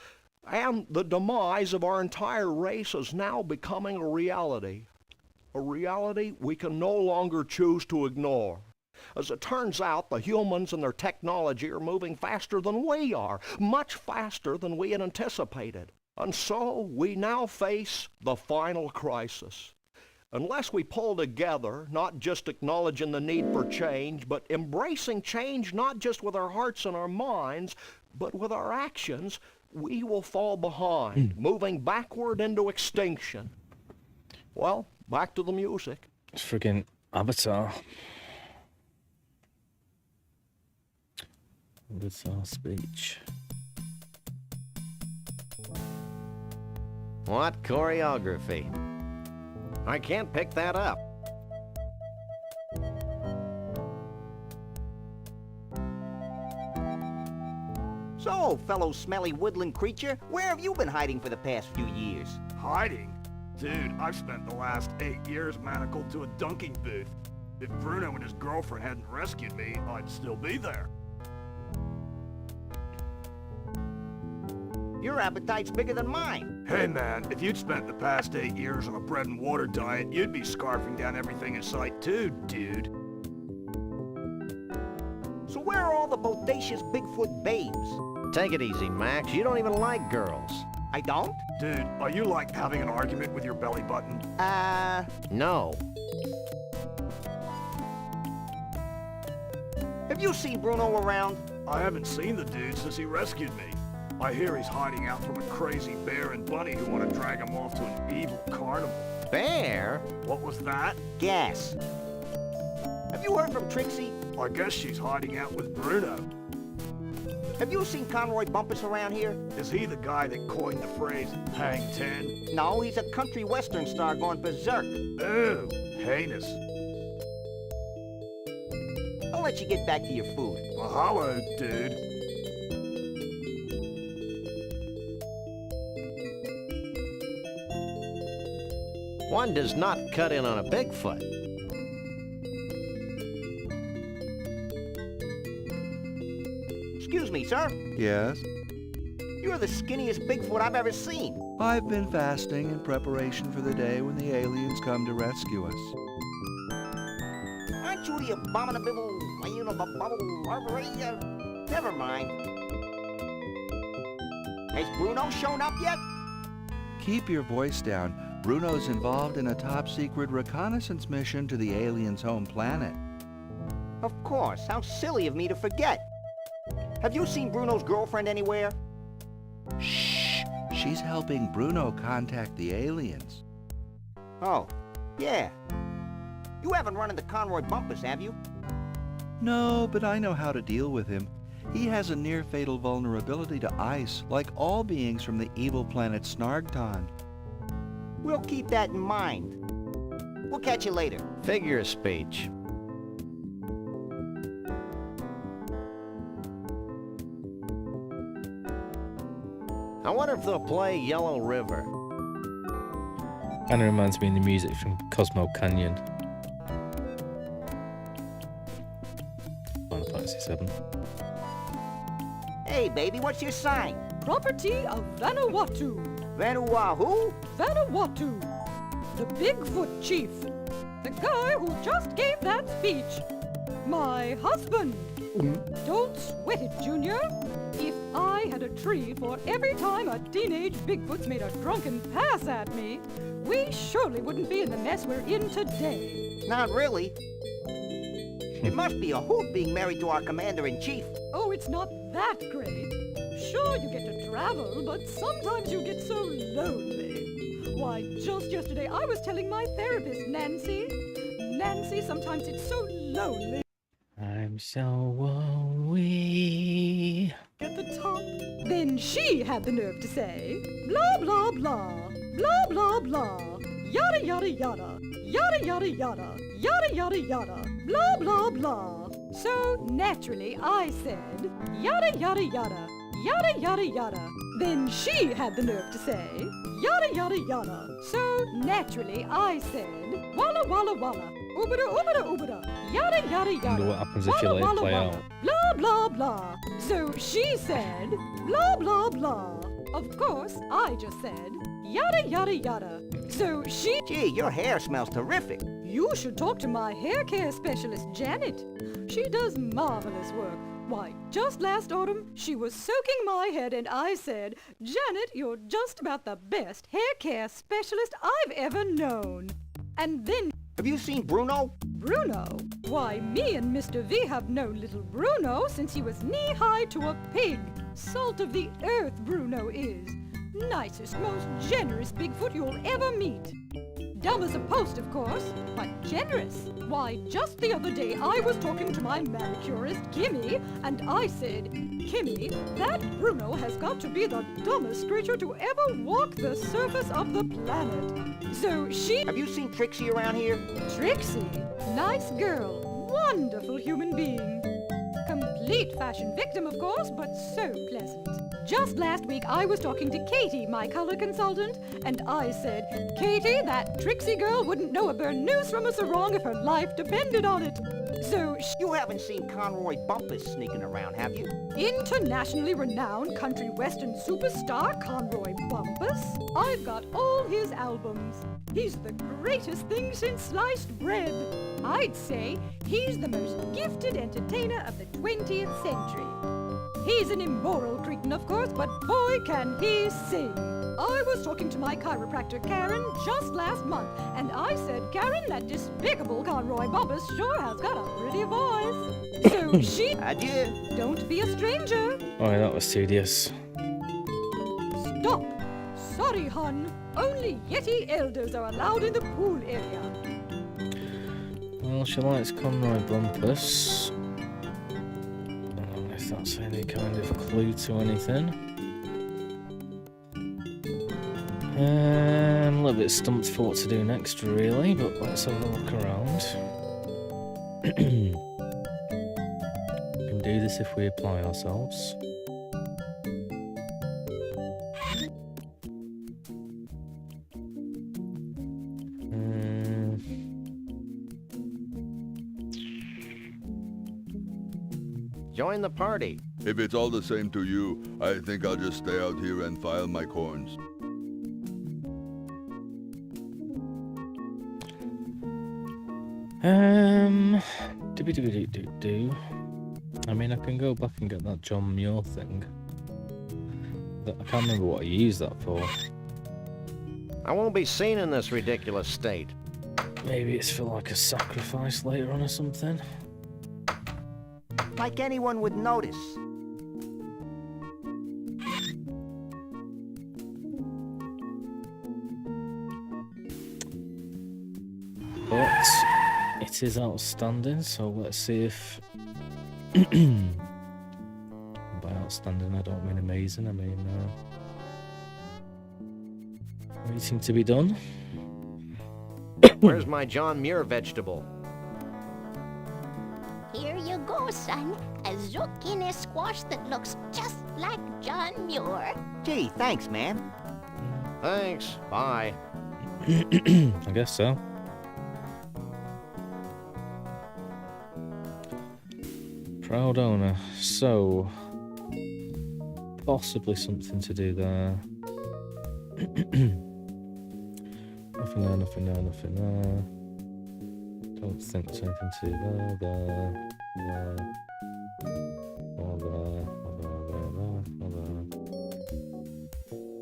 And the demise of our entire race is now becoming a reality. A reality we can no longer choose to ignore. As it turns out, the humans and their technology are moving faster than we are, much faster than we had anticipated. And so we now face the final crisis. Unless we pull together, not just acknowledging the need for change, but embracing change not just with our hearts and our minds, but with our actions, we will fall behind, moving backward into extinction. Well, back to the music. It's friggin' Avatar. Avatar speech. What choreography? I can't pick that up. So, fellow smelly woodland creature, where have you been hiding for the past few years? Hiding? Dude, I've spent the last 8 years manacled to a dunking booth. If Bruno and his girlfriend hadn't rescued me, I'd still be there. Your appetite's bigger than mine. Hey man, if you'd spent the past 8 years on a bread and water diet, you'd be scarfing down everything in sight too, dude. So where are all the bodacious Bigfoot babes? Take it easy, Max. You don't even like girls. I don't? Dude, are you like having an argument with your belly button? No. Have you seen Bruno around? I haven't seen the dude since he rescued me. I hear he's hiding out from a crazy bear and bunny who want to drag him off to an evil carnival. Bear? What was that? Gas. Have you heard from Trixie? I guess she's hiding out with Bruno. Have you seen Conroy Bumpus around here? Is he the guy that coined the phrase, hang 10? No, he's a country western star gone berserk. Ooh, heinous. I'll let you get back to your food. Mahalo, dude. One does not cut in on a Bigfoot. me, sir. Yes? You're the skinniest Bigfoot I've ever seen. I've been fasting in preparation for the day when the aliens come to rescue us. Aren't you the abominable... Never mind. Has Bruno shown up yet? Keep your voice down. Bruno's involved in a top-secret reconnaissance mission to the aliens' home planet. Of course. How silly of me to forget. Have you seen Bruno's girlfriend anywhere? Shh! She's helping Bruno contact the aliens. Oh, yeah. You haven't run into Conroy Bumpus, have you? No, but I know how to deal with him. He has a near-fatal vulnerability to ice, like all beings from the evil planet Snargton. We'll keep that in mind. We'll catch you later. Figure of speech. I wonder if they'll play Yellow River. Kind of reminds me of the music from Cosmo Canyon. Final Fantasy VII. Hey, baby, what's your sign? Property of Vanuatu. Vanuatu? Vanuatu. The Bigfoot chief. The guy who just gave that speech. My husband. Don't sweat it, Junior. If I had a tree for every time a teenage Bigfoot's made a drunken pass at me, we surely wouldn't be in the mess we're in today. Not really. It must be a hoot being married to our commander-in-chief. Oh, it's not that great. Sure, you get to travel, but sometimes you get so lonely. Why, just yesterday I was telling my therapist, Nancy, sometimes it's so lonely. I'm so lonely. At the top. Then she had the nerve to say, blah, blah, blah, blah, blah, blah, yada, yada, yada, yada, yada, yada, yada, yada, yada, blah, blah, blah. So naturally I said, yada, yada, yada, yada, yada, yada. Then she had the nerve to say, yada, yada, yada. So naturally I said, walla, walla, walla, oobada, oobada, oobada, yada, yada, yada. Wonder what happens if you let it play out. Blah, blah, blah. So she said, blah, blah, blah. Of course, I just said, yada, yada, yada. So she... Gee, your hair smells terrific. You should talk to my hair care specialist, Janet. She does marvelous work. Why, just last autumn, she was soaking my head and I said, Janet, you're just about the best hair care specialist I've ever known. And then... Have you seen Bruno? Bruno? Why, me and Mr. V have known little Bruno since he was knee-high to a pig. Salt of the earth, Bruno is. Nicest, most generous Bigfoot you'll ever meet. Dumb as a post, of course, but generous. Why, just the other day I was talking to my manicurist, Kimmy, and I said, Kimmy, that Bruno has got to be the dumbest creature to ever walk the surface of the planet. So she... Have you seen Trixie around here? Trixie? Nice girl. Wonderful human being. Complete fashion victim, of course, but so pleasant. Just last week, I was talking to Katie, my color consultant, and I said, Katie, that Trixie girl wouldn't know a burnoose from a sarong if her life depended on it. So You haven't seen Conroy Bumpus sneaking around, have you? Internationally renowned country western superstar Conroy Bumpus? I've got all his albums. He's the greatest thing since sliced bread. I'd say he's the most gifted entertainer of the 20th century. He's an immoral cretin, of course, but boy, can he sing. I was talking to my chiropractor, Karen, just last month, and I said, Karen, that despicable Conroy Bumpus sure has got a pretty voice. So she... Adieu. Don't be a stranger. Oh, that was tedious. Stop. Sorry, hon. Only Yeti elders are allowed in the pool area. Well, she likes Conroy Bumpus. If that's any kind of clue to anything. A little bit stumped for what to do next, really, but let's have a look around. We can do this if we apply ourselves. Join the party. If it's all the same to you, I think I'll just stay out here and file my corns. Do. I mean, I can go back and get that John Muir thing. I can't remember what I used that for. I won't be seen in this ridiculous state. Maybe it's for like a sacrifice later on or something. Like anyone would notice. But it is outstanding, so let's see if... By outstanding, I don't mean amazing, I mean... waiting to be done. Where's my John Muir vegetable? Here you go, son. A zucchini squash that looks just like John Muir. Gee, thanks, man. Thanks. Bye. I guess so. Proud owner. So, possibly something to do there. Nothing there, nothing there, nothing there. Don't think there's anything to do there, or there.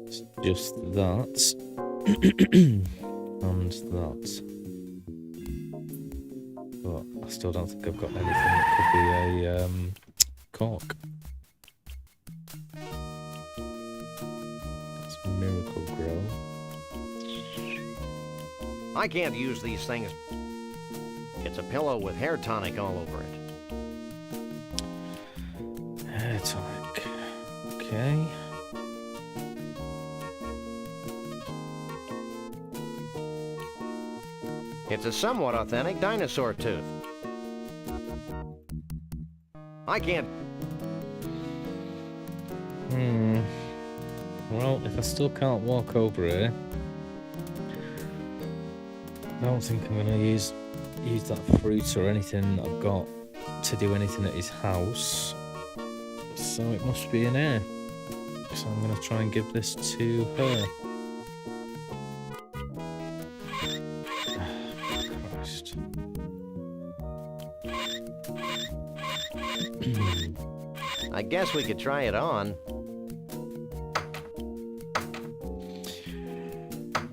It's just that. And that. But I still don't think I've got anything that could be a cork. That's Miracle Grow. I can't use these things. It's a pillow with hair tonic all over it. Hair tonic. Okay. It's a somewhat authentic dinosaur tooth. I can't... Well, if I still can't walk over here, I don't think I'm gonna use that fruit or anything that I've got to do anything at his house. So it must be in here. So I'm gonna try and give this to her. Christ. I guess we could try it on.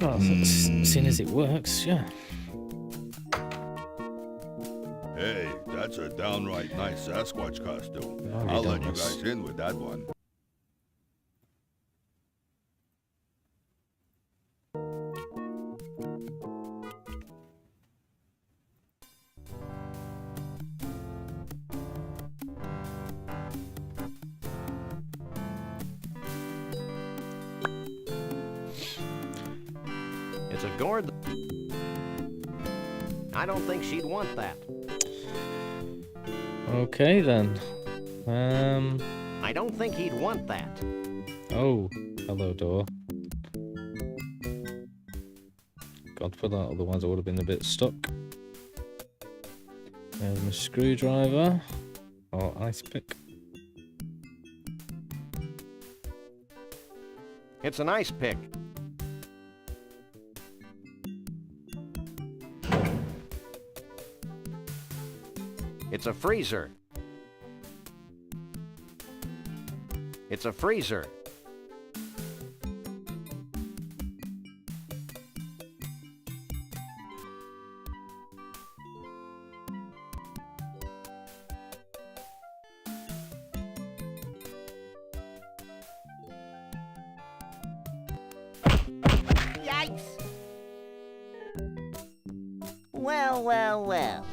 Well, seeing as it works, yeah. Hey, that's a downright nice Sasquatch costume. Already I'll done let you this. guys in with that one. It's a gourd. I don't think she'd want that. Okay then. I don't think he'd want that. Oh, hello door. God for that, otherwise I would have been a bit stuck. There's my screwdriver. Or ice pick. It's an ice pick. It's a freezer. It's a freezer. Yikes! Well,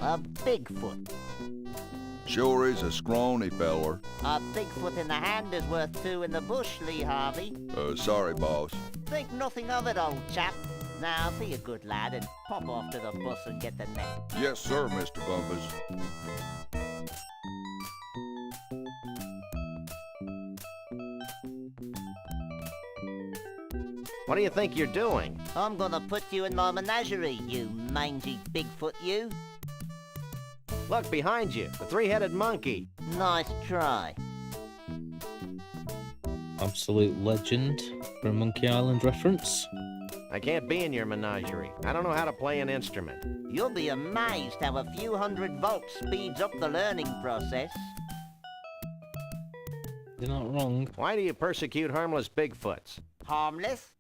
a Bigfoot. Sure is a scrawny feller. A Bigfoot in the hand is worth two in the bush, Lee Harvey. Sorry, boss. Think nothing of it, old chap. Now, be a good lad and pop off to the bus and get the net. Yes, sir, Mr. Bumpus. What do you think you're doing? I'm gonna put you in my menagerie, you mangy Bigfoot, you. Look behind you, the three-headed monkey. Nice try. absolute legend for a Monkey Island reference. I can't be in your menagerie. I don't know how to play an instrument. You'll be amazed how a few hundred volts speeds up the learning process. You're not wrong. Why do you persecute harmless Bigfoots? Harmless?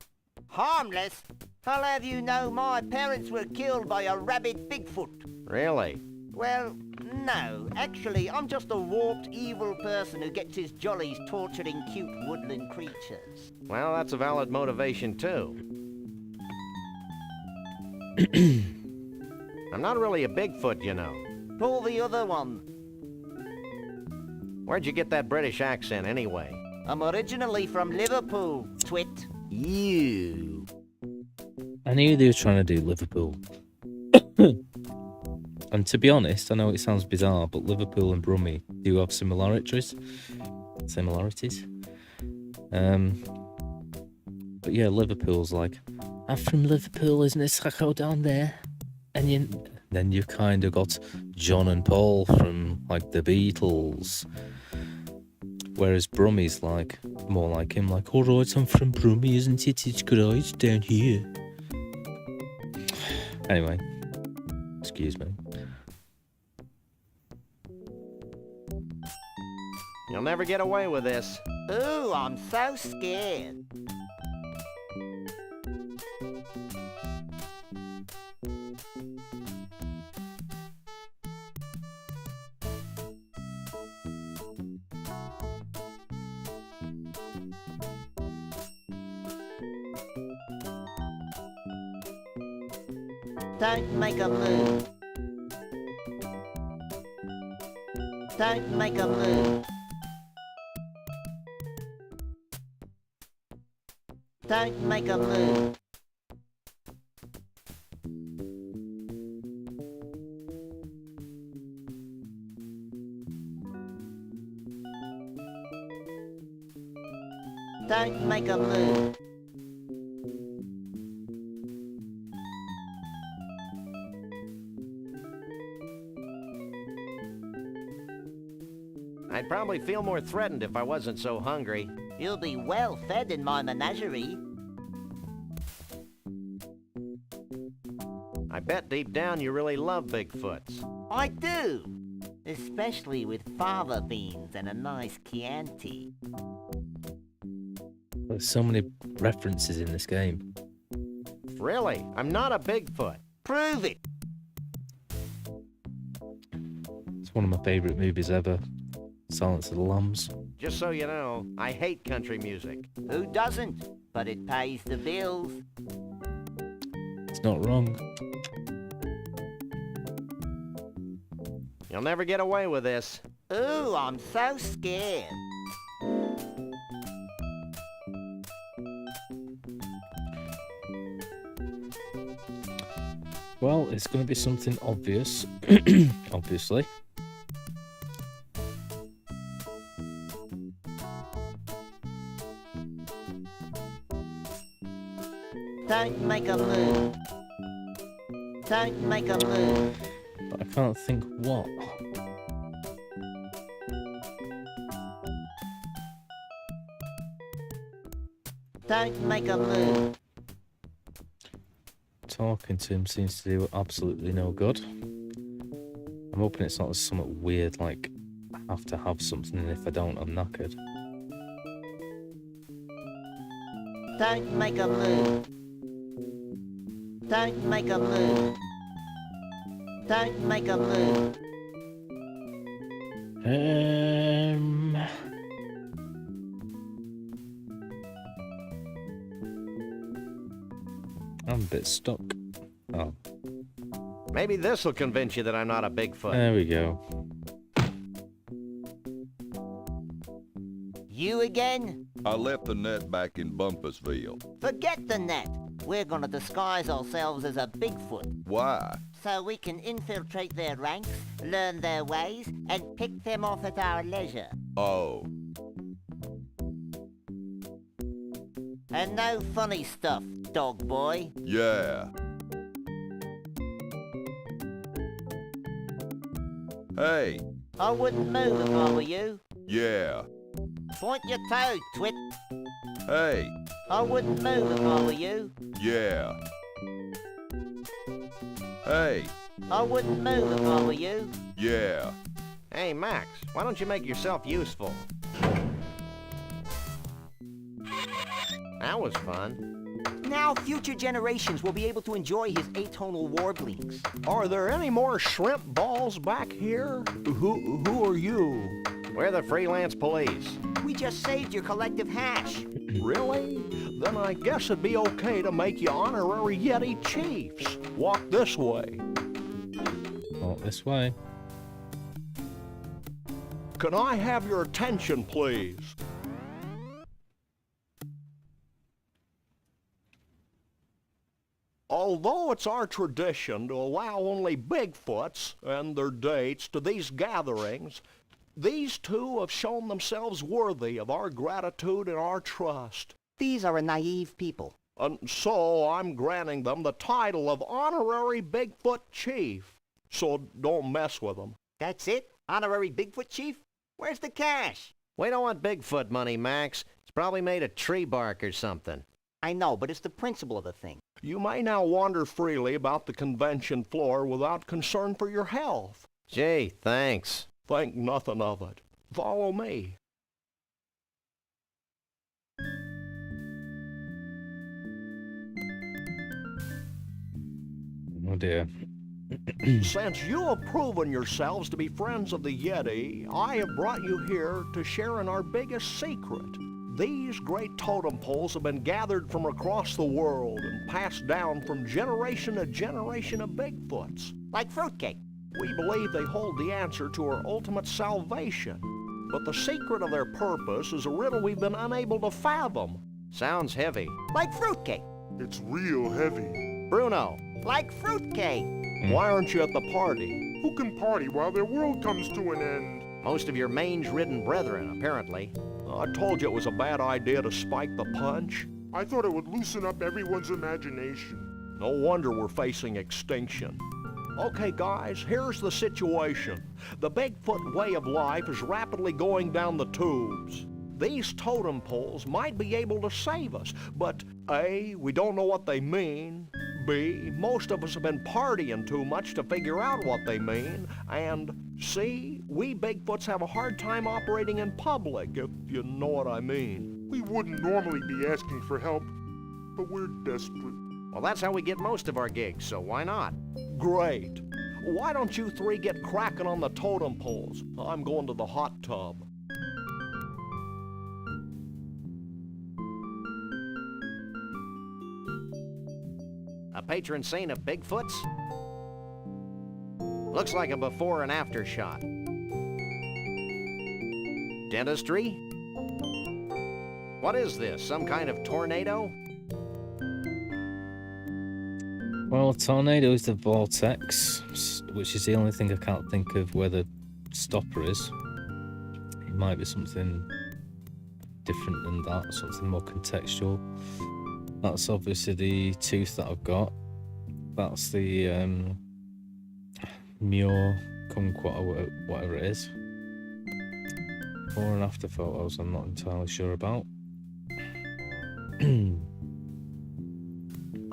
Harmless? I'll have you know my parents were killed by a rabid Bigfoot. Really? Well, no. Actually, I'm just a warped, evil person who gets his jollies torturing cute woodland creatures. Well, that's a valid motivation, too. I'm not really a Bigfoot, you know. Pull the other one. Where'd you get that British accent, anyway? I'm originally from Liverpool, twit. You. I knew they were trying to do Liverpool. And to be honest, I know it sounds bizarre, but Liverpool and Brummie do have similarities. But yeah, Liverpool's like, I'm from Liverpool, isn't it? So I go down there. And then you've kind of got John and Paul from, like, the Beatles. Whereas Brummie's like, more like him, like, alright, I'm from Brummie, isn't it? It's great down here. Anyway, excuse me. You'll never get away with this. Ooh, I'm so scared. Don't make a move. Don't make a move. Don't make a move. Don't make a move. I'd probably feel more threatened if I wasn't so hungry. You'll be well fed in my menagerie. I bet deep down you really love Bigfoots. I do. Especially with fava beans and a nice Chianti. There's so many references in this game. Really? I'm not a Bigfoot. Prove it. It's one of my favourite movies ever. Silence of the Lambs. Just so you know, I hate country music. Who doesn't? But it pays the bills. It's not wrong. You'll never get away with this. Ooh, I'm so scared. Well, it's going to be something obvious, obviously. Don't make a move. Don't make a move. But I can't think what. Don't make a move. Talking to him seems to do absolutely no good. I'm hoping it's not something weird like I have to have something and if I don't I'm knackered. Don't make a move. Don't make a move. Don't make a move. I'm a bit stuck. Oh. Maybe this'll convince you that I'm not a Bigfoot. There we go. You again? I left the net back in Bumpusville. Forget the net. We're gonna disguise ourselves as a Bigfoot. Why? So we can infiltrate their ranks, learn their ways, and pick them off at our leisure. Oh. And no funny stuff, dog boy. Yeah. Hey. I wouldn't move if I were you. Yeah. Point your toe, twit. Hey, I wouldn't move if I were you. yeah. Hey, I wouldn't move if I were you. yeah. Hey, Max, why don't you make yourself useful? That was fun. Now future generations will be able to enjoy his atonal warblings. Are there any more shrimp balls back here? Who are you? We're the freelance police. We just saved your collective hash. Really? Then I guess it'd be okay to make you honorary Yeti chiefs. Walk this way. Walk this way. Can I have your attention, please? Although it's our tradition to allow only Bigfoots and their dates to these gatherings, these two have shown themselves worthy of our gratitude and our trust. These are a naive people. And so I'm granting them the title of Honorary Bigfoot Chief. So don't mess with them. That's it? Honorary Bigfoot Chief? Where's the cash? We don't want Bigfoot money, Max. It's probably made of tree bark or something. I know, but it's the principle of the thing. You may now wander freely about the convention floor without concern for your health. Gee, thanks. Think nothing of it. Follow me. Oh dear. Since you have proven yourselves to be friends of the Yeti, I have brought you here to share in our biggest secret. These great totem poles have been gathered from across the world and passed down from generation to generation of Bigfoots. Like fruitcake. We believe they hold the answer to our ultimate salvation. But the secret of their purpose is a riddle we've been unable to fathom. Sounds heavy. Like fruitcake. It's real heavy. Bruno. Like fruitcake. Why aren't you at the party? Who can party while their world comes to an end? Most of your mange-ridden brethren, apparently. I told you it was a bad idea to spike the punch. I thought it would loosen up everyone's imagination. No wonder we're facing extinction. Okay, guys, here's the situation. The Bigfoot way of life is rapidly going down the tubes. These totem poles might be able to save us, but A, we don't know what they mean. B, most of us have been partying too much to figure out what they mean. And C, we Bigfoots have a hard time operating in public, if you know what I mean. We wouldn't normally be asking for help, but we're desperate. Well, that's how we get most of our gigs, so why not? Great. Why don't you three get cracking on the totem poles? I'm going to the hot tub. A patron saint of Bigfoots? Looks like a before and after shot. Dentistry? What is this, some kind of tornado? Well, tornado is the vortex, which is the only thing I can't think of where the stopper is. It might be something different than that, something more contextual. That's obviously the tooth that I've got. That's the Mure kumquat or whatever it is. Before and after photos I'm not entirely sure about.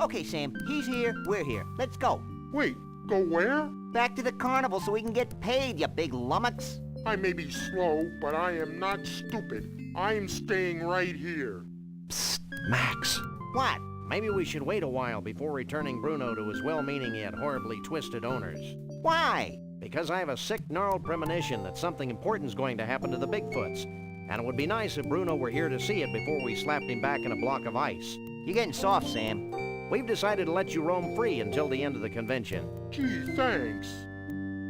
Okay, Sam, he's here, we're here. Let's go. Wait, go where? Back to the carnival so we can get paid, you big lummox. I may be slow, but I am not stupid. I am staying right here. Psst, Max. What? Maybe we should wait a while before returning Bruno to his well-meaning yet horribly twisted owners. Why? Because I have a sick, gnarled premonition that something important is going to happen to the Bigfoots. And it would be nice if Bruno were here to see it before we slapped him back in a block of ice. You're getting soft, Sam. We've decided to let you roam free until the end of the convention. Gee, thanks.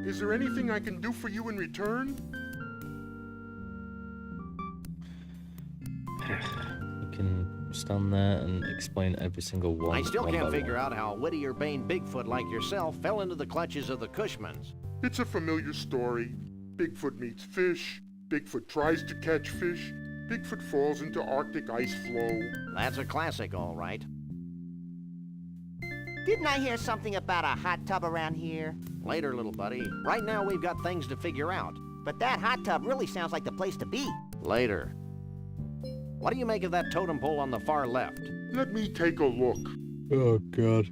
Is there anything I can do for you in return? You can stand there and explain every single one. I still one can't by figure one. out how a witty urbane Bigfoot like yourself fell into the clutches of the Cushmans. It's a familiar story. Bigfoot meets fish. Bigfoot tries to catch fish. Bigfoot falls into Arctic ice flow. That's a classic, all right. Didn't I hear something about a hot tub around here? Later, little buddy. Right now, we've got things to figure out. But that hot tub really sounds like the place to be. Later. What do you make of that totem pole on the far left? Let me take a look. Oh, God.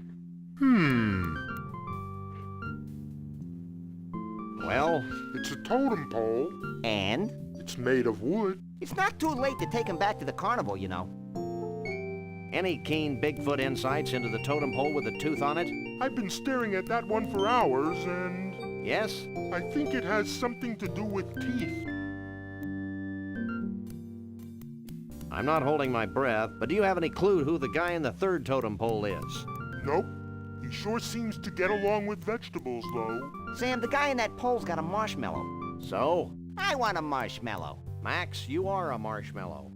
Well? It's a totem pole. And? It's made of wood. It's not too late to take him back to the carnival, you know. Any keen Bigfoot insights into the totem pole with a tooth on it? I've been staring at that one for hours, and... Yes? I think it has something to do with teeth. I'm not holding my breath, but do you have any clue who the guy in the third totem pole is? Nope. He sure seems to get along with vegetables, though. Sam, the guy in that pole's got a marshmallow. So? I want a marshmallow. Max, you are a marshmallow.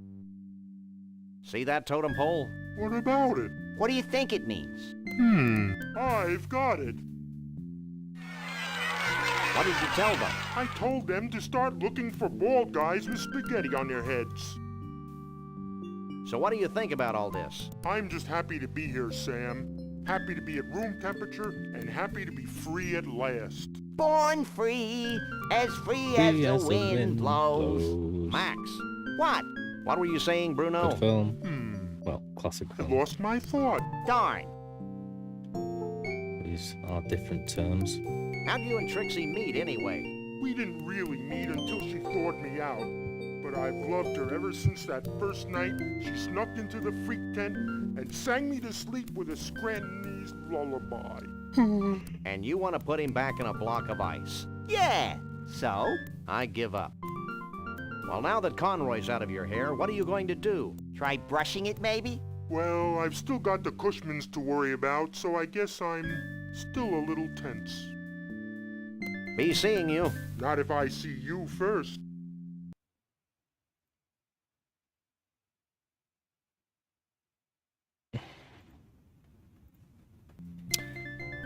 See that totem pole? What about it? What do you think it means? I've got it. What did you tell them? I told them to start looking for bald guys with spaghetti on their heads. So what do you think about all this? I'm just happy to be here, Sam. Happy to be at room temperature and happy to be free at last. Born free as the wind blows. Max. What? What were you saying, Bruno? Good film. Well, classic I film. lost my thought. Darn. These are different terms. How'd you and Trixie meet, anyway? We didn't really meet until she thawed me out. But I've loved her ever since that first night she snuck into the freak tent and sang me to sleep with a Scrantonese lullaby. And you want to put him back in a block of ice? Yeah. So? I give up. Well, now that Conroy's out of your hair, what are you going to do? Try brushing it, maybe? Well, I've still got the Cushmans to worry about, so I guess I'm still a little tense. Be seeing you. Not if I see you first.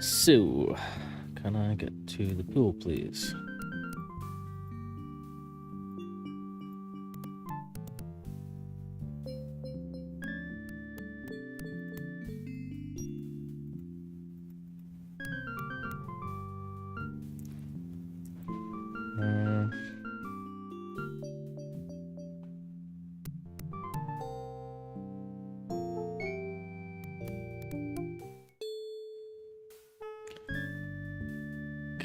So, can I get to the pool, please?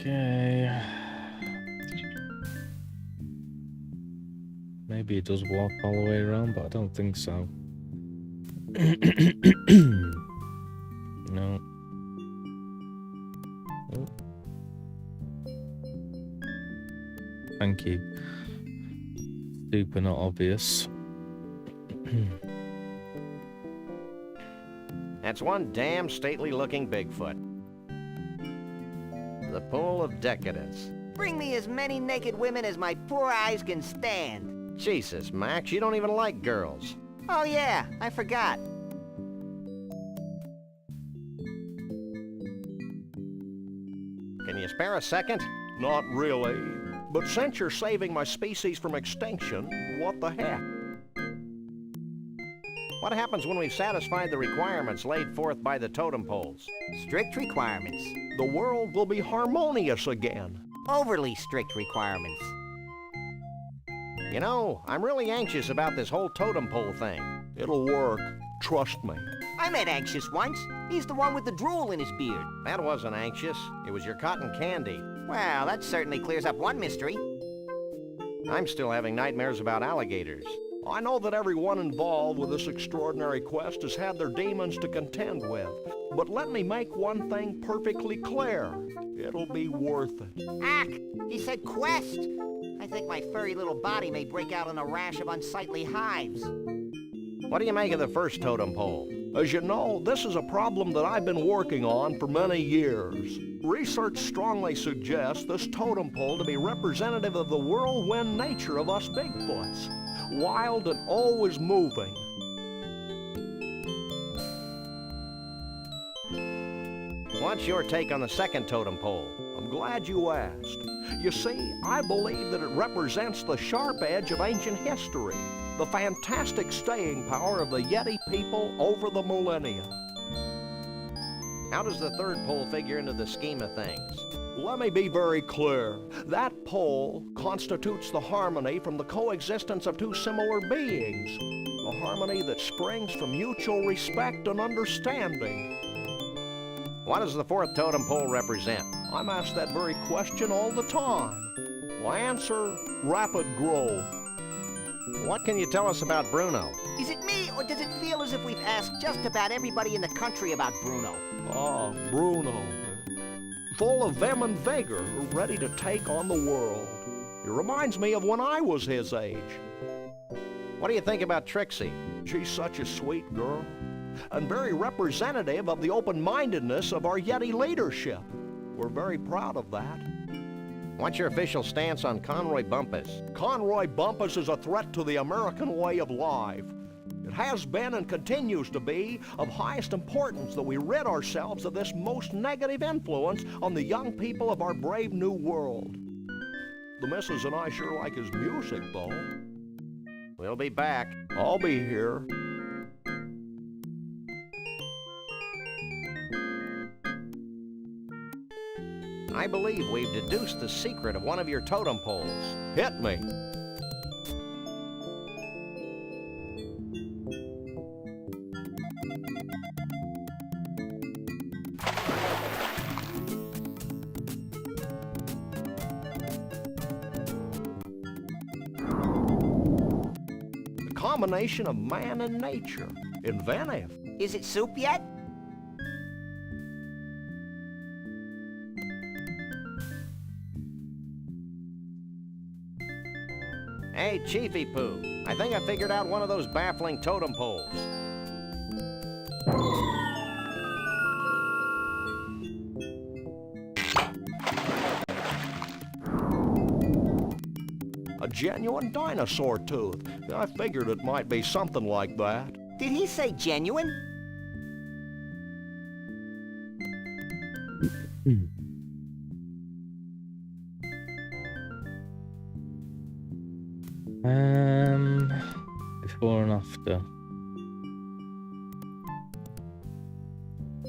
Okay. Maybe it does walk all the way around, but I don't think so. No. Oh. Thank you. Super not obvious. That's one damn stately looking Bigfoot. The pool of decadence. Bring me as many naked women as my poor eyes can stand. Jesus, Max, you don't even like girls. Oh yeah, I forgot. Can you spare a second? Not really. But since you're saving my species from extinction, what the heck? What happens when we've satisfied the requirements laid forth by the totem poles? Strict requirements. The world will be harmonious again. Overly strict requirements. You know, I'm really anxious about this whole totem pole thing. It'll work. Trust me. I met Anxious once. He's the one with the drool in his beard. That wasn't anxious. It was your cotton candy. Well, that certainly clears up one mystery. I'm still having nightmares about alligators. I know that everyone involved with this extraordinary quest has had their demons to contend with. But let me make one thing perfectly clear. It'll be worth it. Ack! He said quest! I think my furry little body may break out in a rash of unsightly hives. What do you make of the first totem pole? As you know, this is a problem that I've been working on for many years. Research strongly suggests this totem pole to be representative of the whirlwind nature of us Bigfoots. Wild and always moving. What's your take on the second totem pole? I'm glad you asked. You see, I believe that it represents the sharp edge of ancient history, the fantastic staying power of the Yeti people over the millennia. How does the third pole figure into the scheme of things? Let me be very clear. That pole constitutes the harmony from the coexistence of two similar beings. A harmony that springs from mutual respect and understanding. What does the fourth totem pole represent? I'm asked that very question all the time. My answer, rapid growth. What can you tell us about Bruno? Is it me, or does it feel as if we've asked just about everybody in the country about Bruno? Ah, Bruno. Full of vim and vigor, ready to take on the world. It reminds me of when I was his age. What do you think about Trixie? She's such a sweet girl, and very representative of the open-mindedness of our Yeti leadership. We're very proud of that. What's your official stance on Conroy Bumpus? Conroy Bumpus is a threat to the American way of life. It has been and continues to be of highest importance that we rid ourselves of this most negative influence on the young people of our brave new world. The missus and I sure like his music, though. We'll be back. I'll be here. I believe we've deduced the secret of one of your totem poles. Hit me. The combination of man and nature. Inventive. Is it soup yet? Hey, Chiefy Poo, I think I figured out one of those baffling totem poles. A genuine dinosaur tooth. I figured it might be something like that. Did he say genuine? Before and after.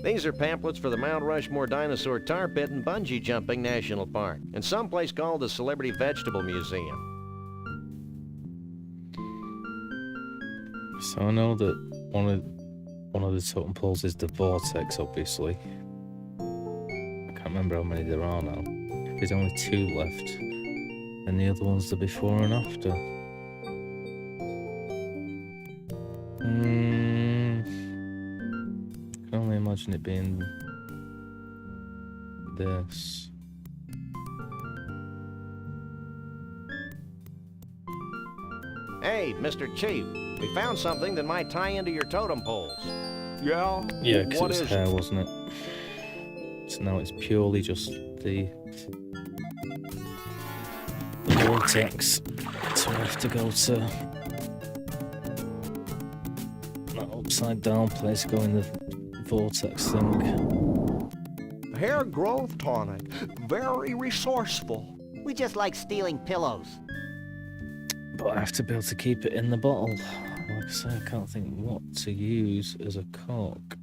These are pamphlets for the Mount Rushmore Dinosaur Tar Pit and Bungee Jumping National Park, and someplace called the Celebrity Vegetable Museum. So I know that one of the totem poles is the vortex, obviously. I can't remember how many there are now. There's only 2 left, and the other one's the before and after. I can only imagine it being this. Hey, Mr. Chief, we found something that might tie into your totem poles. Yeah? Yeah, because What it was is hair, it? wasn't it? So now it's purely just the vortex. So I have to go to that upside down place, go in the vortex thing. Hair growth tonic. Very resourceful. We just like stealing pillows. But I have to be able to keep it in the bottle. Like I say, I can't think what to use as a cork.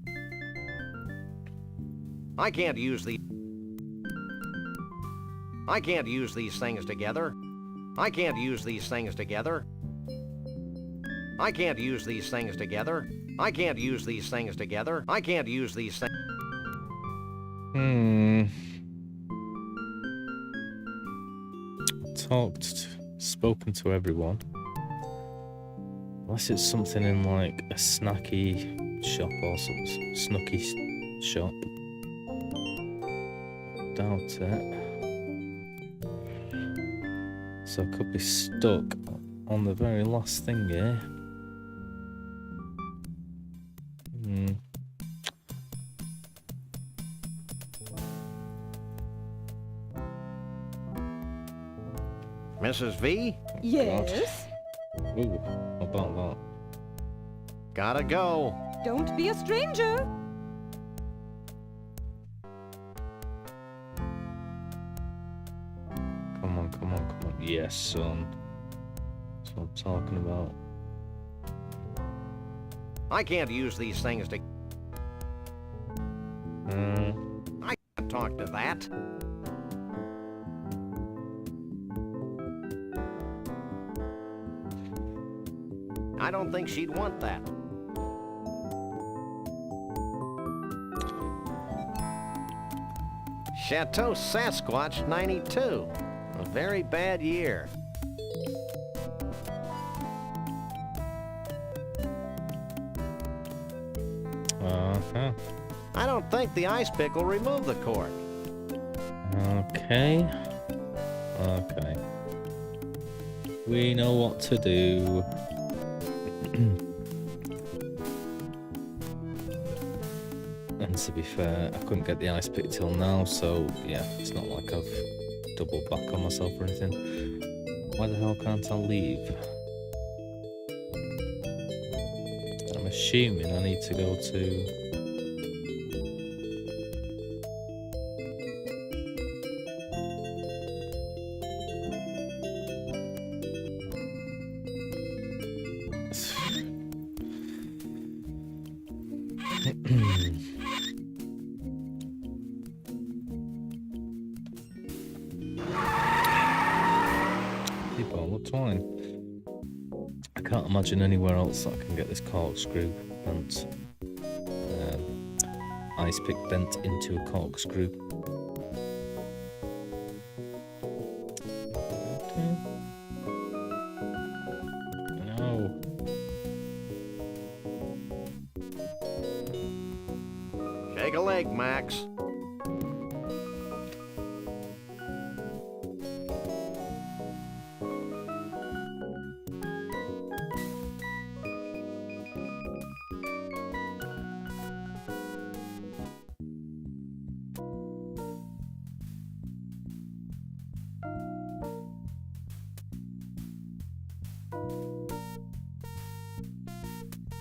I can't use these things together. I can't use these things together. I can't use these things together. I can't use these things together. I can't use these things. Spoken to everyone. Unless it's something in like a snacky shop or some snooky shop. Doubt it. So I could be stuck on the very last thing here. Mrs. V? Yes? Ooh, how about that? Gotta go. Don't be a stranger. Come on, come on, come on. Yes, son. That's what I'm talking about. I can't use these things to... I can't talk to that. I don't think she'd want that. Chateau Sasquatch 92. A very bad year. Uh-huh. I don't think the ice pick will remove the cork. Okay. Okay. We know what to do. And to be fair, I couldn't get the ice pick till now, so yeah, it's not like I've doubled back on myself or anything. Why the hell can't I leave? I'm assuming I need to go to... I can't imagine anywhere else that I can get this corkscrew bent. Ice pick bent into a corkscrew. No. Shake a leg, Max.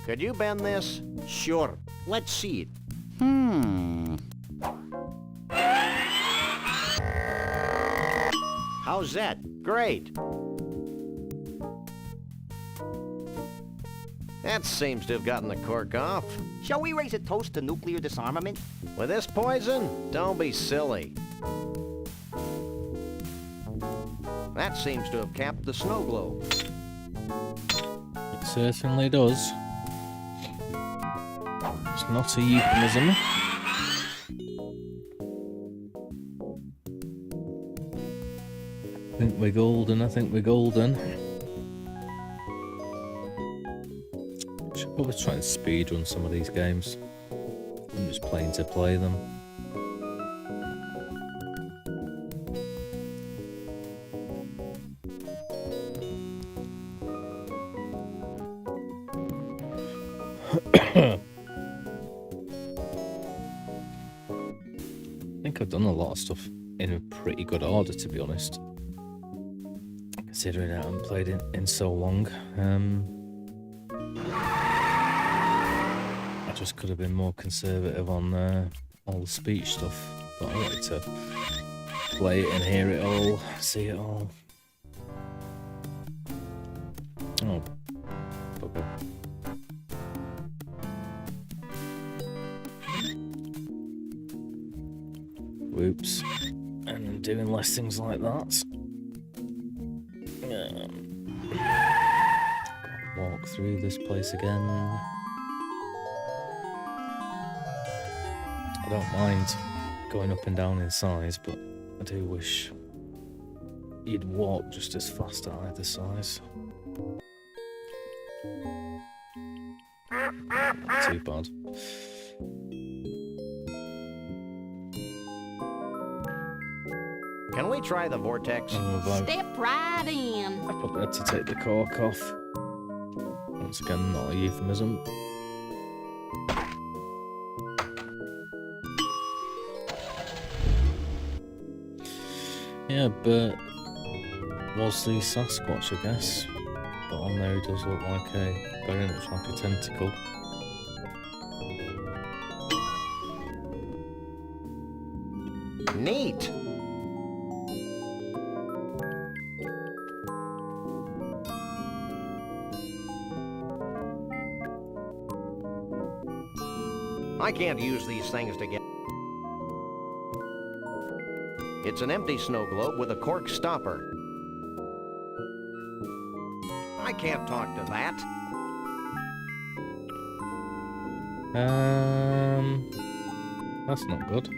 Could you bend this? Sure. Let's see it. How's that? Great. That seems to have gotten the cork off. Shall we raise a toast to nuclear disarmament? With this poison? Don't be silly. That seems to have capped the snow globe. It certainly does. It's not a euphemism. I think we're golden, I think we're golden. Should probably try and speedrun some of these games. I'm just playing to play them. I think I've done a lot of stuff in a pretty good order, to be honest. Considering I haven't played it in so long. I just could have been more conservative on all the speech stuff, but I wanted to play it and hear it all, see it all. Oh, bugger. Whoops. And doing less things like that. Walk through this place again. I don't mind going up and down in size, but I do wish you'd walk just as fast at either size. Too bad. Can we try the vortex? Step right in. I probably had to take the cork off. Once again, not a euphemism. Yeah, but was the Sasquatch, I guess. But on there it does look like very much like a tentacle. Neat. I can't use these things together. It's an empty snow globe with a cork stopper. I can't talk to that. That's not good.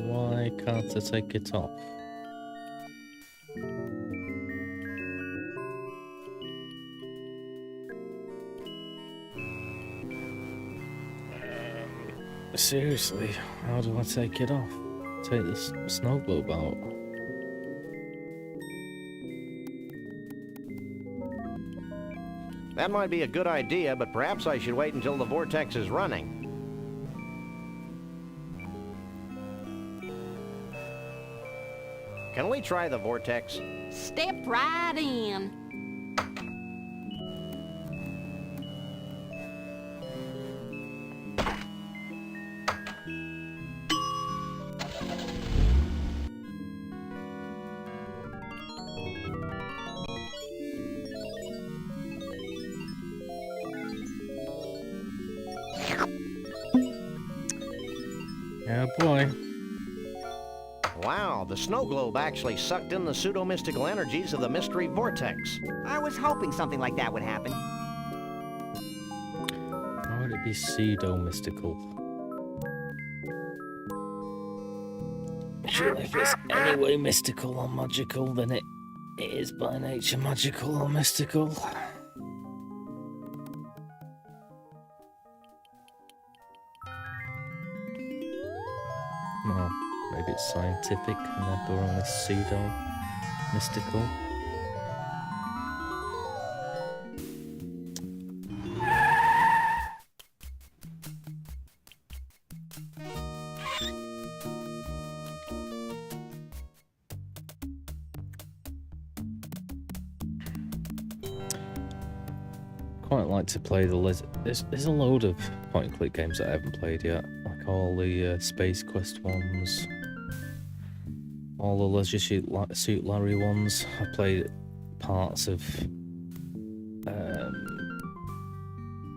Why can't I take it off? Seriously, how do I take it off? Take this snow globe out. That might be a good idea, but perhaps I should wait until the vortex is running. Can we try the vortex? Step right in. Oh boy. Wow, the snow globe actually sucked in the pseudo-mystical energies of the mystery vortex. I was hoping something like that would happen. Why would it be pseudo-mystical? Surely if it's anyway mystical or magical, then it is by nature magical or mystical. Well, maybe it's scientific and therefore only pseudo-mystical. Quite like to play the there's a load of point and click games that I haven't played yet, like all the Space Quest ones, all the Leisure Suit Larry ones. I played parts of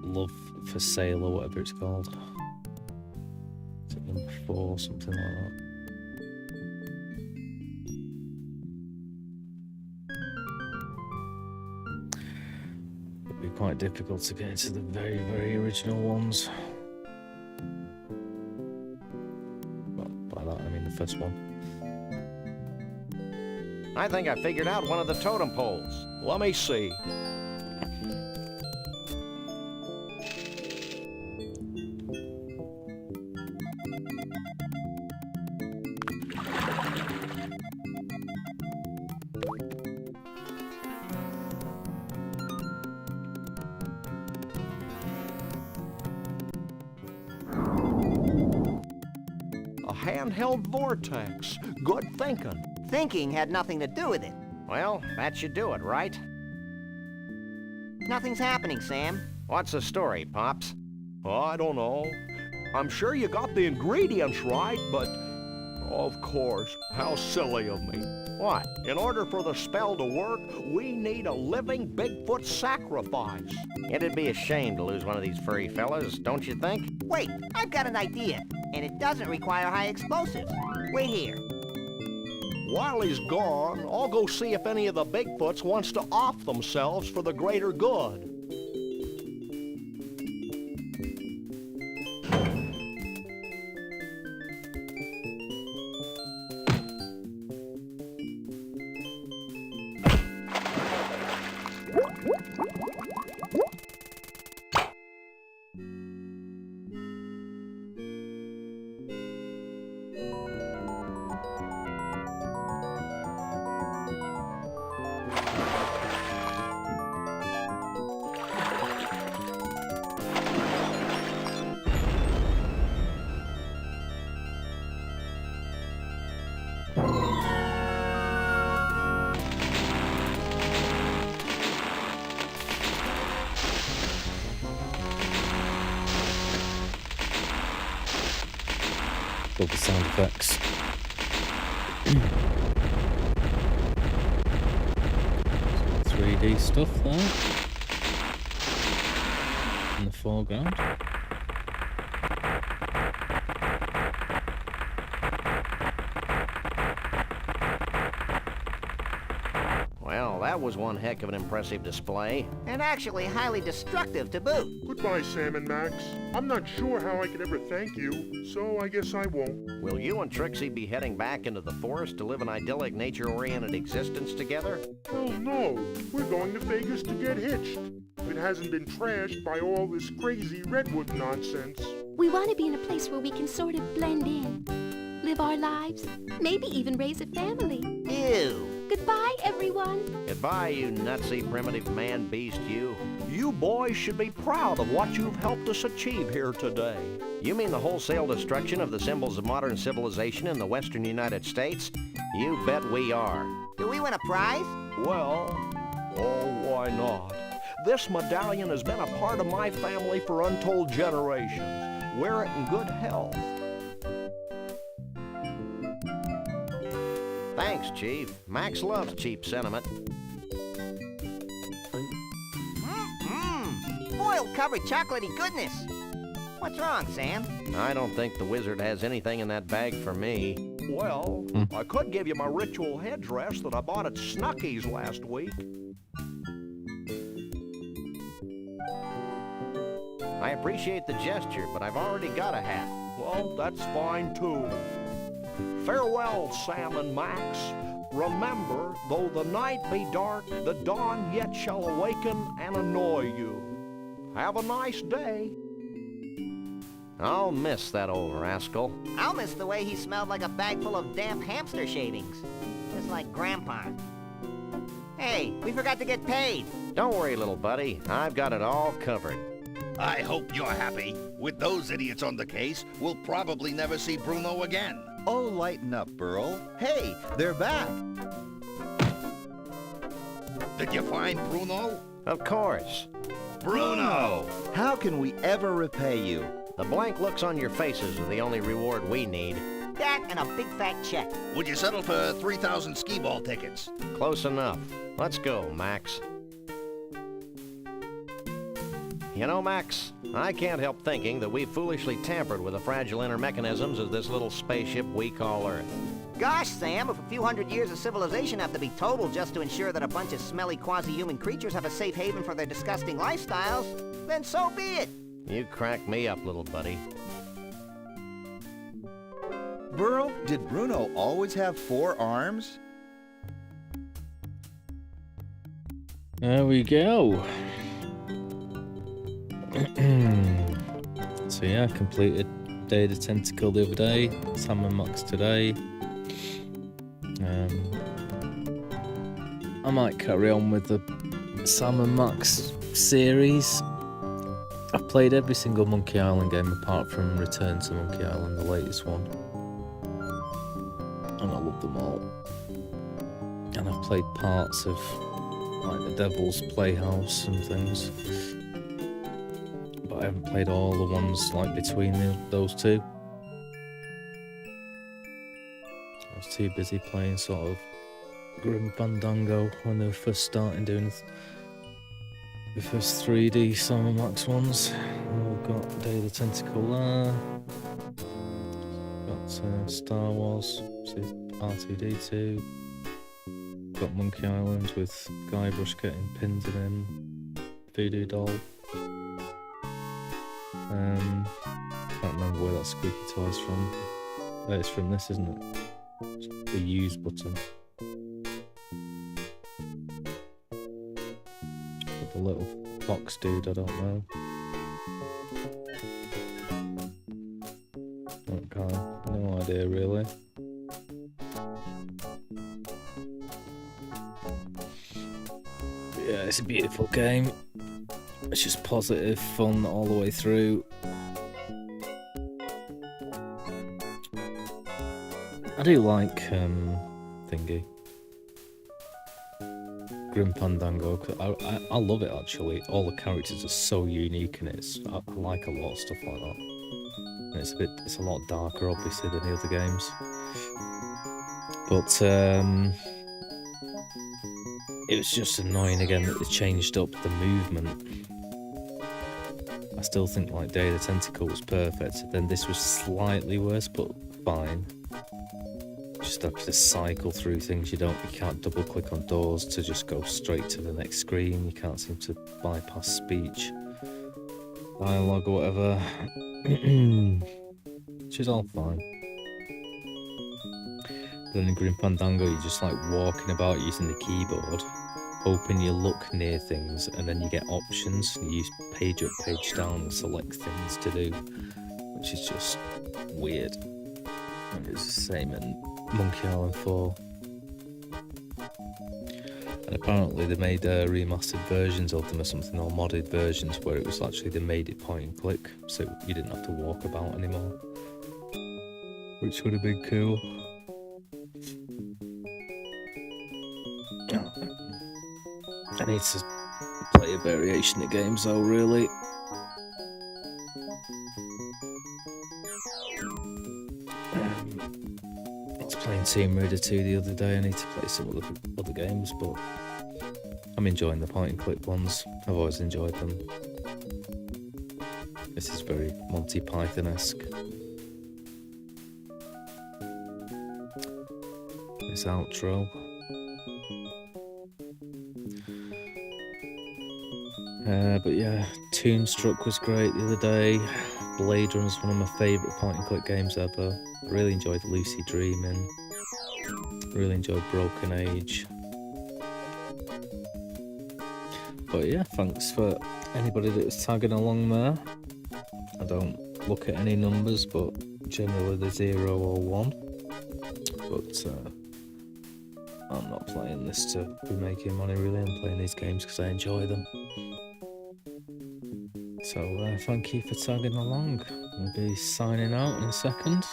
Love for Sale or whatever it's called. Is it number 4, something like that? Quite difficult to get into the very, very original ones. Well, by that I mean the first one. I think I figured out one of the totem poles. Let me see. Handheld vortex. Good thinking. Thinking had nothing to do with it. Well, that should do it, right? Nothing's happening, Sam. What's the story, Pops? Oh, I don't know. I'm sure you got the ingredients right, but... Of course, how silly of me. What? In order for the spell to work, we need a living Bigfoot sacrifice. It'd be a shame to lose one of these furry fellas, don't you think? Wait, I've got an idea, and it doesn't require high explosives. Wait here. While he's gone, I'll go see if any of the Bigfoots wants to off themselves for the greater good. All the sound effects. 3D stuff there in the foreground. Well, that That was one heck of an impressive display. And actually highly destructive to boot. Goodbye, Sam and Max. I'm not sure how I could ever thank you, so I guess I won't. Will you and Trixie be heading back into the forest to live an idyllic, nature-oriented existence together? Oh no, we're going to Vegas to get hitched. If it hasn't been trashed by all this crazy redwood nonsense. We want to be in a place where we can sort of blend in, live our lives, maybe even raise a family. Ew. Goodbye, everyone. Goodbye, you nutsy primitive man-beast, you. You boys should be proud of what you've helped us achieve here today. You mean the wholesale destruction of the symbols of modern civilization in the western United States? You bet we are. Do we win a prize? Well, oh, why not? This medallion has been a part of my family for untold generations. Wear it in good health. Thanks, Chief. Max loves cheap sentiment. Foil covered chocolatey goodness. What's wrong, Sam? I don't think the wizard has anything in that bag for me. Well, I could give you my ritual headdress that I bought at Snucky's last week. I appreciate the gesture, but I've already got a hat. Well, that's fine too. Farewell, Sam and Max. Remember, though the night be dark, the dawn yet shall awaken and annoy you. Have a nice day. I'll miss that old rascal. I'll miss the way he smelled like a bag full of damp hamster shavings. Just like Grandpa. Hey, we forgot to get paid. Don't worry, little buddy. I've got it all covered. I hope you're happy. With those idiots on the case, we'll probably never see Bruno again. Oh, lighten up, Burl. Hey, they're back. Did you find Bruno? Of course. Bruno! How can we ever repay you? The blank looks on your faces are the only reward we need. That and a big fat check. Would you settle for 3,000 skee-ball tickets? Close enough. Let's go, Max. You know, Max, I can't help thinking that we've foolishly tampered with the fragile inner mechanisms of this little spaceship we call Earth. Gosh, Sam, if a few hundred years of civilization have to be totaled just to ensure that a bunch of smelly quasi-human creatures have a safe haven for their disgusting lifestyles, then so be it. You crack me up, little buddy. Burl, did Bruno always have 4 arms? There we go. So yeah, I completed Day of the Tentacle the other day, Sam and Max today. I might carry on with the Sam and Max series. I've played every single Monkey Island game apart from Return to Monkey Island, the latest one. And I love them all. And I've played parts of like the Devil's Playhouse and things. But I haven't played all the ones like between those two. I was too busy playing sort of Grim Fandango when they were first starting doing the first 3D Sam and Max ones. We've got Day of the Tentacle there. Got Star Wars, R2-D2. Got Monkey Island with Guybrush getting pinned in him. Voodoo Doll. Can't remember where that squeaky toy's from. It's from this, isn't it? It's the use button. Got the little fox dude, I don't know. Okay, no idea really. But yeah, it's a beautiful game. It's just positive fun all the way through. I do like thingy Grim Fandango. I love it actually. All the characters are so unique in it. I like a lot of stuff like that. And it's a lot darker obviously than the other games. But it was just annoying again that they changed up the movement. I still think like Day of the Tentacle was perfect. Then this was slightly worse, but fine. just have to cycle through things. You can't double click on doors to just go straight to the next screen. You can't seem to bypass speech, dialogue or whatever, which is all fine. Then in Grim Fandango, you're just like walking about using the keyboard, hoping you look near things, and then you get options. You use page up, page down, and select things to do, which is just weird. And it's the same in Monkey Island 4. And apparently they made remastered versions of them or something, or modded versions, where it was actually they made it point and click, so you didn't have to walk about anymore, which would have been cool. I need to play a variation of games though, really. I was playing Tomb Raider 2 the other day. I need to play some other games, but I'm enjoying the point and click ones. I've always enjoyed them. This is very Monty Python-esque. This outro. But yeah, Toonstruck was great the other day. Blade Runner's one of my favourite point and click games ever. I really enjoyed Lucid Dreaming. Really enjoyed Broken Age. But yeah, thanks for anybody that was tagging along there. I don't look at any numbers, but generally they're 0 or 1. But I'm not playing this to be making money really. I'm playing these games because I enjoy them. So thank you for tagging along. We'll be signing out in a second.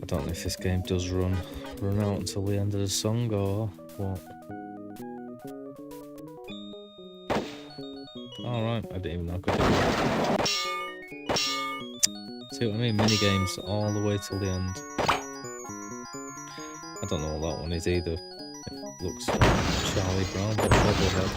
I don't know if this game does run out until the end of the song or what. Alright, I didn't even know I could do that. See what I mean? Mini games all the way till the end. I don't know what that one is either. It looks like Charlie Brown, but Bobblehead.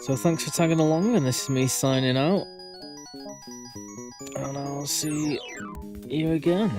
So thanks for tagging along, and this is me signing out. And I'll see you again.